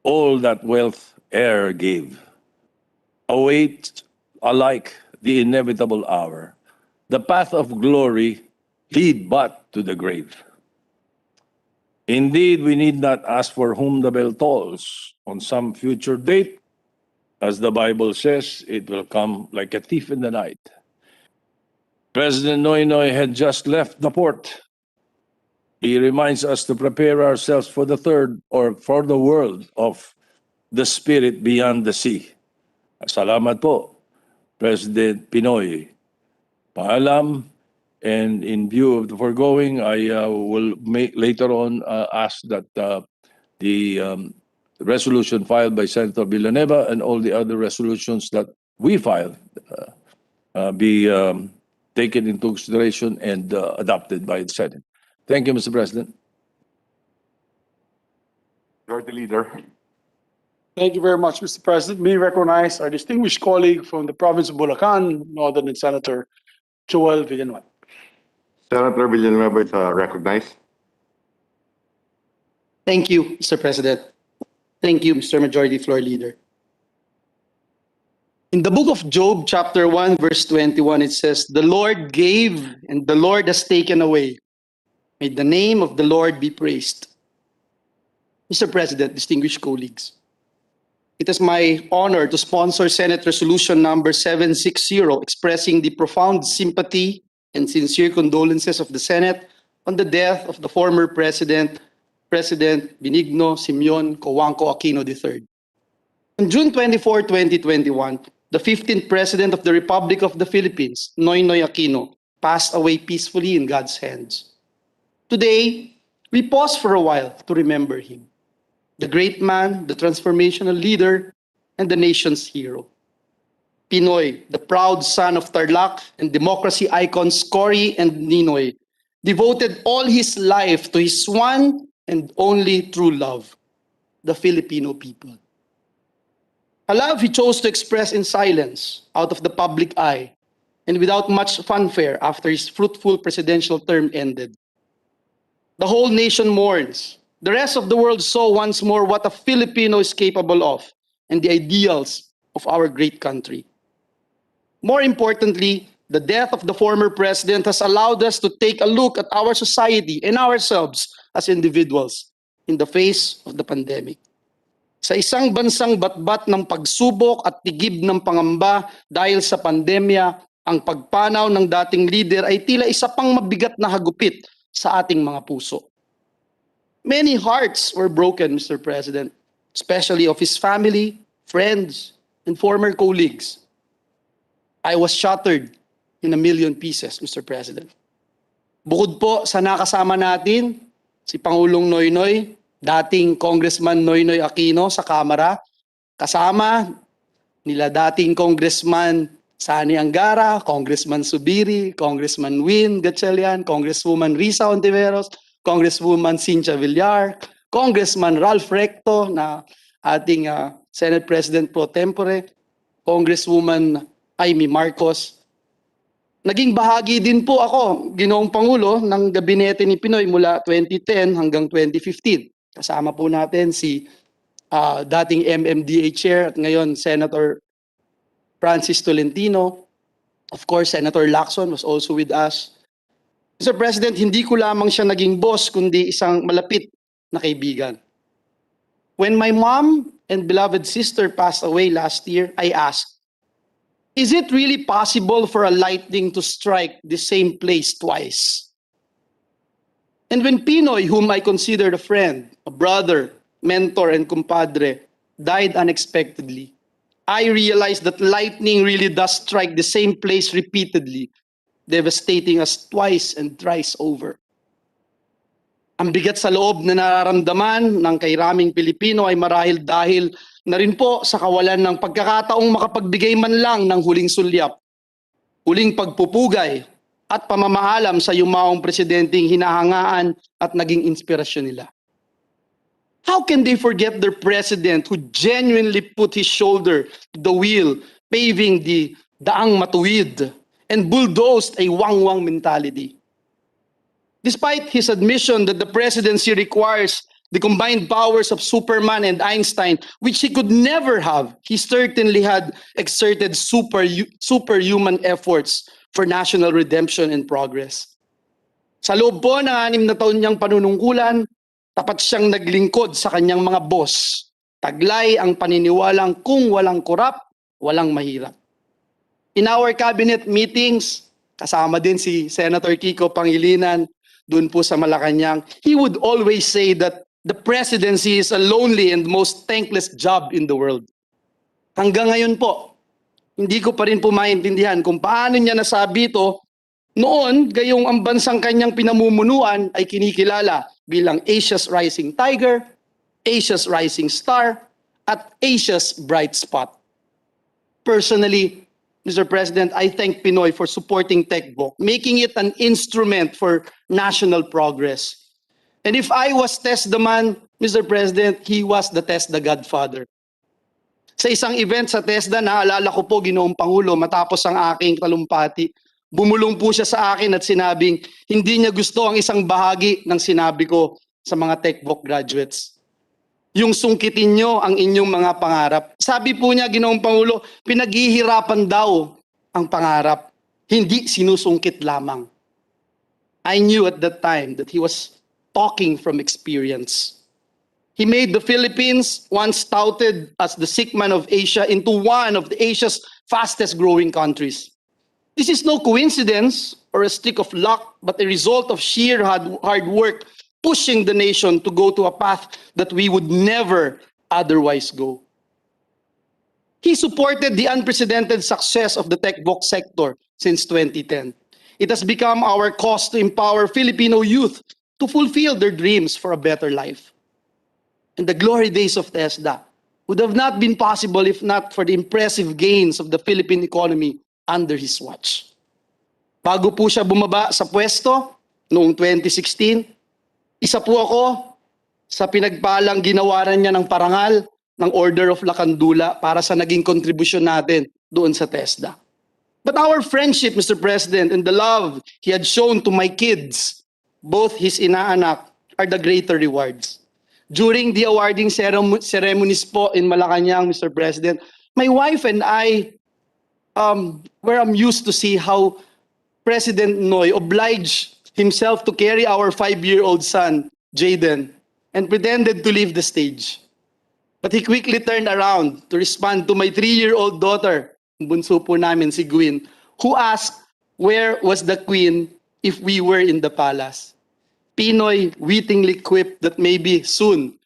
A: all that wealth e'er gave, await alike the inevitable hour. The path of glory lead but to the grave." Indeed, we need not ask for whom the bell tolls on some future date. As the Bible says, it will come like a thief in the night. President Noynoy had just left the port. He reminds us to prepare ourselves for the third or for the world of the spirit beyond the sea. Salamat po, President Pinoy. Paalam, and in view of the foregoing, I will later on ask that the resolution filed by Senator Villanueva and all the other resolutions that we filed be taken into consideration and adopted by the Senate. Thank you, Mr. President.
D: Majority Leader.
F: Thank you very much, Mr. President. May I recognize our distinguished colleague from the province of Bulacan, Northern Senator Joel Villanueva.
D: Senator Villanueva is recognized.
I: Thank you, Mr. President. Thank you, Mr. Majority Floor Leader. In the book of Job, chapter 1, verse 21, it says, "The Lord gave and the Lord has taken away. May the name of the Lord be praised." Mr. President, distinguished colleagues, it is my honor to sponsor Senate Resolution number 760, expressing the profound sympathy and sincere condolences of the Senate on the death of the former President Benigno Simeon Cojuangco Aquino III. On June 24, 2021, the 15th President of the Republic of the Philippines, Noynoy Aquino, passed away peacefully in God's hands. Today, we pause for a while to remember him, the great man, the transformational leader, and the nation's hero. Pinoy, the proud son of Tarlac and democracy icons Cory and Ninoy, devoted all his life to his one and only true love, the Filipino people. A love he chose to express in silence, out of the public eye, and without much fanfare after his fruitful presidential term ended. The whole nation mourns. The rest of the world saw once more what a Filipino is capable of and the ideals of our great country. More importantly, the death of the former president has allowed us to take a look at our society and ourselves as individuals in the face of the pandemic. Sa isang bansang batbat ng pagsubok at tigib ng pangamba dahil sa pandemya, ang pagpanaw ng dating leader ay tila isa pang mabigat na hagupit sa ating mga puso. Many hearts were broken, Mr. President, especially of his family, friends, and former colleagues. I was shattered in a million pieces, Mr. President. Bukod po sa nakasama natin, si Pangulong Noynoy, dating Congressman Noynoy Aquino sa Kamara, kasama nila dating Congressman Sani Angara, Congressman Subiri, Congressman Win Gatchalian, Congresswoman Risa Ontiveros, Congresswoman Cynthia Villar, Congressman Ralph Recto na ating Senate President pro tempore, Congresswoman Amy Marcos. Naging bahagi din po ako, Ginoong Pangulo, ng gabinete ni Pinoy mula 2010 hanggang 2015. Kasama po natin si dating MMDA Chair at ngayon Senator Francis Tolentino. Of course, Senator Lacson was also with us. Mr. President, hindi ko lamang siya naging boss kundi isang malapit na kaibigan. When my mom and beloved sister passed away last year, I asked, is it really possible for a lightning to strike the same place twice? And when Pinoy, whom I considered a friend, a brother, mentor, and compadre, died unexpectedly, I realized that lightning really does strike the same place repeatedly, devastating us twice and thrice over. Ang bigat sa loob na nararamdaman ng kairaming Pilipino ay marahil dahil na rin po sa kawalan ng pagkakataong makapagbigay man lang ng huling sulyap, huling pagpupugay, at pamamaalam sa yumaong presidenteng hinahangaan at naging inspirasyon nila. How can they forget their president who genuinely put his shoulder to the wheel, paving the daang matuwid, and bulldozed a wang-wang mentality? Despite his admission that the presidency requires the combined powers of Superman and Einstein, which he could never have, he certainly had exerted superhuman efforts for national redemption and progress. Sa loob po ng 6 na taon niyang panunungkulan, Tapat siyang naglingkod sa kanyang mga boss. Taglay ang paniniwalang kung walang korap, walang mahirap. In our cabinet meetings, kasama din si Senator Kiko Pangilinan, dun po sa Malacanang, he would always say that the presidency is a lonely and most thankless job in the world. Hanggang ngayon po, hindi ko pa rin po maintindihan kung paano niya nasabi ito noon, gayong ang bansang kanyang pinamumunuan ay kinikilala bilang Asia's Rising Tiger, Asia's Rising Star, at Asia's Bright Spot. Personally, Mr. President, I thank Pinoy for supporting TechBook, making it an instrument for national progress. And if I was TESDA man, Mr. President, he was the TESDA godfather. Sa isang event sa TESDA, naalala ko po, Ginoong Pangulo, matapos ang aking talumpati, bumulong po siya sa akin at sinabing hindi niya gusto ang isang bahagi ng sinabi ko sa mga TechBook graduates. Yung sungkitin nyo ang inyong mga pangarap. Sabi po niya, Ginoong Pangulo, pinaghihirapan daw ang pangarap, hindi sinusungkit lamang. I knew at that time that he was talking from experience. He made the Philippines, once touted as the sick man of Asia, into one of Asia's fastest growing countries. This is no coincidence or a stick of luck, but a result of sheer hard work pushing the nation to go to a path that we would never otherwise go. He supported the unprecedented success of the TechBook sector since 2010. It has become our cause to empower Filipino youth to fulfill their dreams for a better life. And the glory days of TESDA would have not been possible if not for the impressive gains of the Philippine economy under his watch. Bago po siya bumaba sa pwesto noong 2016, isa po ako sa pinagpalang ginawaran niya ng parangal ng Order of Lacandula para sa naging kontribusyon natin doon sa TESDA. But our friendship, Mr. President, and the love he had shown to my kids, both his inaanak, are the greater rewards. During the awarding ceremonies po in Malacanang, Mr. President, my wife and I were amused to see how President Noy obliged himself to carry our 5-year-old son, Jaden, and pretended to leave the stage. But he quickly turned around to respond to my 3-year-old daughter, bunso po namin si Gwyn, who asked where was the queen if we were in the palace. Pinoy wittingly quipped that maybe soon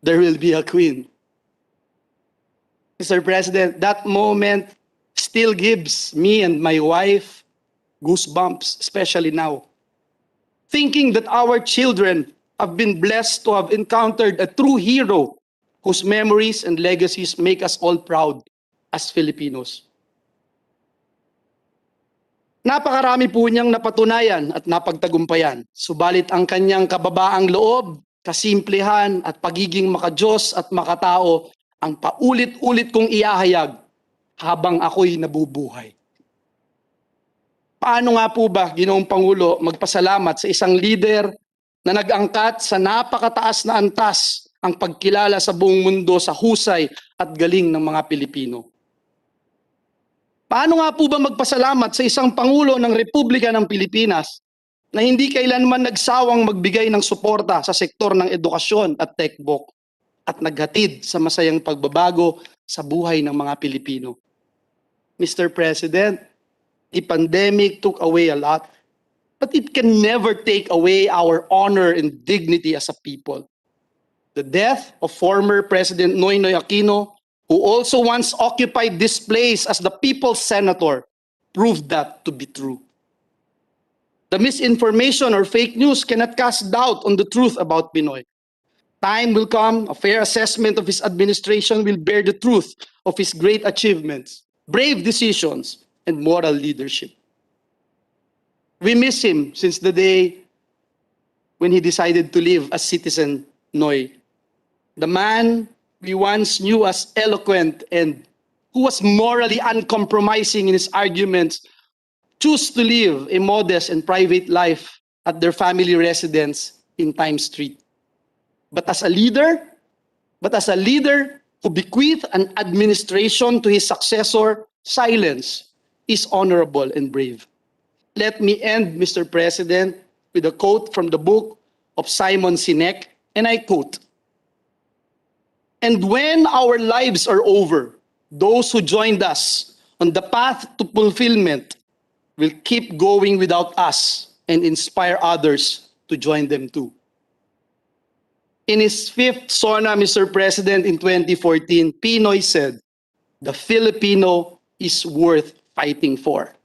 I: there will be a queen. Mr. President, that moment still gives me and my wife goosebumps, especially now. Thinking that our children have been blessed to have encountered a true hero whose memories and legacies make us all proud as Filipinos. Napakarami po niyang napatunayan at napagtagumpayan, subalit ang kanyang kababaang loob, kasimplehan at pagiging makadiyos at makatao ang paulit-ulit kong iahayag habang ako'y nabubuhay. Paano nga po ba, Ginoong Pangulo, magpasalamat sa isang leader na nag-angkat sa napakataas na antas ang pagkilala sa buong mundo sa husay at galing ng mga Pilipino? Paano nga po ba magpasalamat sa isang Pangulo ng Republika ng Pilipinas na hindi kailanman nagsawang magbigay ng suporta sa sektor ng edukasyon at TechBook at naghatid sa masayang pagbabago sa buhay ng mga Pilipino? Mr. President, the pandemic took away a lot, but it can never take away our honor and dignity as a people. The death of former President Noynoy Aquino, who also once occupied this place as the people's senator, proved that to be true. The misinformation or fake news cannot cast doubt on the truth about Pinoy. Time will come, a fair assessment of his administration will bear the truth of his great achievements, brave decisions, and moral leadership. We miss him since the day when he decided to live as Citizen Noy. The man we once knew as eloquent and who was morally uncompromising in his arguments, chose to live a modest and private life at their family residence in Times Street. But as a leader who bequeathed an administration to his successor, silence is honorable and brave. Let me end, Mr. President, with a quote from the book of Simon Sinek, and I quote, "And when our lives are over, those who joined us on the path to fulfillment will keep going without us and inspire others to join them too." In his fifth SONA, Mr. President, in 2014, Pinoy said, "The Filipino is worth fighting for."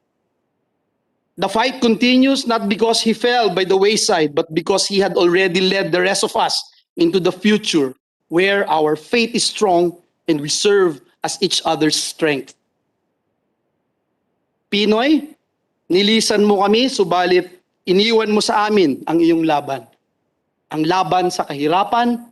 I: The fight continues not because he fell by the wayside, but because he had already led the rest of us into the future where our faith is strong and we serve as each other's strength. Pinoy, nilisan mo kami, subalit iniwan mo sa amin ang iyong laban. Ang laban sa kahirapan,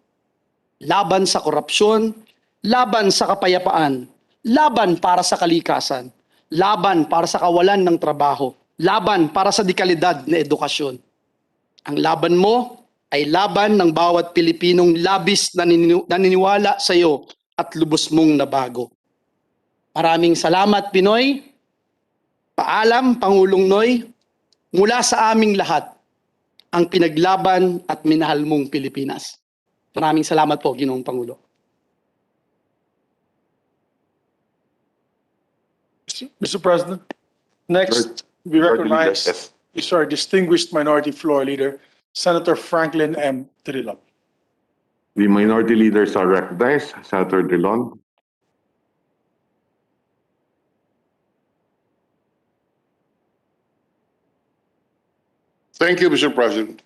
I: laban sa korupsyon, laban sa kapayapaan, laban para sa kalikasan, laban para sa kawalan ng trabaho, laban para sa dekalidad na edukasyon. Ang laban mo ay laban ng bawat Pilipinong labis na naniniwala sa iyo at lubos mong nabago. Maraming salamat, Pinoy. Paalam, Pangulong Noy, mula sa aming lahat, ang pinaglaban at minahal mong Pilipinas. Maraming salamat po, Ginoong Pangulo.
F: Mr. President, next we recognize is our distinguished Minority Floor Leader, Senator Franklin M. Drilon.
D: The minority leaders are recognized. Senator Drilon.
B: Thank you, Mr. President.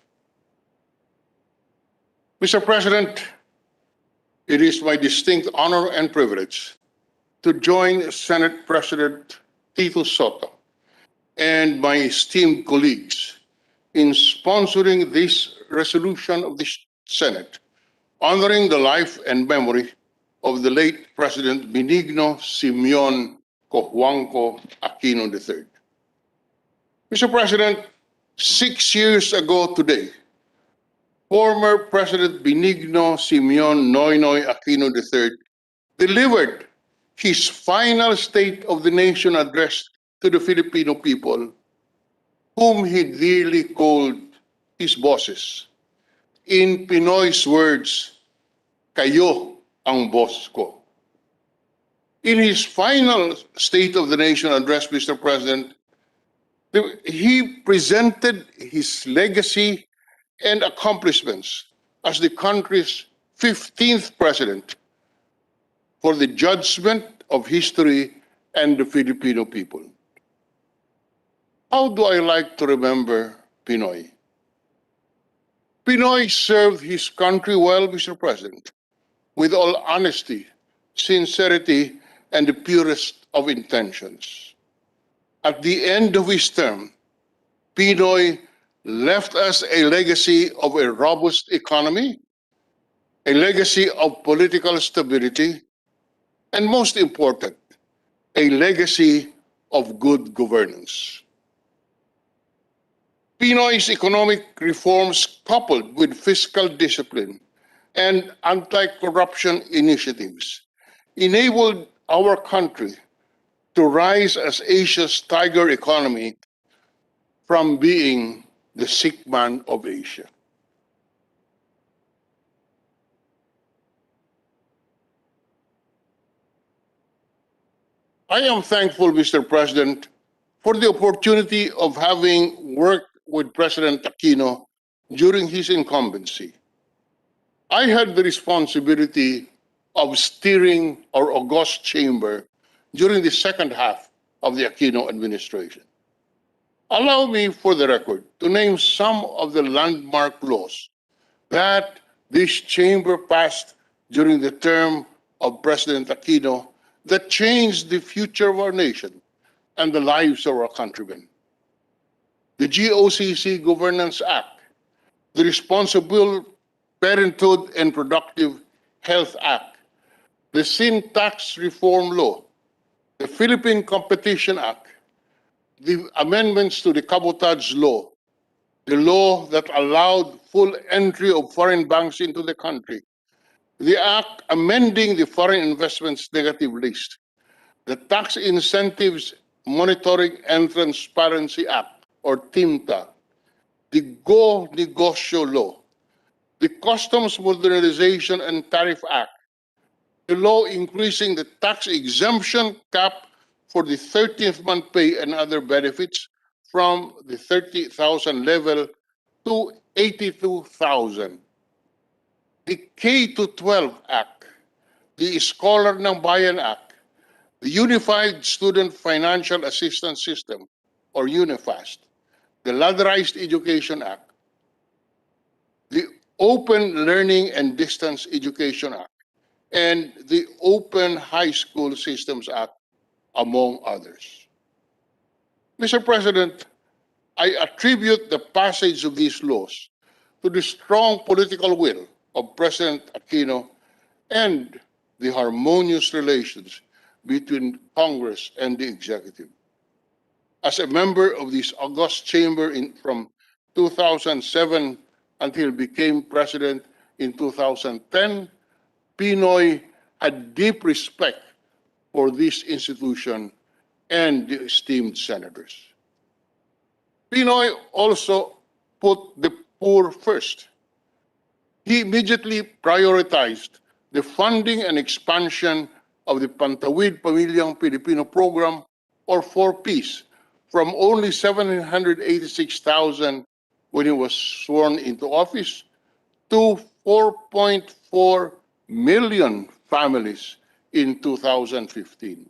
B: Mr. President, it is my distinct honor and privilege to join Senate President Tito Soto and my esteemed colleagues in sponsoring this resolution of the Senate, honoring the life and memory of the late President Benigno Simeon Cojuangco Aquino III. Mr. President, 6 years ago today, former President Benigno Simeon Noynoy Aquino III delivered his final State of the Nation address to the Filipino people, whom he dearly called his bosses. In Pinoy's words, "Kayo ang boss ko." In his final State of the Nation address, Mr. President, he presented his legacy and accomplishments as the country's 15th president for the judgment of history and the Filipino people. How do I like to remember Pinoy? Pinoy served his country well, Mr. President, with all honesty, sincerity, and the purest of intentions. At the end of his term, Pinoy left us a legacy of a robust economy, a legacy of political stability, and most important, a legacy of good governance. Pinoy's economic reforms, coupled with fiscal discipline and anti-corruption initiatives, enabled our country to rise as Asia's tiger economy from being the sick man of Asia. I am thankful, Mr. President, for the opportunity of having worked with President Aquino during his incumbency. I had the responsibility of steering our august chamber during the second half of the Aquino administration. Allow me, for the record, to name some of the landmark laws that this chamber passed during the term of President Aquino that changed the future of our nation and the lives of our countrymen. The GOCC Governance Act, the Responsible Parenthood and Productive Health Act, the Sin Tax Reform Law, the Philippine Competition Act, the amendments to the Cabotage Law, the law that allowed full entry of foreign banks into the country, the act amending the Foreign Investments Negative List, the Tax Incentives Monitoring and Transparency Act, or TIMTA, the Go Negosyo Law, the Customs Modernization and Tariff Act, the law increasing the tax exemption cap for the 13th month pay and other benefits from the 30,000 level to 82,000. The K-12 Act, the Scholar ng Bayan Act, the Unified Student Financial Assistance System, or UNIFAST, the Ladderized Education Act, the Open Learning and Distance Education Act, and the Open High School Systems Act, among others. Mr. President, I attribute the passage of these laws to the strong political will of President Aquino and the harmonious relations between Congress and the executive. As a member of this august chamber from 2007 until became president in 2010, Pinoy had deep respect for this institution and the esteemed senators. Pinoy also put the poor first. He immediately prioritized the funding and expansion of the Pantawid Pamilyang Pilipino program, or 4Ps, from only 786,000 when he was sworn into office to 4.4 million families in 2015.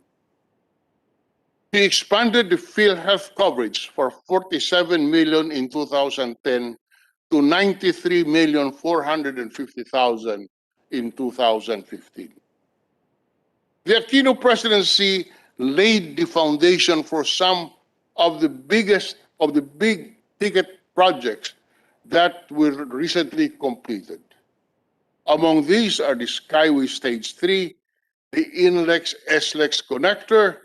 B: He expanded the PhilHealth coverage for 47 million in 2010 to 93,450,000 in 2015. The Aquino presidency laid the foundation for some of the big ticket projects that were recently completed. Among these are the Skyway Stage 3, the INLEX-SLEX connector,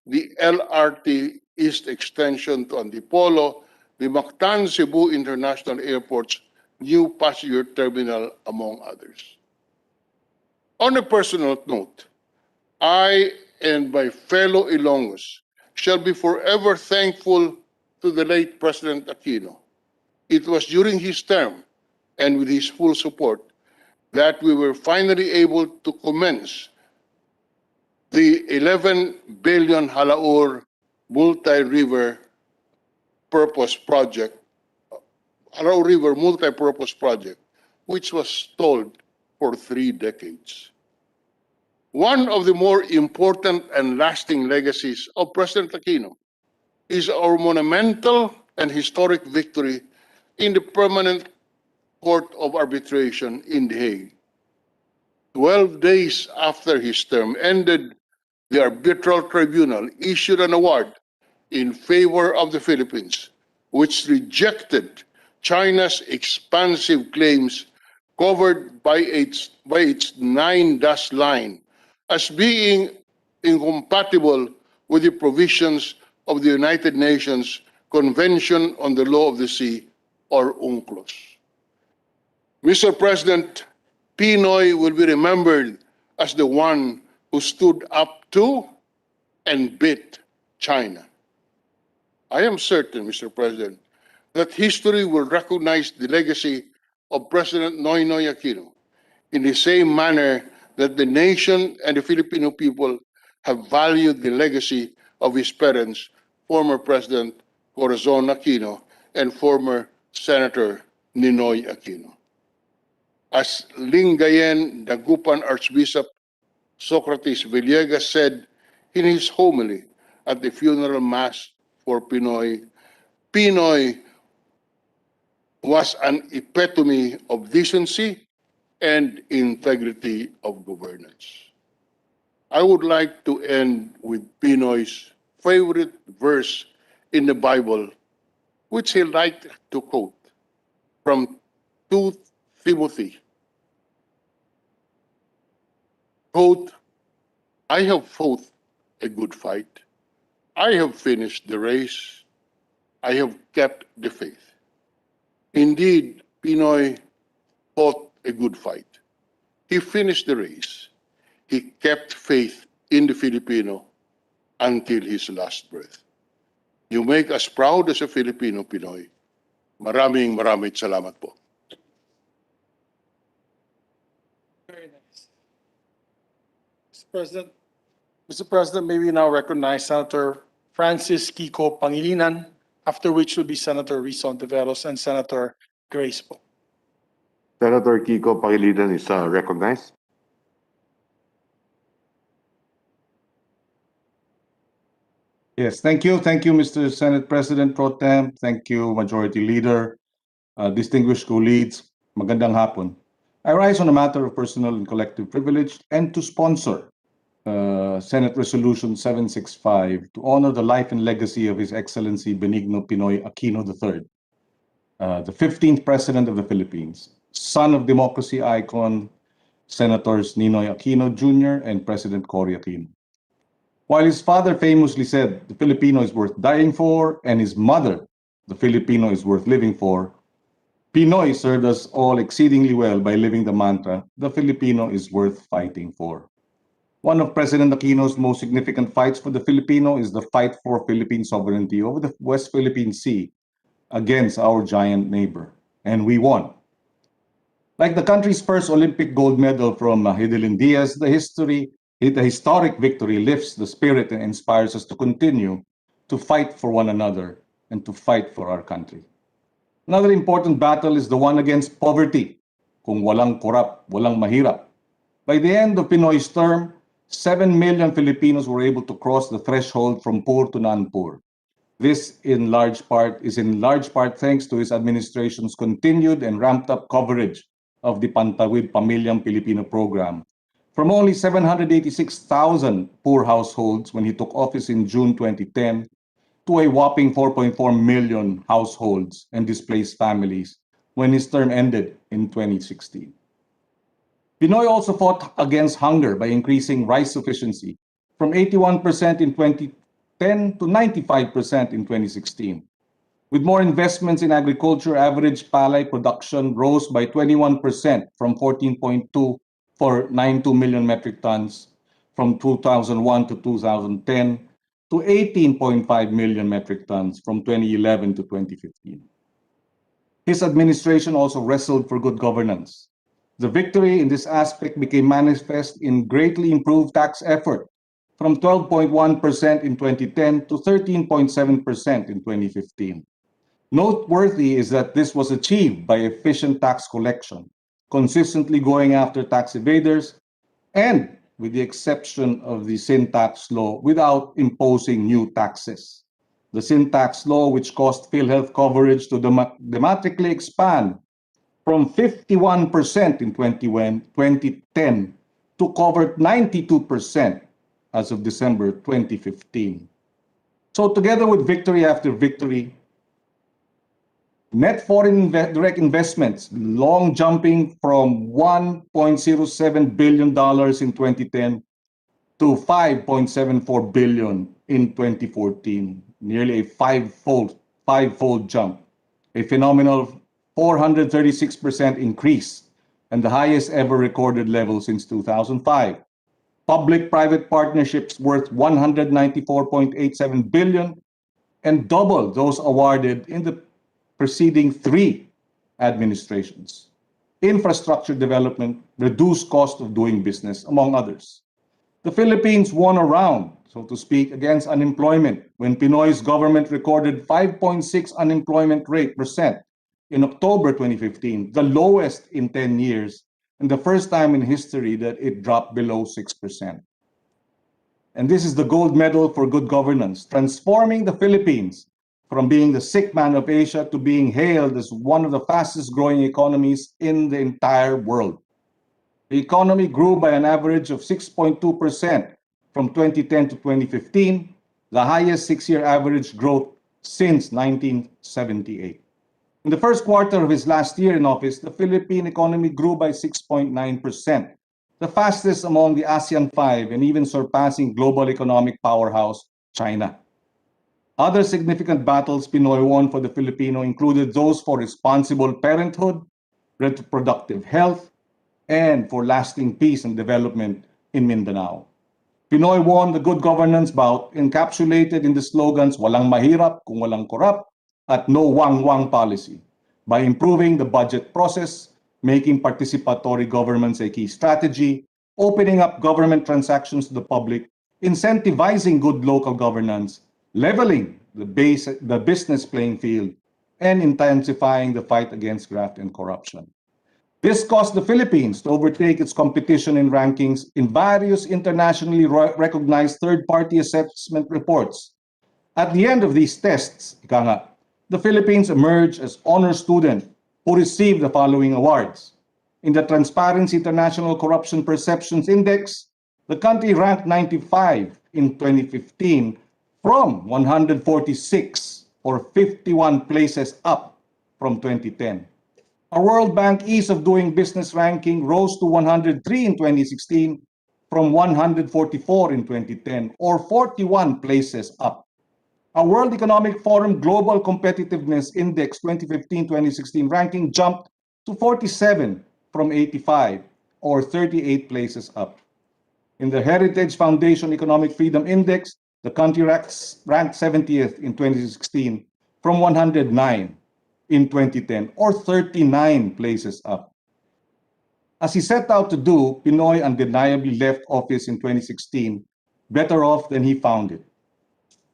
B: the LRT East extension to Antipolo, the Mactan Cebu International Airport's new passenger terminal, among others. On a personal note, I and my fellow Ilonggos shall be forever thankful to the late President Aquino. It was during his term and with his full support that we were finally able to commence the 11 billion Halaur multi-river purpose project, Halaur River multi-purpose project, which was stalled for 3 decades. One of the more important and lasting legacies of President Aquino is our monumental and historic victory in the Permanent Court of Arbitration in The Hague. 12 days after his term ended, the arbitral tribunal issued an award in favor of the Philippines, which rejected China's expansive claims covered by its 9-dash line as being incompatible with the provisions of the United Nations Convention on the Law of the Sea, or UNCLOS. Mr. President, Pinoy will be remembered as the one who stood up to and beat China. I am certain, Mr. President, that history will recognize the legacy of President Noynoy Aquino in the same manner that the nation and the Filipino people have valued the legacy of his parents, former President Corazon Aquino and former Senator Ninoy Aquino. As Lingayen Dagupan Archbishop Socrates Villegas said in his homily at the funeral mass for Pinoy, Pinoy was an epitome of decency and integrity of governance. I would like to end with Pinoy's favorite verse in the Bible, which he liked to quote from 2 Timothy. Quote, I have fought a good fight. I have finished the race. I have kept the faith. Indeed, Pinoy fought a good fight. He finished the race. He kept faith in the Filipino until his last breath. You make us proud as a Filipino, Pinoy. Maraming salamat po.
F: President, Mr. President, may we now recognize Senator Francis Kiko Pangilinan, after which will be Senator Rizon Tiveros and Senator Grace po.
D: Senator Kiko Pangilinan is recognized.
K: Yes, thank you. Thank you, Mr. Senate President Pro Tem. Thank you, Majority Leader, distinguished colleagues. Magandang hapon. I rise on a matter of personal and collective privilege and to sponsor Senate Resolution 765 to honor the life and legacy of His Excellency Benigno Pinoy Aquino III, the 15th President of the Philippines, son of democracy icon Senators Ninoy Aquino Jr. and President Cory Aquino. While his father famously said, the Filipino is worth dying for, and his mother, the Filipino is worth living for, Pinoy served us all exceedingly well by living the mantra, the Filipino is worth fighting for. One of President Aquino's most significant fights for the Filipino is the fight for Philippine sovereignty over the West Philippine Sea against our giant neighbor, and we won. Like the country's first Olympic gold medal from Hidilyn Diaz, the historic victory lifts the spirit and inspires us to continue to fight for one another and to fight for our country. Another important battle is the one against poverty. Kung walang korap, walang mahirap. By the end of Pinoy's term, 7 million Filipinos were able to cross the threshold from poor to non-poor. This is in large part thanks to his administration's continued and ramped up coverage of the Pantawid Pamilyang Pilipino program. From only 786,000 poor households when he took office in June 2010 to a whopping 4.4 million households and displaced families when his term ended in 2016. Pinoy also fought against hunger by increasing rice sufficiency from 81% in 2010 to 95% in 2016. With more investments in agriculture, average palay production rose by 21% from 14.92 million metric tons from 2001 to 2010 to 18.5 million metric tons from 2011 to 2015. His administration also wrestled for good governance. The victory in this aspect became manifest in greatly improved tax effort from 12.1% in 2010 to 13.7% in 2015. Noteworthy is that this was achieved by efficient tax collection, consistently going after tax evaders, and with the exception of the sin tax law, without imposing new taxes. The sin tax law, which caused PhilHealth coverage to dramatically expand from 51% in 2010 to cover 92% as of December 2015. So together with victory after victory, net foreign direct investments long jumping from $1.07 billion in 2010 to $5.74 billion in 2014, nearly a five-fold jump, a phenomenal 436% increase, and the highest ever recorded level since 2005. Public-private partnerships worth $194.87 billion and double those awarded in the preceding 3 administrations. Infrastructure development, reduced cost of doing business, among others. The Philippines won a round, so to speak, against unemployment when Pinoy's government recorded 5.6 unemployment percent in October 2015, the lowest in 10 years, and the first time in history that it dropped below 6%. And this is the gold medal for good governance, transforming the Philippines from being the sick man of Asia to being hailed as one of the fastest growing economies in the entire world. The economy grew by an average of 6.2% from 2010 to 2015, the highest 6-year average growth since 1978. In the first quarter of his last year in office, the Philippine economy grew by 6.9%, the fastest among the ASEAN 5 and even surpassing global economic powerhouse China. Other significant battles Pinoy won for the Filipino included those for responsible parenthood, reproductive health, and for lasting peace and development in Mindanao. Pinoy won the good governance bout encapsulated in the slogans walang mahirap kung walang korap at no wang-wang policy by improving the budget process, making participatory governments a key strategy, opening up government transactions to the public, incentivizing good local governance, leveling the business playing field, and intensifying the fight against graft and corruption. This caused the Philippines to overtake its competition in rankings in various internationally recognized third-party assessment reports. At the end of these tests, the Philippines emerged as honor student who received the following awards. In the Transparency International Corruption Perceptions Index, the country ranked 95 in 2015 from 146, or 51 places up from 2010. Our World Bank Ease of Doing Business ranking rose to 103 in 2016 from 144 in 2010, or 41 places up. Our World Economic Forum Global Competitiveness Index 2015-2016 ranking jumped to 47 from 85, or 38 places up. In the Heritage Foundation Economic Freedom Index, the country ranked 70th in 2016 from 109 in 2010, or 39 places up. As he set out to do, Pinoy undeniably left office in 2016 better off than he found it.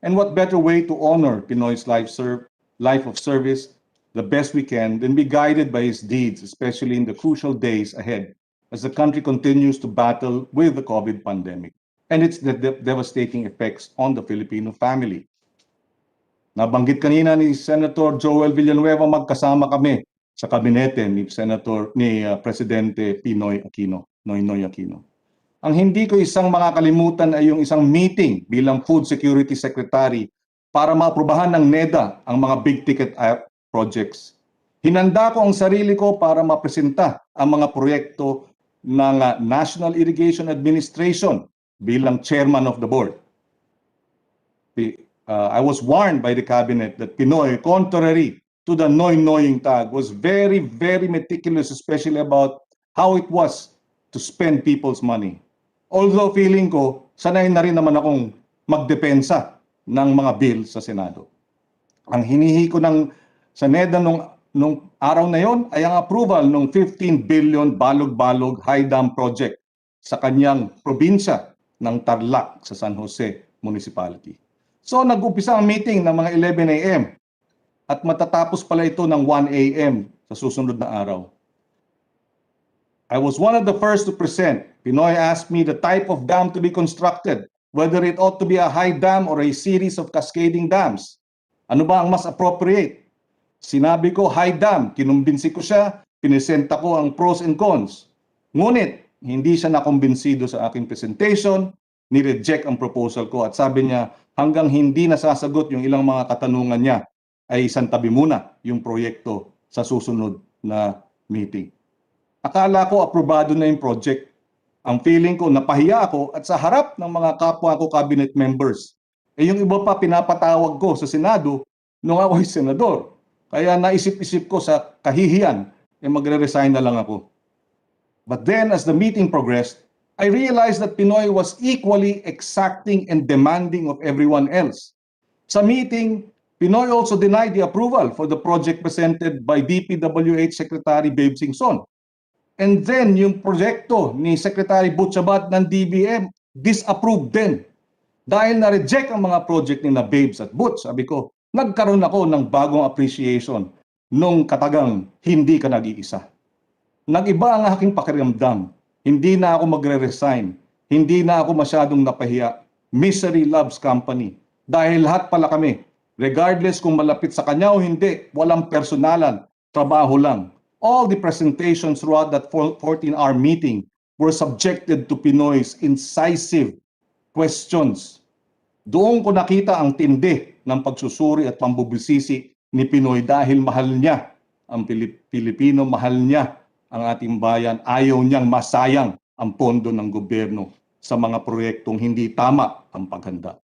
K: And what better way to honor Pinoy's life of service the best we can than be guided by his deeds, especially in the crucial days ahead as the country continues to battle with the COVID pandemic and its devastating effects on the Filipino family. Nabanggit kanina ni Senator Joel Villanueva, magkasama kami sa kabinete ni Presidente Noynoy Aquino. Ang hindi ko isang makakalimutan ay yung isang meeting bilang Food Security Secretary para maaprubahan ng NEDA ang mga big ticket projects. Hinanda ko ang sarili ko para mapresenta ang mga proyekto ng National Irrigation Administration bilang chairman of the board. I was warned by the cabinet that Pinoy, contrary to the noy-noying tag, was very, very meticulous, especially about how it was to spend people's money. Although feeling ko, sanay na rin naman akong magdepensa ng mga bill sa Senado. Ang hinihi ko sa NEDA nung araw na yon ay ang approval ng 15 billion balog-balog high dam project sa kanyang probinsya ng Tarlac sa San Jose Municipality. So nag-umpisa ang meeting ng mga 11 a.m. at matatapos pala ito ng 1 a.m. sa susunod na araw. I was one of the first to present. Pinoy asked me the type of dam to be constructed, whether it ought to be a high dam or a series of cascading dams. Ano ba ang mas appropriate? Sinabi ko high dam, kinumbinsi ko siya, pinesenta ko ang pros and cons. Ngunit hindi siya nakumbinsido sa aking presentation, ni-reject ang proposal ko at sabi niya hanggang hindi nasasagot yung ilang mga katanungan niya ay isantabi muna yung proyekto sa susunod na meeting. Akala ko aprobado na yung project. Ang feeling ko napahiya ako at sa harap ng mga kapwa ko cabinet members. Yung iba pa pinapatawag ko sa Senado nung ako'y senador. Kaya naisip-isip ko sa kahihiyan, magre-resign na lang ako. But then as the meeting progressed, I realized that Pinoy was equally exacting and demanding of everyone else. Sa meeting, Pinoy also denied the approval for the project presented by DPWH Secretary Babe Singson. And then yung proyekto ni Secretary Butchabat ng DBM disapproved din. Dahil na-reject ang mga project ni na Babes at Butch, sabi ko, nagkaroon ako ng bagong appreciation nung katagang hindi ka nag-iisa. Nag-iba ang aking pakiramdam. Hindi na ako magre-resign. Hindi na ako masyadong napahiya. Misery loves company. Dahil lahat pala kami, regardless kung malapit sa kanya o hindi, walang personalan, trabaho lang. All the presentations throughout that 14-hour meeting were subjected to Pinoy's incisive questions. Doon ko nakita ang tindi ng pagsusuri at pambubisisi ni Pinoy dahil mahal niya ang Pilipino, mahal niya ang ating bayan, ayaw niyang masayang ang pondo ng gobyerno sa mga proyektong hindi tama ang paghanda.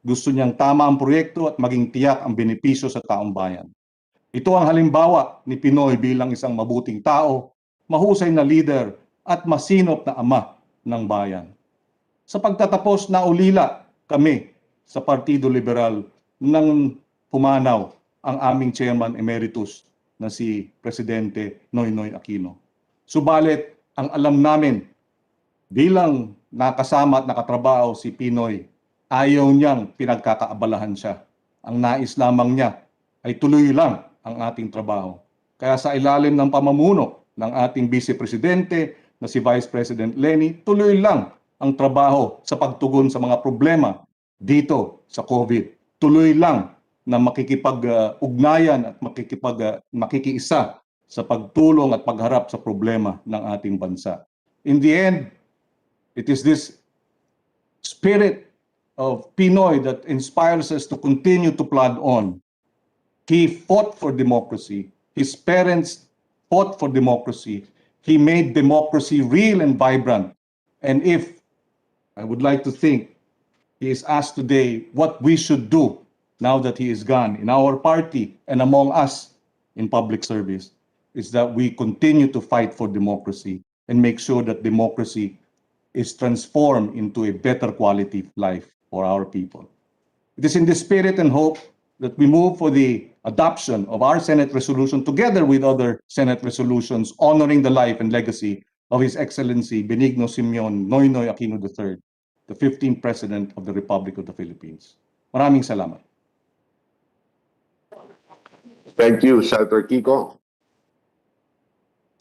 K: Gusto niyang tama ang proyekto at maging tiyak ang benepisyo sa taong bayan. Ito ang halimbawa ni Pinoy bilang isang mabuting tao, mahusay na leader at masinop na ama ng bayan. Sa pagtatapos, naulila kami sa Partido Liberal nang pumanaw ang aming chairman emeritus na si Presidente Noynoy Aquino. Subalit, ang alam namin bilang nakasama at nakatrabaho si Pinoy, ayaw niyang pinagkakaabalahan siya. Ang nais lamang niya ay tuloy lang ang ating trabaho. Kaya sa ilalim ng pamumuno ng ating Vice Presidente na si Vice President Lenny, tuloy lang ang trabaho sa pagtugon sa mga problema dito sa COVID. Tuloy lang na makikipag-ugnayan at makikiisa sa pagtulong at pagharap sa problema ng ating bansa. In the end, it is this spirit of Pinoy that inspires us to continue to plod on. He fought for democracy. His parents fought for democracy. He made democracy real and vibrant. And if, I would like to think, he is asked today what we should do now that he is gone in our party and among us in public service, is that we continue to fight for democracy and make sure that democracy is transformed into a better quality of life for our people. It is in this spirit and hope that we move for the adoption of our Senate resolution together with other Senate resolutions honoring the life and legacy of His Excellency Benigno Simeon Noynoy Aquino III, the 15th President of the Republic of the Philippines. Maraming salamat.
D: Thank you, Senator Kiko.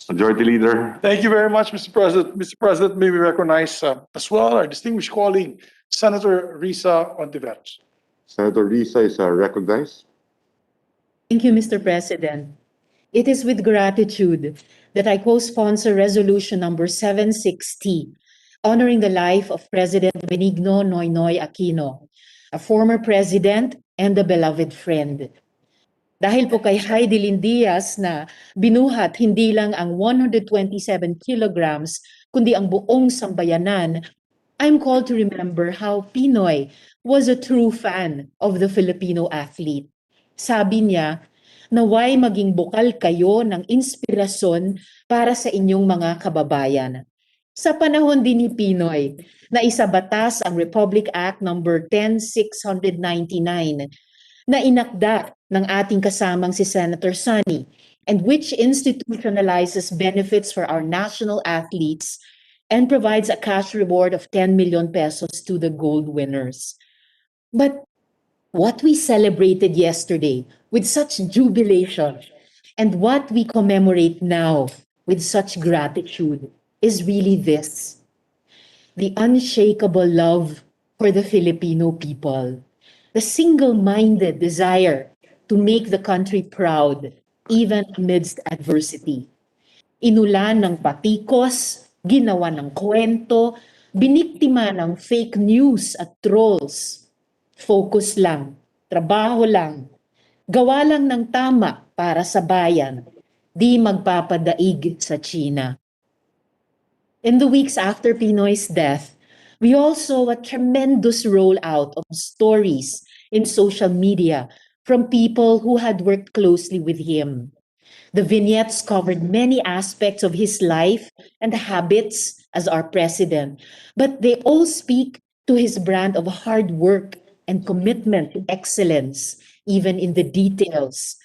D: Majority Leader.
F: Thank you very much, Mr. President. Mr. President, may we recognize as well our distinguished colleague, Senator Risa Ontiveros.
D: Senator Risa is recognized.
E: Thank you, Mr. President. It is with gratitude that I co-sponsor Resolution number 760, honoring the life of President Benigno Noynoy Aquino, a former president and a beloved friend. Dahil po kay Hidilyn Diaz na binuhat hindi lang ang 127 kilograms, kundi ang buong sambayanan, I'm called to remember how Pinoy was a true fan of the Filipino athlete. Sabi niya, naway maging bukal kayo ng inspirasyon para sa inyong mga kababayan. Sa panahon din ni Pinoy, na isabatas ang Republic Act number 10699 na inakda ng ating kasamang si Senator Sonny, and which institutionalizes benefits for our national athletes and provides a cash reward of 10 million pesos to the gold winners. But what we celebrated yesterday with such jubilation and what we commemorate now with such gratitude is really this: the unshakable love for the Filipino people, the single-minded desire to make the country proud even amidst adversity. Inulan ng patikos, ginawa ng kwento, biniktima ng fake news at trolls. Focus lang, trabaho lang, gawa lang ng tama para sa bayan, di magpapadaig sa China. In the weeks after Pinoy's death, we all saw a tremendous rollout of stories in social media from people who had worked closely with him. The vignettes covered many aspects of his life and habits as our president, but they all speak to his brand of hard work and commitment to excellence, even in the details.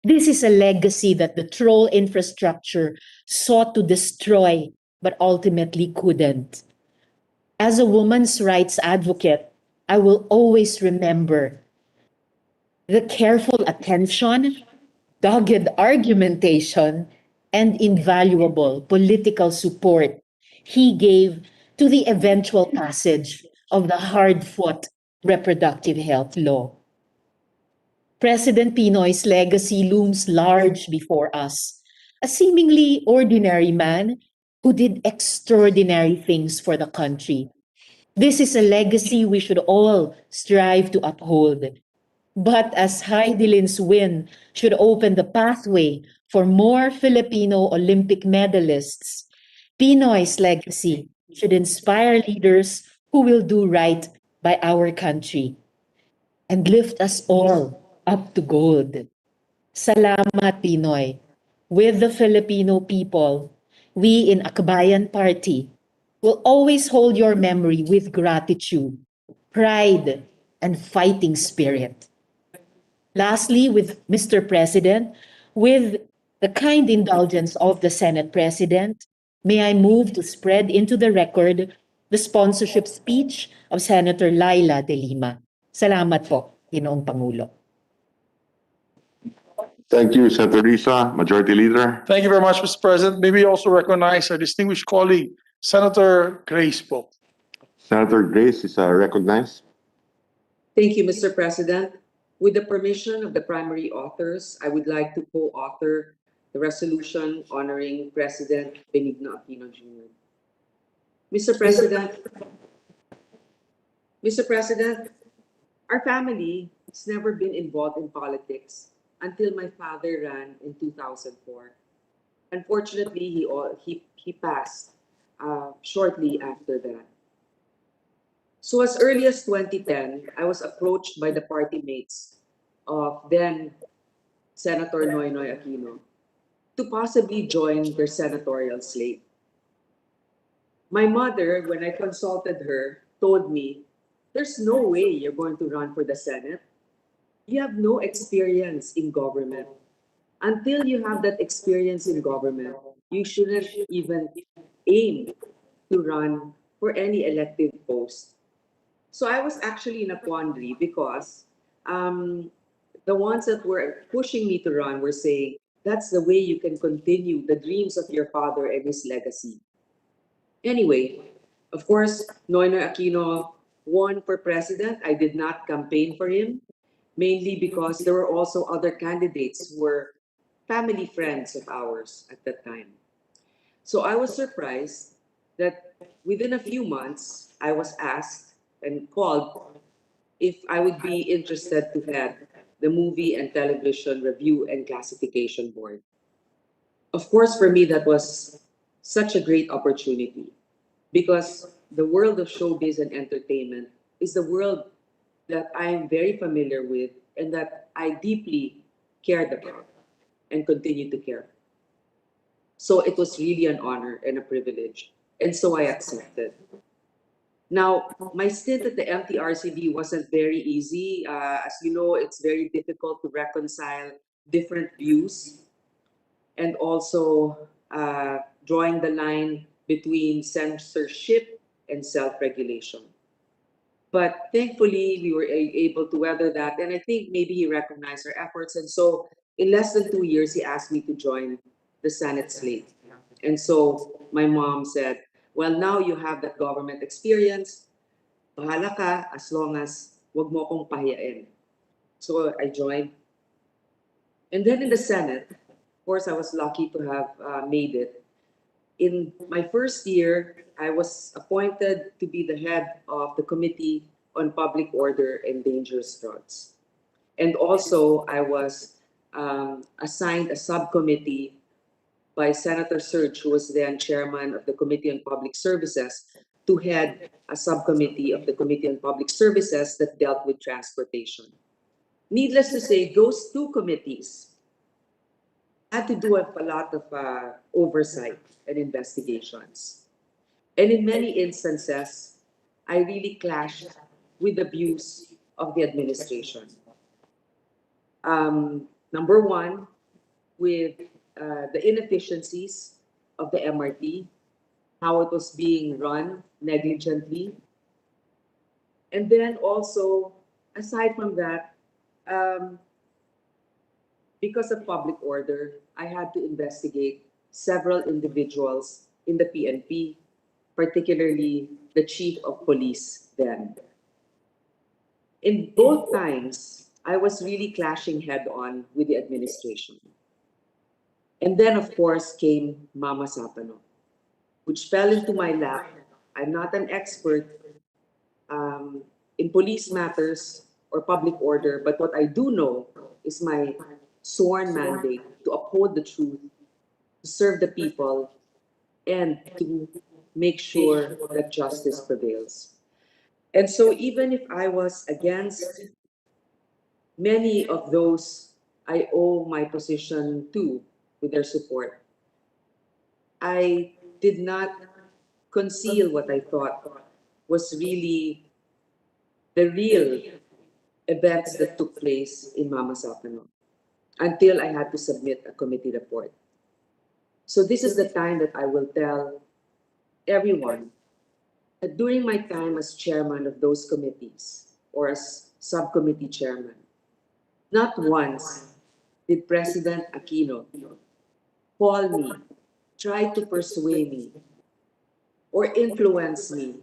E: This is a legacy that the troll infrastructure sought to destroy, but ultimately couldn't. As a woman's rights advocate, I will always remember the careful attention, dogged argumentation, and invaluable political support he gave to the eventual passage of the hard-fought reproductive health law. President Pinoy's legacy looms large before us, a seemingly ordinary man who did extraordinary things for the country. This is a legacy we should all strive to uphold. But as Hidilyn's win should open the pathway for more Filipino Olympic medalists, Pinoy's legacy should inspire leaders who will do right by our country and lift us all up to gold. Salamat, Pinoy. With the Filipino people, we in Akbayan Party will always hold your memory with gratitude, pride, and fighting spirit. Lastly, with Mr. President, with the kind indulgence of the Senate President, may I move to spread into the record the sponsorship speech of Senator Laila De Lima. Salamat po, Ginoong Pangulo.
D: Thank you, Senator Risa. Majority Leader.
F: Thank you very much, Mr. President. May we also recognize our distinguished colleague, Senator Grace Poe.
D: Senator Grace is recognized.
N: Thank you, Mr. President. With the permission of the primary authors, I would like to co-author the resolution honoring President Benigno Aquino Jr. Mr. President, our family has never been involved in politics until my father ran in 2004. Unfortunately, he passed shortly after that. So as early as 2010, I was approached by the party mates of then Senator Noynoy Aquino to possibly join their senatorial slate. My mother, when I consulted her, told me, "There's no way you're going to run for the Senate. You have no experience in government. Until you have that experience in government, you shouldn't even aim to run for any elective post." So I was actually in a quandary because the ones that were pushing me to run were saying, that's the way you can continue the dreams of your father and his legacy. Anyway, of course, Noynoy Aquino won for president. I did not campaign for him, mainly because there were also other candidates who were family friends of ours at that time. So I was surprised that within a few months, I was asked and called if I would be interested to head the Movie and Television Review and Classification Board. Of course, for me, that was such a great opportunity because the world of showbiz and entertainment is the world that I am very familiar with and that I deeply cared about and continue to care. So it was really an honor and a privilege. And so I accepted. Now, my stint at the MTRCB wasn't very easy. As you know, it's very difficult to reconcile different views and also drawing the line between censorship and self-regulation. But thankfully, we were able to weather that. And I think maybe he recognized our efforts. And so in less than 2 years, he asked me to join the Senate slate. And so my mom said, well, now you have that government experience. Bahala ka as long as wag mo akong pahiyain. So I joined. And then in the Senate, of course, I was lucky to have made it. In my first year, I was appointed to be the head of the Committee on Public Order and Dangerous Drugs. And also, I was assigned a subcommittee by Senator Surge, who was then chairman of the Committee on Public Services, to head a subcommittee of the Committee on Public Services that dealt with transportation. Needless to say, those two committees had to do a lot of oversight and investigations. And in many instances, I really clashed with the views of the administration. Number one, with the inefficiencies of the MRT, how it was being run negligently. And then also, aside from that, because of public order, I had to investigate several individuals in the PNP, particularly the chief of police then. In both times, I was really clashing head-on with the administration. And then, of course, came Mama Sapano, which fell into my lap. I'm not an expert in police matters or public order, but what I do know is my sworn mandate to uphold the truth, to serve the people, and to make sure that justice prevails. And so even if I was against many of those I owe my position to with their support, I did not conceal what I thought was really the real events that took place in Mama Sapano until I had to submit a committee report. So this is the time that I will tell everyone that during my time as chairman of those committees or as subcommittee chairman, not once did President Aquino call me, try to persuade me, or influence me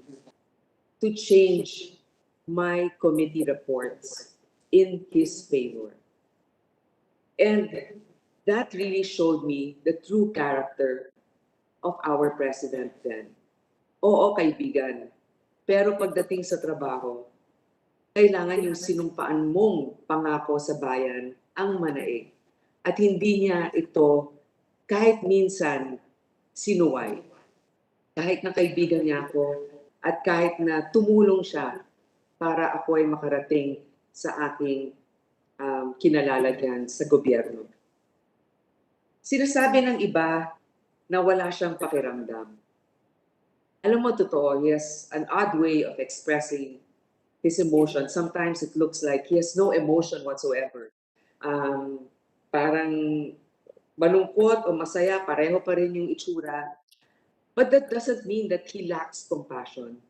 N: to change my committee reports in his favor. And that really showed me the true character of our president then. Oo, kaibigan. Pero pagdating sa trabaho, kailangan yung sinumpaan mong pangako sa bayan ang manaig. At hindi niya ito kahit minsan sinuway. Kahit na kaibigan niya ako at kahit na tumulong siya para ako ay makarating sa aking kinalalagyan sa gobyerno. Sinasabi ng iba na wala siyang pakiramdam. Alam mo, totoo, he has an odd way of expressing his emotion. Sometimes it looks like he has no emotion whatsoever. Parang malungkot o masaya, pareho pa rin yung itsura. But that doesn't mean that he lacks compassion.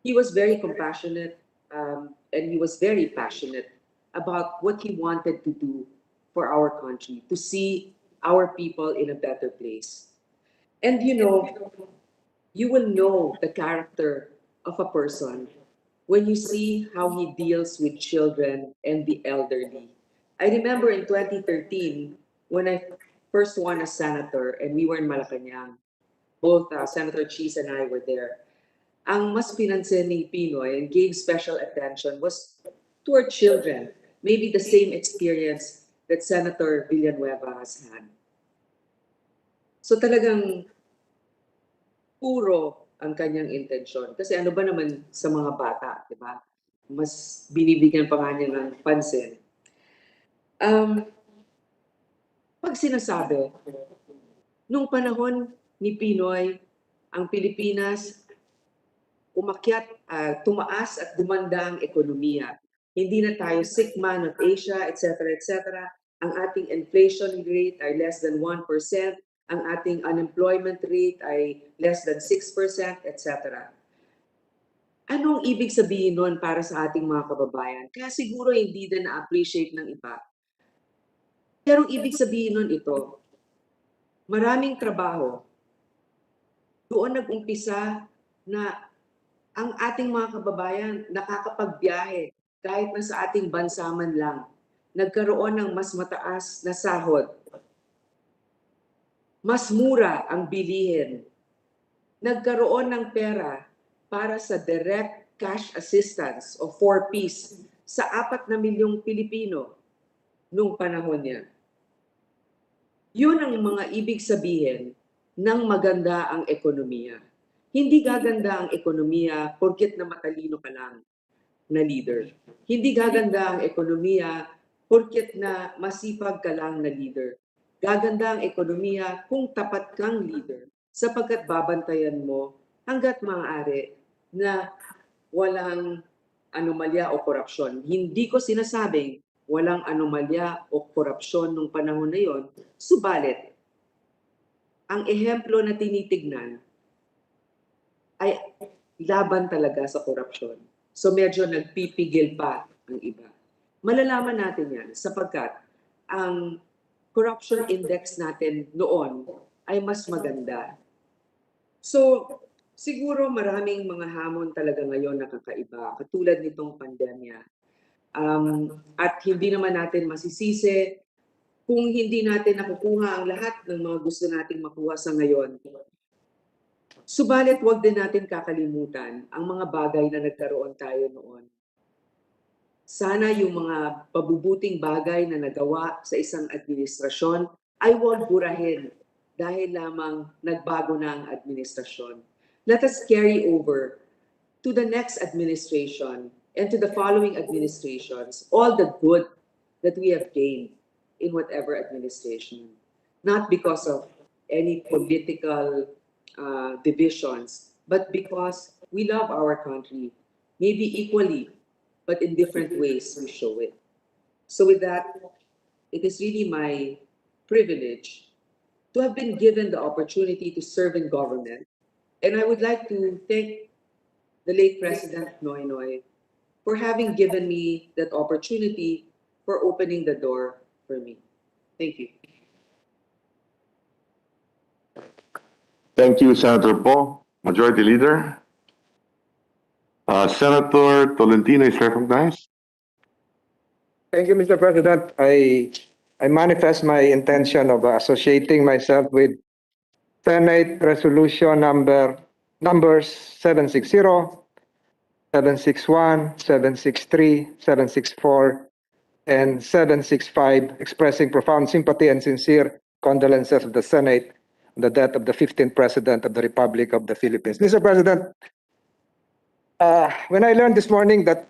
N: He was very compassionate and he was very passionate about what he wanted to do for our country, to see our people in a better place. And you know, you will know the character of a person when you see how he deals with children and the elderly. I remember in 2013, when I first won as senator and we were in Malacanang, both Senator Cheese and I were there. Ang mas pinansin ni Pinoy and gave special attention was toward children. Maybe the same experience that Senator Villanueva has had. So talagang puro ang kanyang intensyon. Kasi ano ba naman sa mga bata, di ba? Mas binibigyan pa nga niya ng pansin. Pag sinasabi, nung panahon ni Pinoy, ang Pilipinas, umakyat, tumaas at gumanda ang ekonomiya. Hindi na tayo sick man of Asia, etc., etc. Ang ating inflation rate ay less than 1%. Ang ating unemployment rate ay less than 6%, etc. Anong ibig sabihin nun para sa ating mga kababayan? Kaya siguro hindi din na-appreciate ng iba. Pero ibig sabihin nun ito, maraming trabaho. Doon nag-umpisa na ang ating mga kababayan nakakapagbiyahe kahit na sa ating bansa man lang. Nagkaroon ng mas mataas na sahod. Mas mura ang bilihin. Nagkaroon ng pera para sa direct cash assistance o 4Ps sa 4 na milyong Pilipino nung panahon niya. Yun ang mga ibig sabihin ng maganda ang ekonomiya. Hindi gaganda ang ekonomiya porket na matalino ka lang na leader. Hindi gaganda ang ekonomiya porket na masipag ka lang na leader. Gaganda ang ekonomiya kung tapat kang leader sapagkat babantayan mo hanggat maaari na walang anomalya o korupsyon. Hindi ko sinasabing walang anomalya o korupsyon nung panahon na yon, subalit ang ehemplo na tinitignan ay laban talaga sa korupsyon. So medyo nagpipigil pa ang iba. Malalaman natin yan sapagkat ang corruption index natin noon ay mas maganda. So siguro maraming mga hamon talaga ngayon na kakaiba, katulad nitong pandemya. At hindi naman natin masisisi kung hindi natin nakukuha ang lahat ng mga gusto nating makuha sa ngayon. Subalit wag din natin kakalimutan ang mga bagay na nagkaroon tayo noon. Sana yung mga pabubuting bagay na nagawa sa isang administrasyon ay huwag burahin dahil lamang nagbago na ang administrasyon. Let us carry over to the next administration and to the following administrations all the good that we have gained in whatever administration. Not because of any political divisions, but because we love our country, maybe equally, but in different ways we show it. So with that, it is really my privilege to have been given the opportunity to serve in government And I would like to thank the late President Noynoy for having given me that opportunity for opening the door for me. Thank you.
D: Thank you, Senator Paul. Majority Leader. Senator Tolentino is recognized.
M: Thank you, Mr. President. I manifest my intention of associating myself with Senate Resolution numbers 760, 761, 763, 764, and 765, expressing profound sympathy and sincere condolences of the Senate on the death of the 15th President of the Republic of the Philippines. Mr. President, when I learned this morning that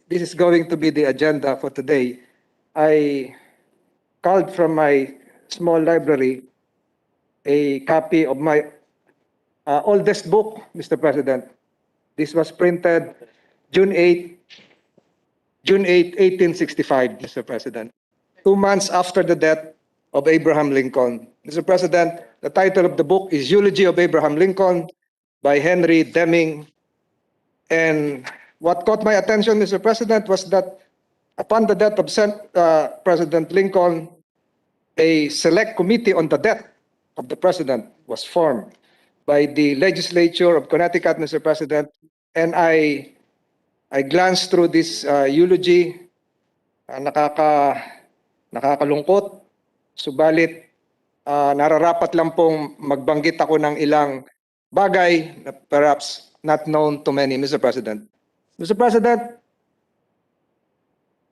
M: this is going to be the agenda for today, I called from my small library a copy of my oldest book, Mr. President. This was printed June 8, 1865, Mr. President, 2 months after the death of Abraham Lincoln. Mr. President, the title of the book is Eulogy of Abraham Lincoln by Henry Deming. And what caught my attention, Mr. President, was that upon the death of President Lincoln, a select committee on the death of the president was formed by the legislature of Connecticut, Mr. President. And I glanced through this eulogy, nakakalungkot, subalit nararapat lang pong magbanggit ako ng ilang bagay na perhaps not known to many, Mr. President. Mr. President,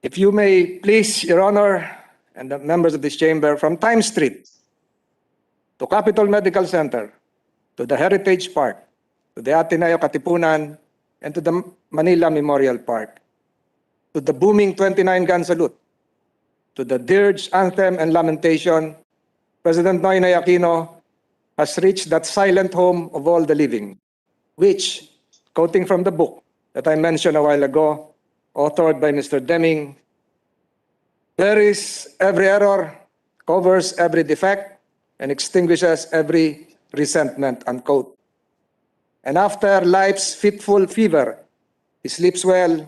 M: if you may please, Your Honor, and the members of this chamber, from Time Street to Capitol Medical Center, to the Heritage Park, to the Ateneo Katipunan, and to the Manila Memorial Park, to the booming 29-gun salute, to the dirge, anthem, and lamentation, President Noynoy Aquino has reached that silent home of all the living, which, quoting from the book that I mentioned a while ago, authored by Mr. Deming, buries every error, covers every defect, and extinguishes every resentment, unquote. And after life's fitful fever, he sleeps well.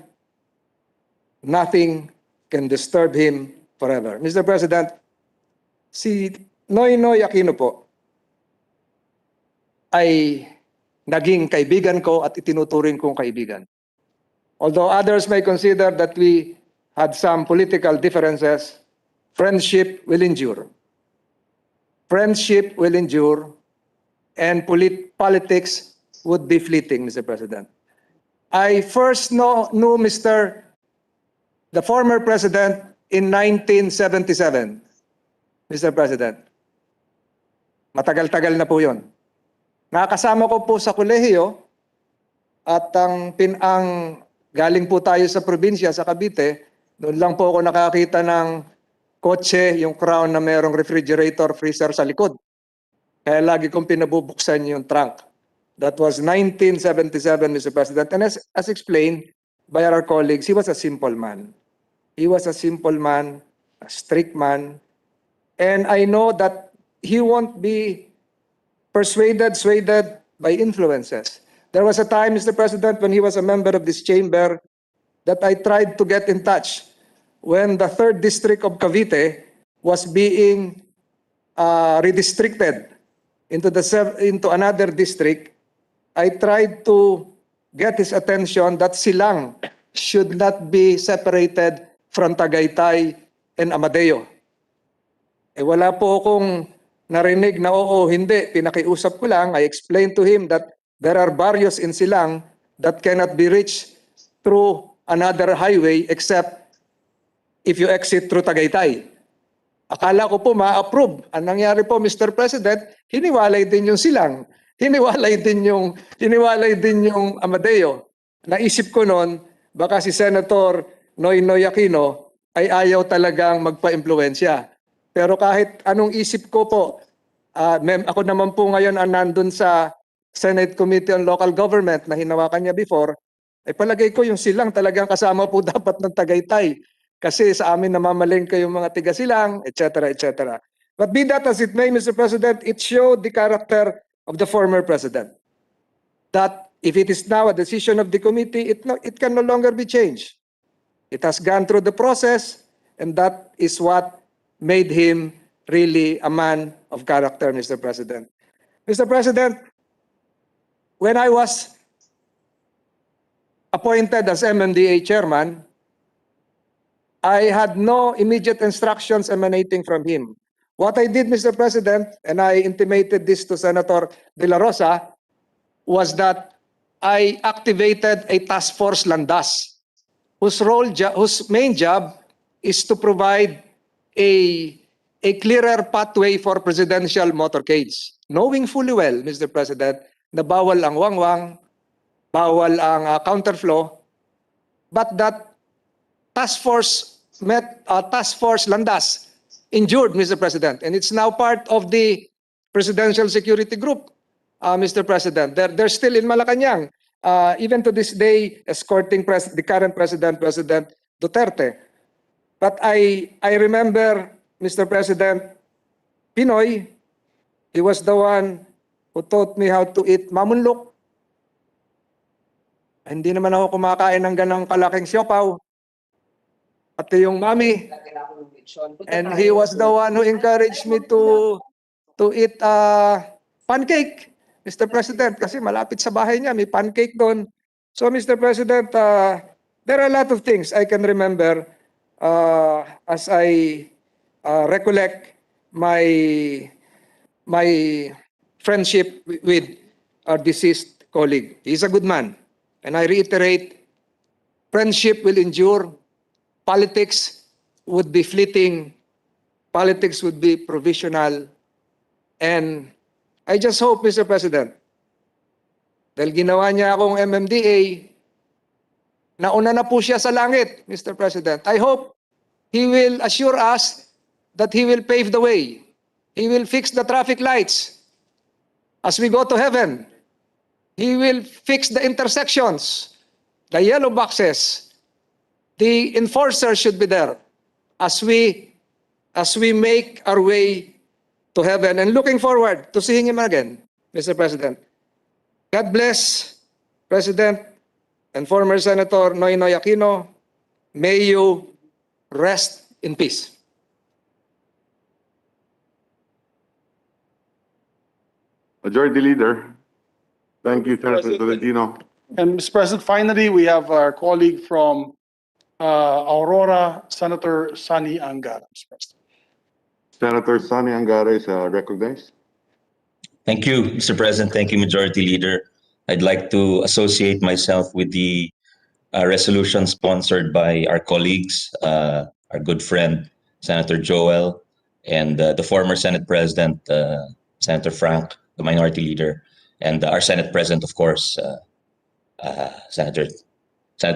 M: Nothing can disturb him forever. Mr. President, si Noynoy Aquino po ay naging kaibigan ko at itinuturing kong kaibigan. Although others may consider that we had some political differences, friendship will endure. Friendship will endure, and politics would be fleeting, Mr. President. I first knew the former president in 1977, Mr. President. Matagal-tagal na po yun. Nakasama ko po sa kolehiyo at ang galing po tayo sa probinsya, sa Cavite, noon lang po ako nakakita ng kotse, yung Crown na mayroong refrigerator, freezer sa likod. Kaya lagi kong pinabubuksan yung trunk. That was 1977, Mr. President. And as explained by our colleagues, he was a simple man. He was a simple man, a strict man. And I know that he won't be swayed by influences. There was a time, Mr. President, when he was a member of this chamber that I tried to get in touch when the 3rd District of Cavite was being redistricted into another district. I tried to get his attention that Silang should not be separated from Tagaytay and Amadeo. Wala po akong narinig na oo, hindi. Pinakiusap ko lang. I explained to him that there are barrios in Silang that cannot be reached through another highway except if you exit through Tagaytay. Akala ko po ma-approve. Ang nangyari po, Mr. President, hiniwalay din yung Silang. Hiniwalay din yung Amadeo. Naisip ko noon, baka si Senator Noynoy Aquino ay ayaw talagang magpa-impluwensya. Pero kahit anong isip ko po, ako naman po ngayon ang nandun sa Senate Committee on Local Government na hinawakan niya before, ay palagay ko yung Silang talagang kasama po dapat ng Tagaytay. Kasi sa amin namamalengke yung mga tiga-Silang, etc., etc. But be that as it may, Mr. President, it showed the character of the former president. that if it is now a decision of the committee, it can no longer be changed. It has gone through the process, and that is what made him really a man of character, Mr. President. Mr. President, when I was appointed as MMDA chairman, I had no immediate instructions emanating from him. What I did, Mr. President, and I intimated this to Senator De La Rosa, was that I activated a task force Landas, whose main job is to provide a clearer pathway for presidential motorcades, knowing fully well, Mr. President, na bawal ang wangwang, bawal ang counterflow, but that task force Landas endured, Mr. President, and it's now part of the Presidential Security Group, Mr. President. They're still in Malacanang, even to this day, escorting the current President Duterte. But I remember, Mr. President, Pinoy, he was the one who taught me how to eat mamunlok. Hindi naman ako kumakain ng ganang kalaking siopaw. Pati yung mami. And he was the one who encouraged me to eat pancake, Mr. President, kasi malapit sa bahay niya, may pancake doon. So, Mr. President, there are a lot of things I can remember as I recollect my friendship with our deceased colleague. He's a good man. And I reiterate, friendship will endure. Politics would be fleeting. Politics would be provisional. And I just hope, Mr. President, dahil ginawa niya akong MMDA, nauna na po siya sa langit, Mr. President. I hope he will assure us that he will pave the way. He will fix the traffic lights as we go to heaven. He will fix the intersections, the yellow boxes. The enforcer should be there as we make our way to heaven, and looking forward to seeing him again, Mr. President. God bless President and former Senator Noynoy Aquino. May you rest in peace.
D: Majority Leader. Thank you, Senator Tolentino.
F: And Mr. President, finally, we have our colleague from Aurora, Senator Sani Angara, Mr. President.
D: Senator Sani Angara is recognized.
O: Thank you, Mr. President. Thank you, Majority Leader. I'd like to associate myself with the resolution sponsored by our colleagues, our good friend, Senator Joel, and the former Senate President, Senator Frank, the Minority Leader, and our Senate President, of course, Senate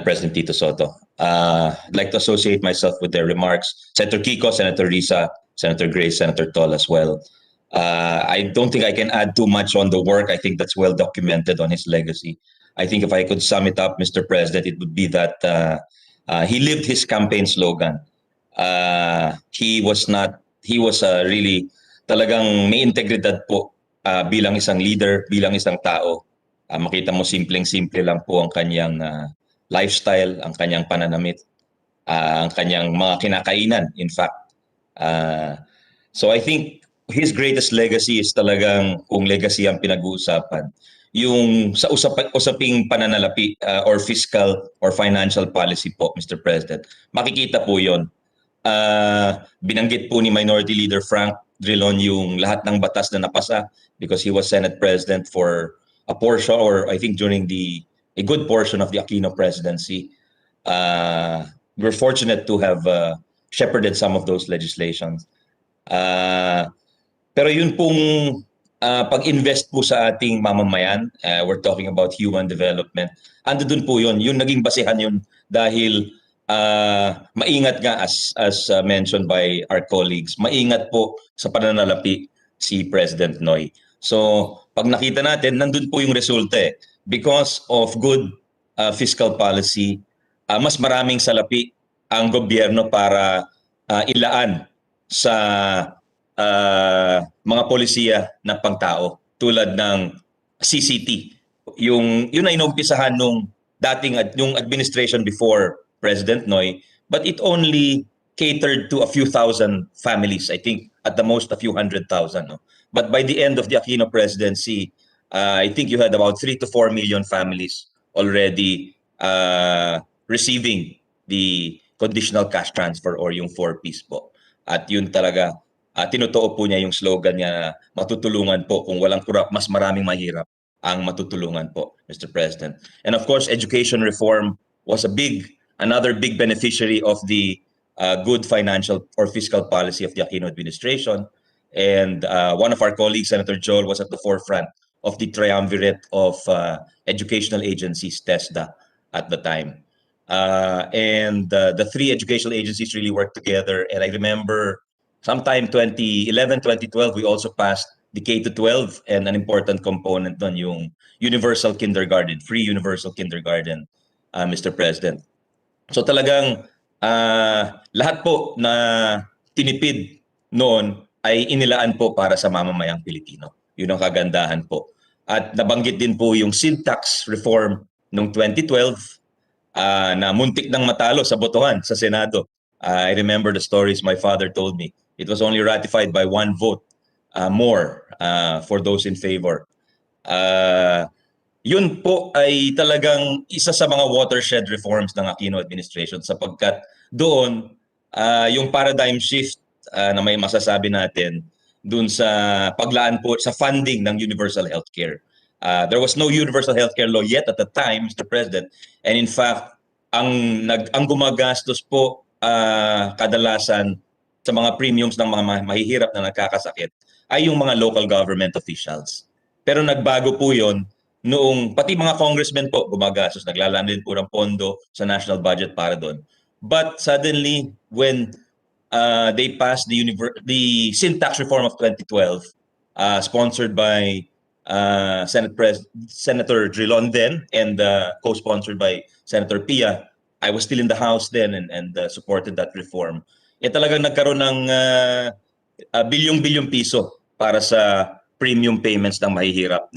O: President Tito Soto. I'd like to associate myself with their remarks. Senator Kiko, Senator Risa, Senator Grace, Senator Tol as well. I don't think I can add too much on the work. I think that's well documented on his legacy. I think if I could sum it up, Mr. President, it would be that he lived his campaign slogan. He was really talagang may integridad po bilang isang leader, bilang isang tao. Makita mo simpleng-simple lang po ang kanyang lifestyle, ang kanyang pananamit, ang kanyang mga kinakainan, in fact. So I think his greatest legacy is talagang, kung legacy ang pinag-uusapan, yung sa usaping pananalapi or fiscal or financial policy po, Mr. President. Makikita po yun. Binanggit po ni Minority Leader Frank Drilon yung lahat ng batas na napasa because he was Senate President for a portion, or I think during a good portion of the Aquino presidency. We're fortunate to have shepherded some of those legislations. Pero yun pong pag-invest po sa ating mamamayan, we're talking about human development, ando dun po yun, yung naging basehan yun dahil maingat nga as mentioned by our colleagues, maingat po sa pananalapi si President Noy. So pag nakita natin, nandun po yung resulta eh. Because of good fiscal policy, mas maraming salapi ang gobyerno para ilaan sa mga polisiya na pangtao tulad ng CCT yun ay inumpisahan nung dating yung administration before President Noy, but it only catered to a few thousand families, I think at the most a few 100,000. No? But by the end of the Aquino presidency, I think you had about 3 to 4 million families already receiving the conditional cash transfer or yung 4-piece po. At yun talaga, tinutuo po niya yung slogan niya, matutulungan po kung walang kurap, mas maraming mahirap ang matutulungan po, Mr. President. And of course, education reform was another big beneficiary of the good financial or fiscal policy of the Aquino administration. And one of our colleagues, Senator Joel, was at the forefront of the triumvirate of educational agencies, TESDA, at the time. And the three educational agencies really worked together. And I remember sometime 2011, 2012, we also passed the K-12, and an important component nun yung universal kindergarten, free universal kindergarten, Mr. President. So talagang lahat po na tinipid noon ay inilaan po para sa mamamayang Pilipino. Yun ang kagandahan po. At nabanggit din po yung sin tax reform noong 2012 na muntik nang matalo sa botohan sa Senado. I remember the stories my father told me. It was only ratified by 1 vote more for those in favor. Yun po ay talagang isa sa mga watershed reforms ng Aquino administration sapagkat doon yung paradigm shift na may masasabi natin dun sa paglaan po sa funding ng universal healthcare. There was no universal healthcare law yet at the time, Mr. President, and in fact, ang gumagastos po kadalasan sa mga premiums ng mga mahihirap na nagkakasakit ay yung mga local government officials. Pero nagbago po yon noong pati mga congressmen po gumagastos, naglalaan din po ng pondo sa national budget para doon. But suddenly, when they passed the sin tax reform of 2012, sponsored by Senator Drilon then, and co-sponsored by Senator Pia, I was still in the House then and supported that reform. Talagang nagkaroon ng bilyong-bilyong piso para sa premium payments ng mahihirap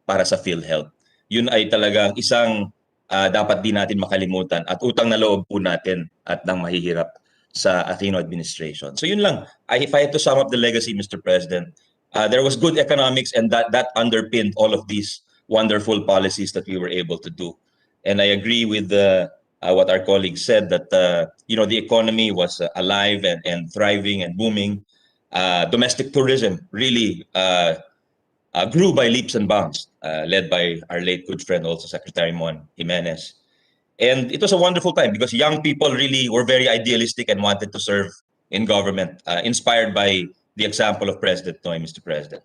O: para sa PhilHealth. Yun ay talagang isang dapat din natin makalimutan at utang na loob po natin at ng mahihirap sa Aquino administration. So yun lang. If I had to sum up the legacy, Mr. President, there was good economics and that underpinned all of these wonderful policies that we were able to do. And I agree with what our colleague said that the economy was alive and thriving and booming. Domestic tourism really grew by leaps and bounds, led by our late good friend, also Secretary Mon Jimenez. And it was a wonderful time because young people really were very idealistic and wanted to serve in government, inspired by the example of President Noy, Mr. President.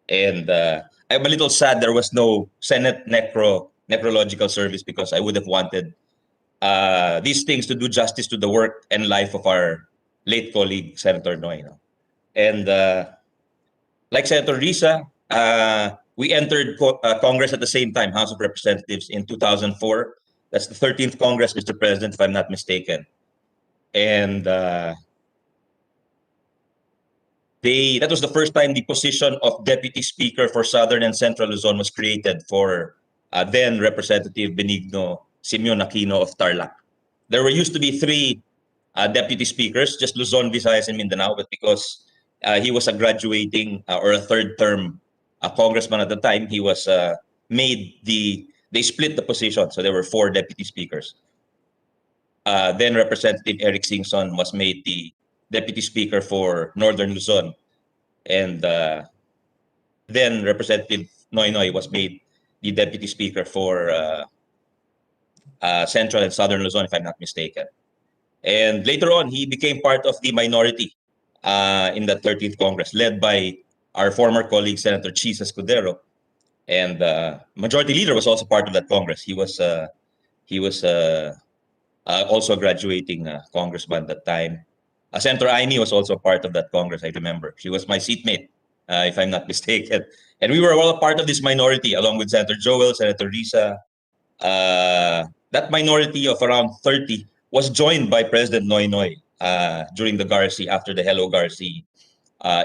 O: And I'm a little sad there was no Senate necrological service because I would have wanted these things to do justice to the work and life of our late colleague, Senator Noy. And like Senator Risa, we entered Congress at the same time, House of Representatives, in 2004. That's the 13th Congress, Mr. President, if I'm not mistaken. And that was the first time the position of Deputy Speaker for Southern and Central Luzon was created for then Representative Benigno Simeon Aquino of Tarlac. There used to be 3 deputy speakers, just Luzon, Visayas, and Mindanao, but because he was a graduating or a third-term congressman at the time, he was they split the position, so there were 4 deputy speakers. Then Representative Eric Singson was made the deputy speaker for Northern Luzon, and then Representative Noy was made the deputy speaker for Central and Southern Luzon, if I'm not mistaken. And later on, he became part of the minority in the 13th Congress, led by our former colleague, Senator Chis Escudero. And Majority Leader was also part of that Congress. He was also a graduating congressman at that time. Senator Aini was also part of that Congress, I remember. She was my seatmate, if I'm not mistaken. And we were all a part of this minority, along with Senator Joel, Senator Risa. That minority of around 30 was joined by President Noy during the Garci, after the Hello Garci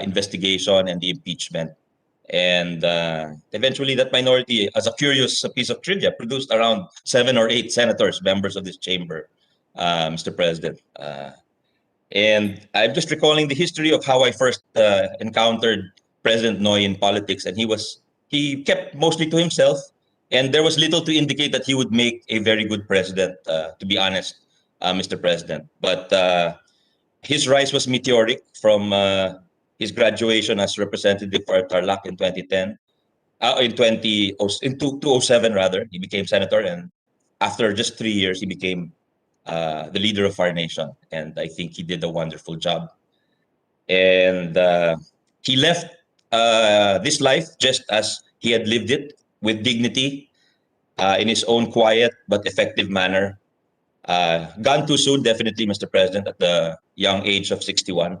O: investigation and the impeachment. And eventually that minority, as a curious piece of trivia, produced around 7 or 8 senators, members of this chamber, Mr. President. And I'm just recalling the history of how I first encountered President Noy in politics, and he kept mostly to himself, and there was little to indicate that he would make a very good president, to be honest, Mr. President. But his rise was meteoric from his graduation as representative for Tarlac in 2010. In 2007 rather, he became senator, and after just 3 years, he became the leader of our nation, and I think he did a wonderful job. And he left this life just as he had lived it, with dignity, in his own quiet but effective manner. Gone too soon, definitely, Mr. President, at the young age of 61.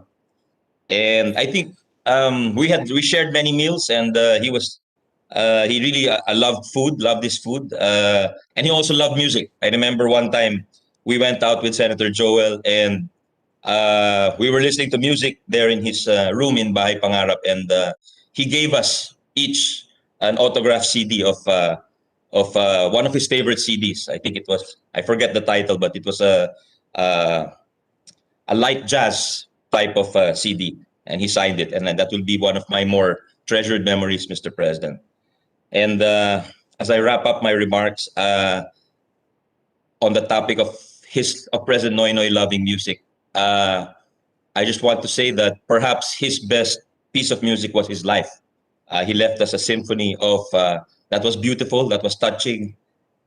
O: And I think we shared many meals, and he really loved food, loved his food, and he also loved music. I remember one time we went out with Senator Joel, and we were listening to music there in his room in Bahay Pangarap, and he gave us each an autographed CD of one of his favorite CDs. I think it was, I forget the title, but it was a light jazz type of CD, and he signed it, and that will be one of my more treasured memories, Mr. President. And as I wrap up my remarks on the topic of President Noynoy loving music, I just want to say that perhaps his best piece of music was his life. He left us a symphony of that was beautiful, that was touching,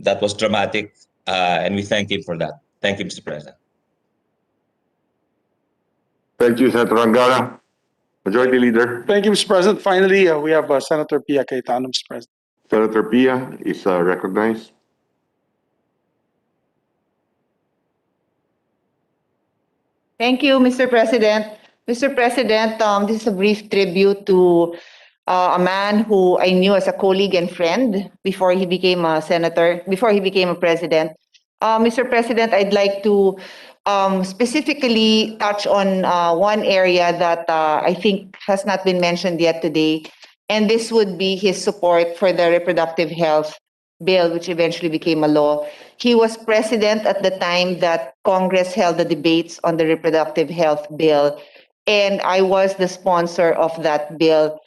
O: that was dramatic, and we thank him for that. Thank you, Mr. President.
D: Thank you, Senator Angara. Majority Leader.
F: Thank you, Mr. President. Finally, we have Senator Pia Cayetano, Mr. President.
D: Senator Pia is recognized.
L: Thank you, Mr. President. Mr. President, this is a brief tribute to a man who I knew as a colleague and friend before he became a senator, before he became a president. Mr. President, I'd like to specifically touch on one area that I think has not been mentioned yet today, and this would be his support for the reproductive health bill, which eventually became a law. He was president at the time that Congress held the debates on the reproductive health bill, and I was the sponsor of that bill.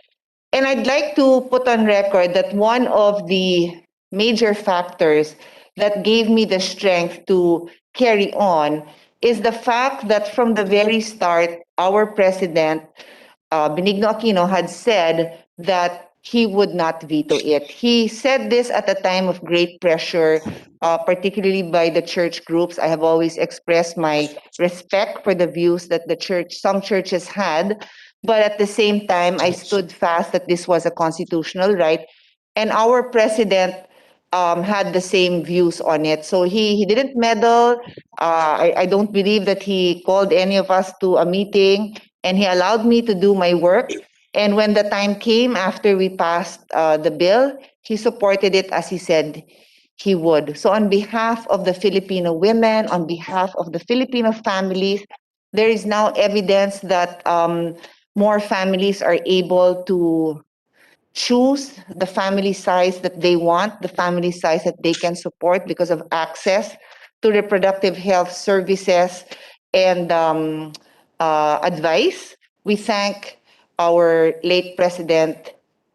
L: And I'd like to put on record that one of the major factors that gave me the strength to carry on is the fact that from the very start, our president, Benigno Aquino, had said that he would not veto it. He said this at a time of great pressure, particularly by the church groups. I have always expressed my respect for the views that some churches had, but at the same time, I stood fast that this was a constitutional right, and our president had the same views on it. So he didn't meddle. I don't believe that he called any of us to a meeting, and he allowed me to do my work. And when the time came after we passed the bill, he supported it as he said he would. So on behalf of the Filipino women, on behalf of the Filipino families, there is now evidence that more families are able to choose the family size that they want, the family size that they can support because of access to reproductive health services and advice. We thank our late President,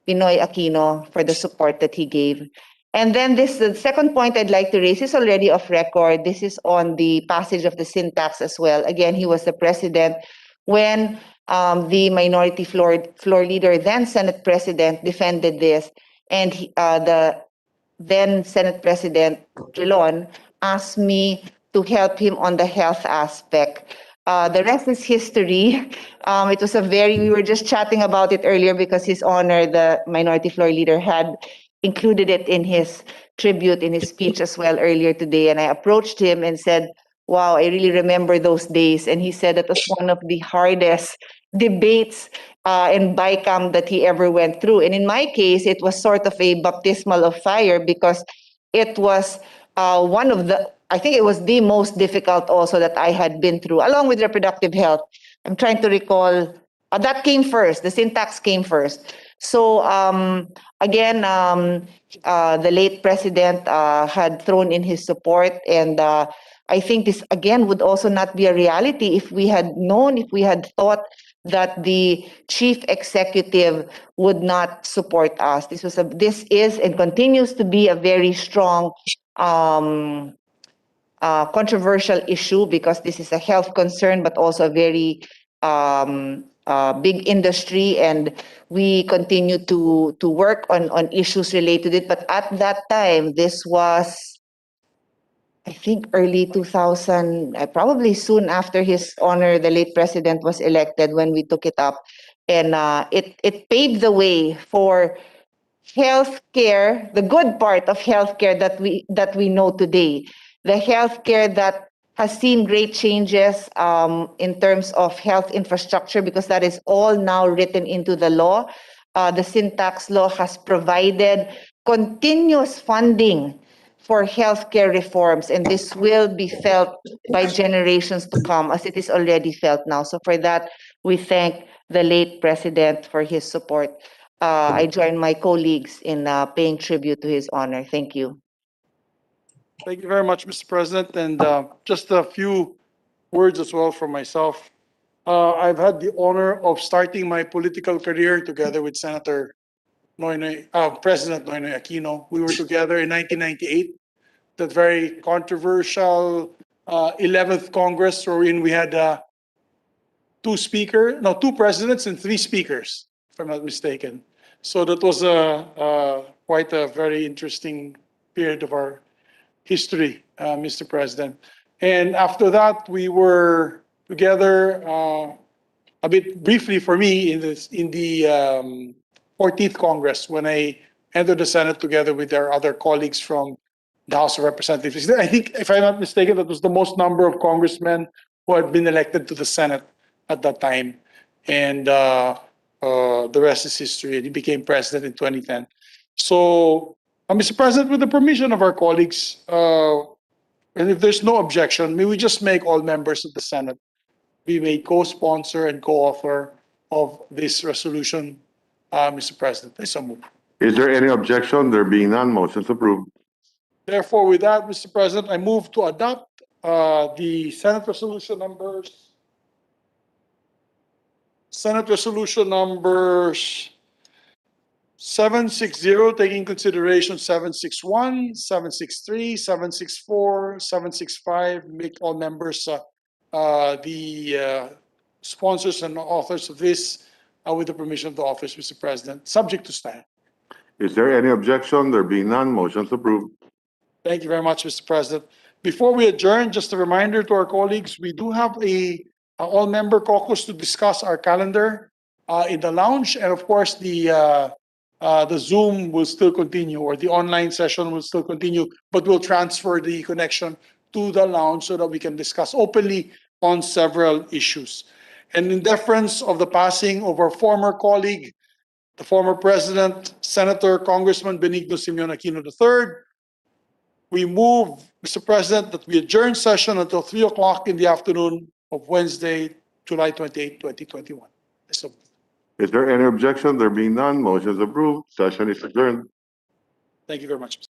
L: Pinoy Aquino, for the support that he gave. And then the second point I'd like to raise is already off record. This is on the passage of the sin tax as well. Again, he was the president when the minority floor leader, then Senate President, defended this, and the then Senate President Drilon asked me to help him on the health aspect. The rest is history. It was we were just chatting about it earlier because His Honor, the minority floor leader, had included it in his tribute, in his speech as well earlier today. And I approached him and said, wow, I really remember those days. And he said that was one of the hardest debates in BICAM that he ever went through. And in my case, it was sort of a baptismal of fire because it was I think it was the most difficult also that I had been through, along with reproductive health. I'm trying to recall, that came first, the sin tax came first. So again, the late president had thrown in his support, and I think this again would also not be a reality if we had known, if we had thought that the chief executive would not support us. This is and continues to be a very strong controversial issue because this is a health concern, but also a very big industry, and we continue to work on issues related to it. But at that time, this was, I think, early 2000, probably soon after His Honor, the late president, was elected when we took it up. And it paved the way for healthcare, the good part of healthcare that we know today. The healthcare that has seen great changes in terms of health infrastructure, because that is all now written into the law. The syntax law has provided continuous funding for healthcare reforms, and this will be felt by generations to come, as it is already felt now. So for that, we thank the late president for his support. I join my colleagues in paying tribute to His Honor. Thank you.
F: Thank you very much, Mr. President. And just a few words as well from myself. I've had the honor of starting my political career together with President Noynoy Aquino. We were together in 1998, that very controversial 11th Congress, wherein we had two presidents and three speakers, if I'm not mistaken. So that was quite a very interesting period of our history, Mr. President. And after that, we were together a bit briefly for me in the 14th Congress when I entered the Senate together with our other colleagues from the House of Representatives. I think, if I'm not mistaken, that was the most number of congressmen who had been elected to the Senate at that time. And the rest is history. And he became president in 2010. So, Mr. President, with the permission of our colleagues, and if there's no objection, may we just make all members of the Senate be made co-sponsor and co-author of this resolution, Mr. President. I so move.
D: Is there any objection? There being none, motion's approved.
F: Therefore, with that, Mr. President, I move to adopt the Senate Resolution numbers 760, taking consideration 761, 763, 764, 765. Make all members the sponsors and authors of this with the permission of the office, Mr. President, subject to stand.
D: Is there any objection? There being none, motion's approved.
F: Thank you very much, Mr. President. Before we adjourn, just a reminder to our colleagues, we do have a all-member caucus to discuss our calendar in the lounge, and of course the Zoom will still continue, or the online session will still continue, but we'll transfer the connection to the lounge so that we can discuss openly on several issues. And in deference of the passing of our former colleague, the former President, Senator Congressman Benigno Simeon Aquino III, we move, Mr. President, that we adjourn session until 3 o'clock in the afternoon of Wednesday, July 28, 2021. So,
D: Is there any objection? There being none, motion is approved. Session is adjourned.
F: thank you very much, Mr.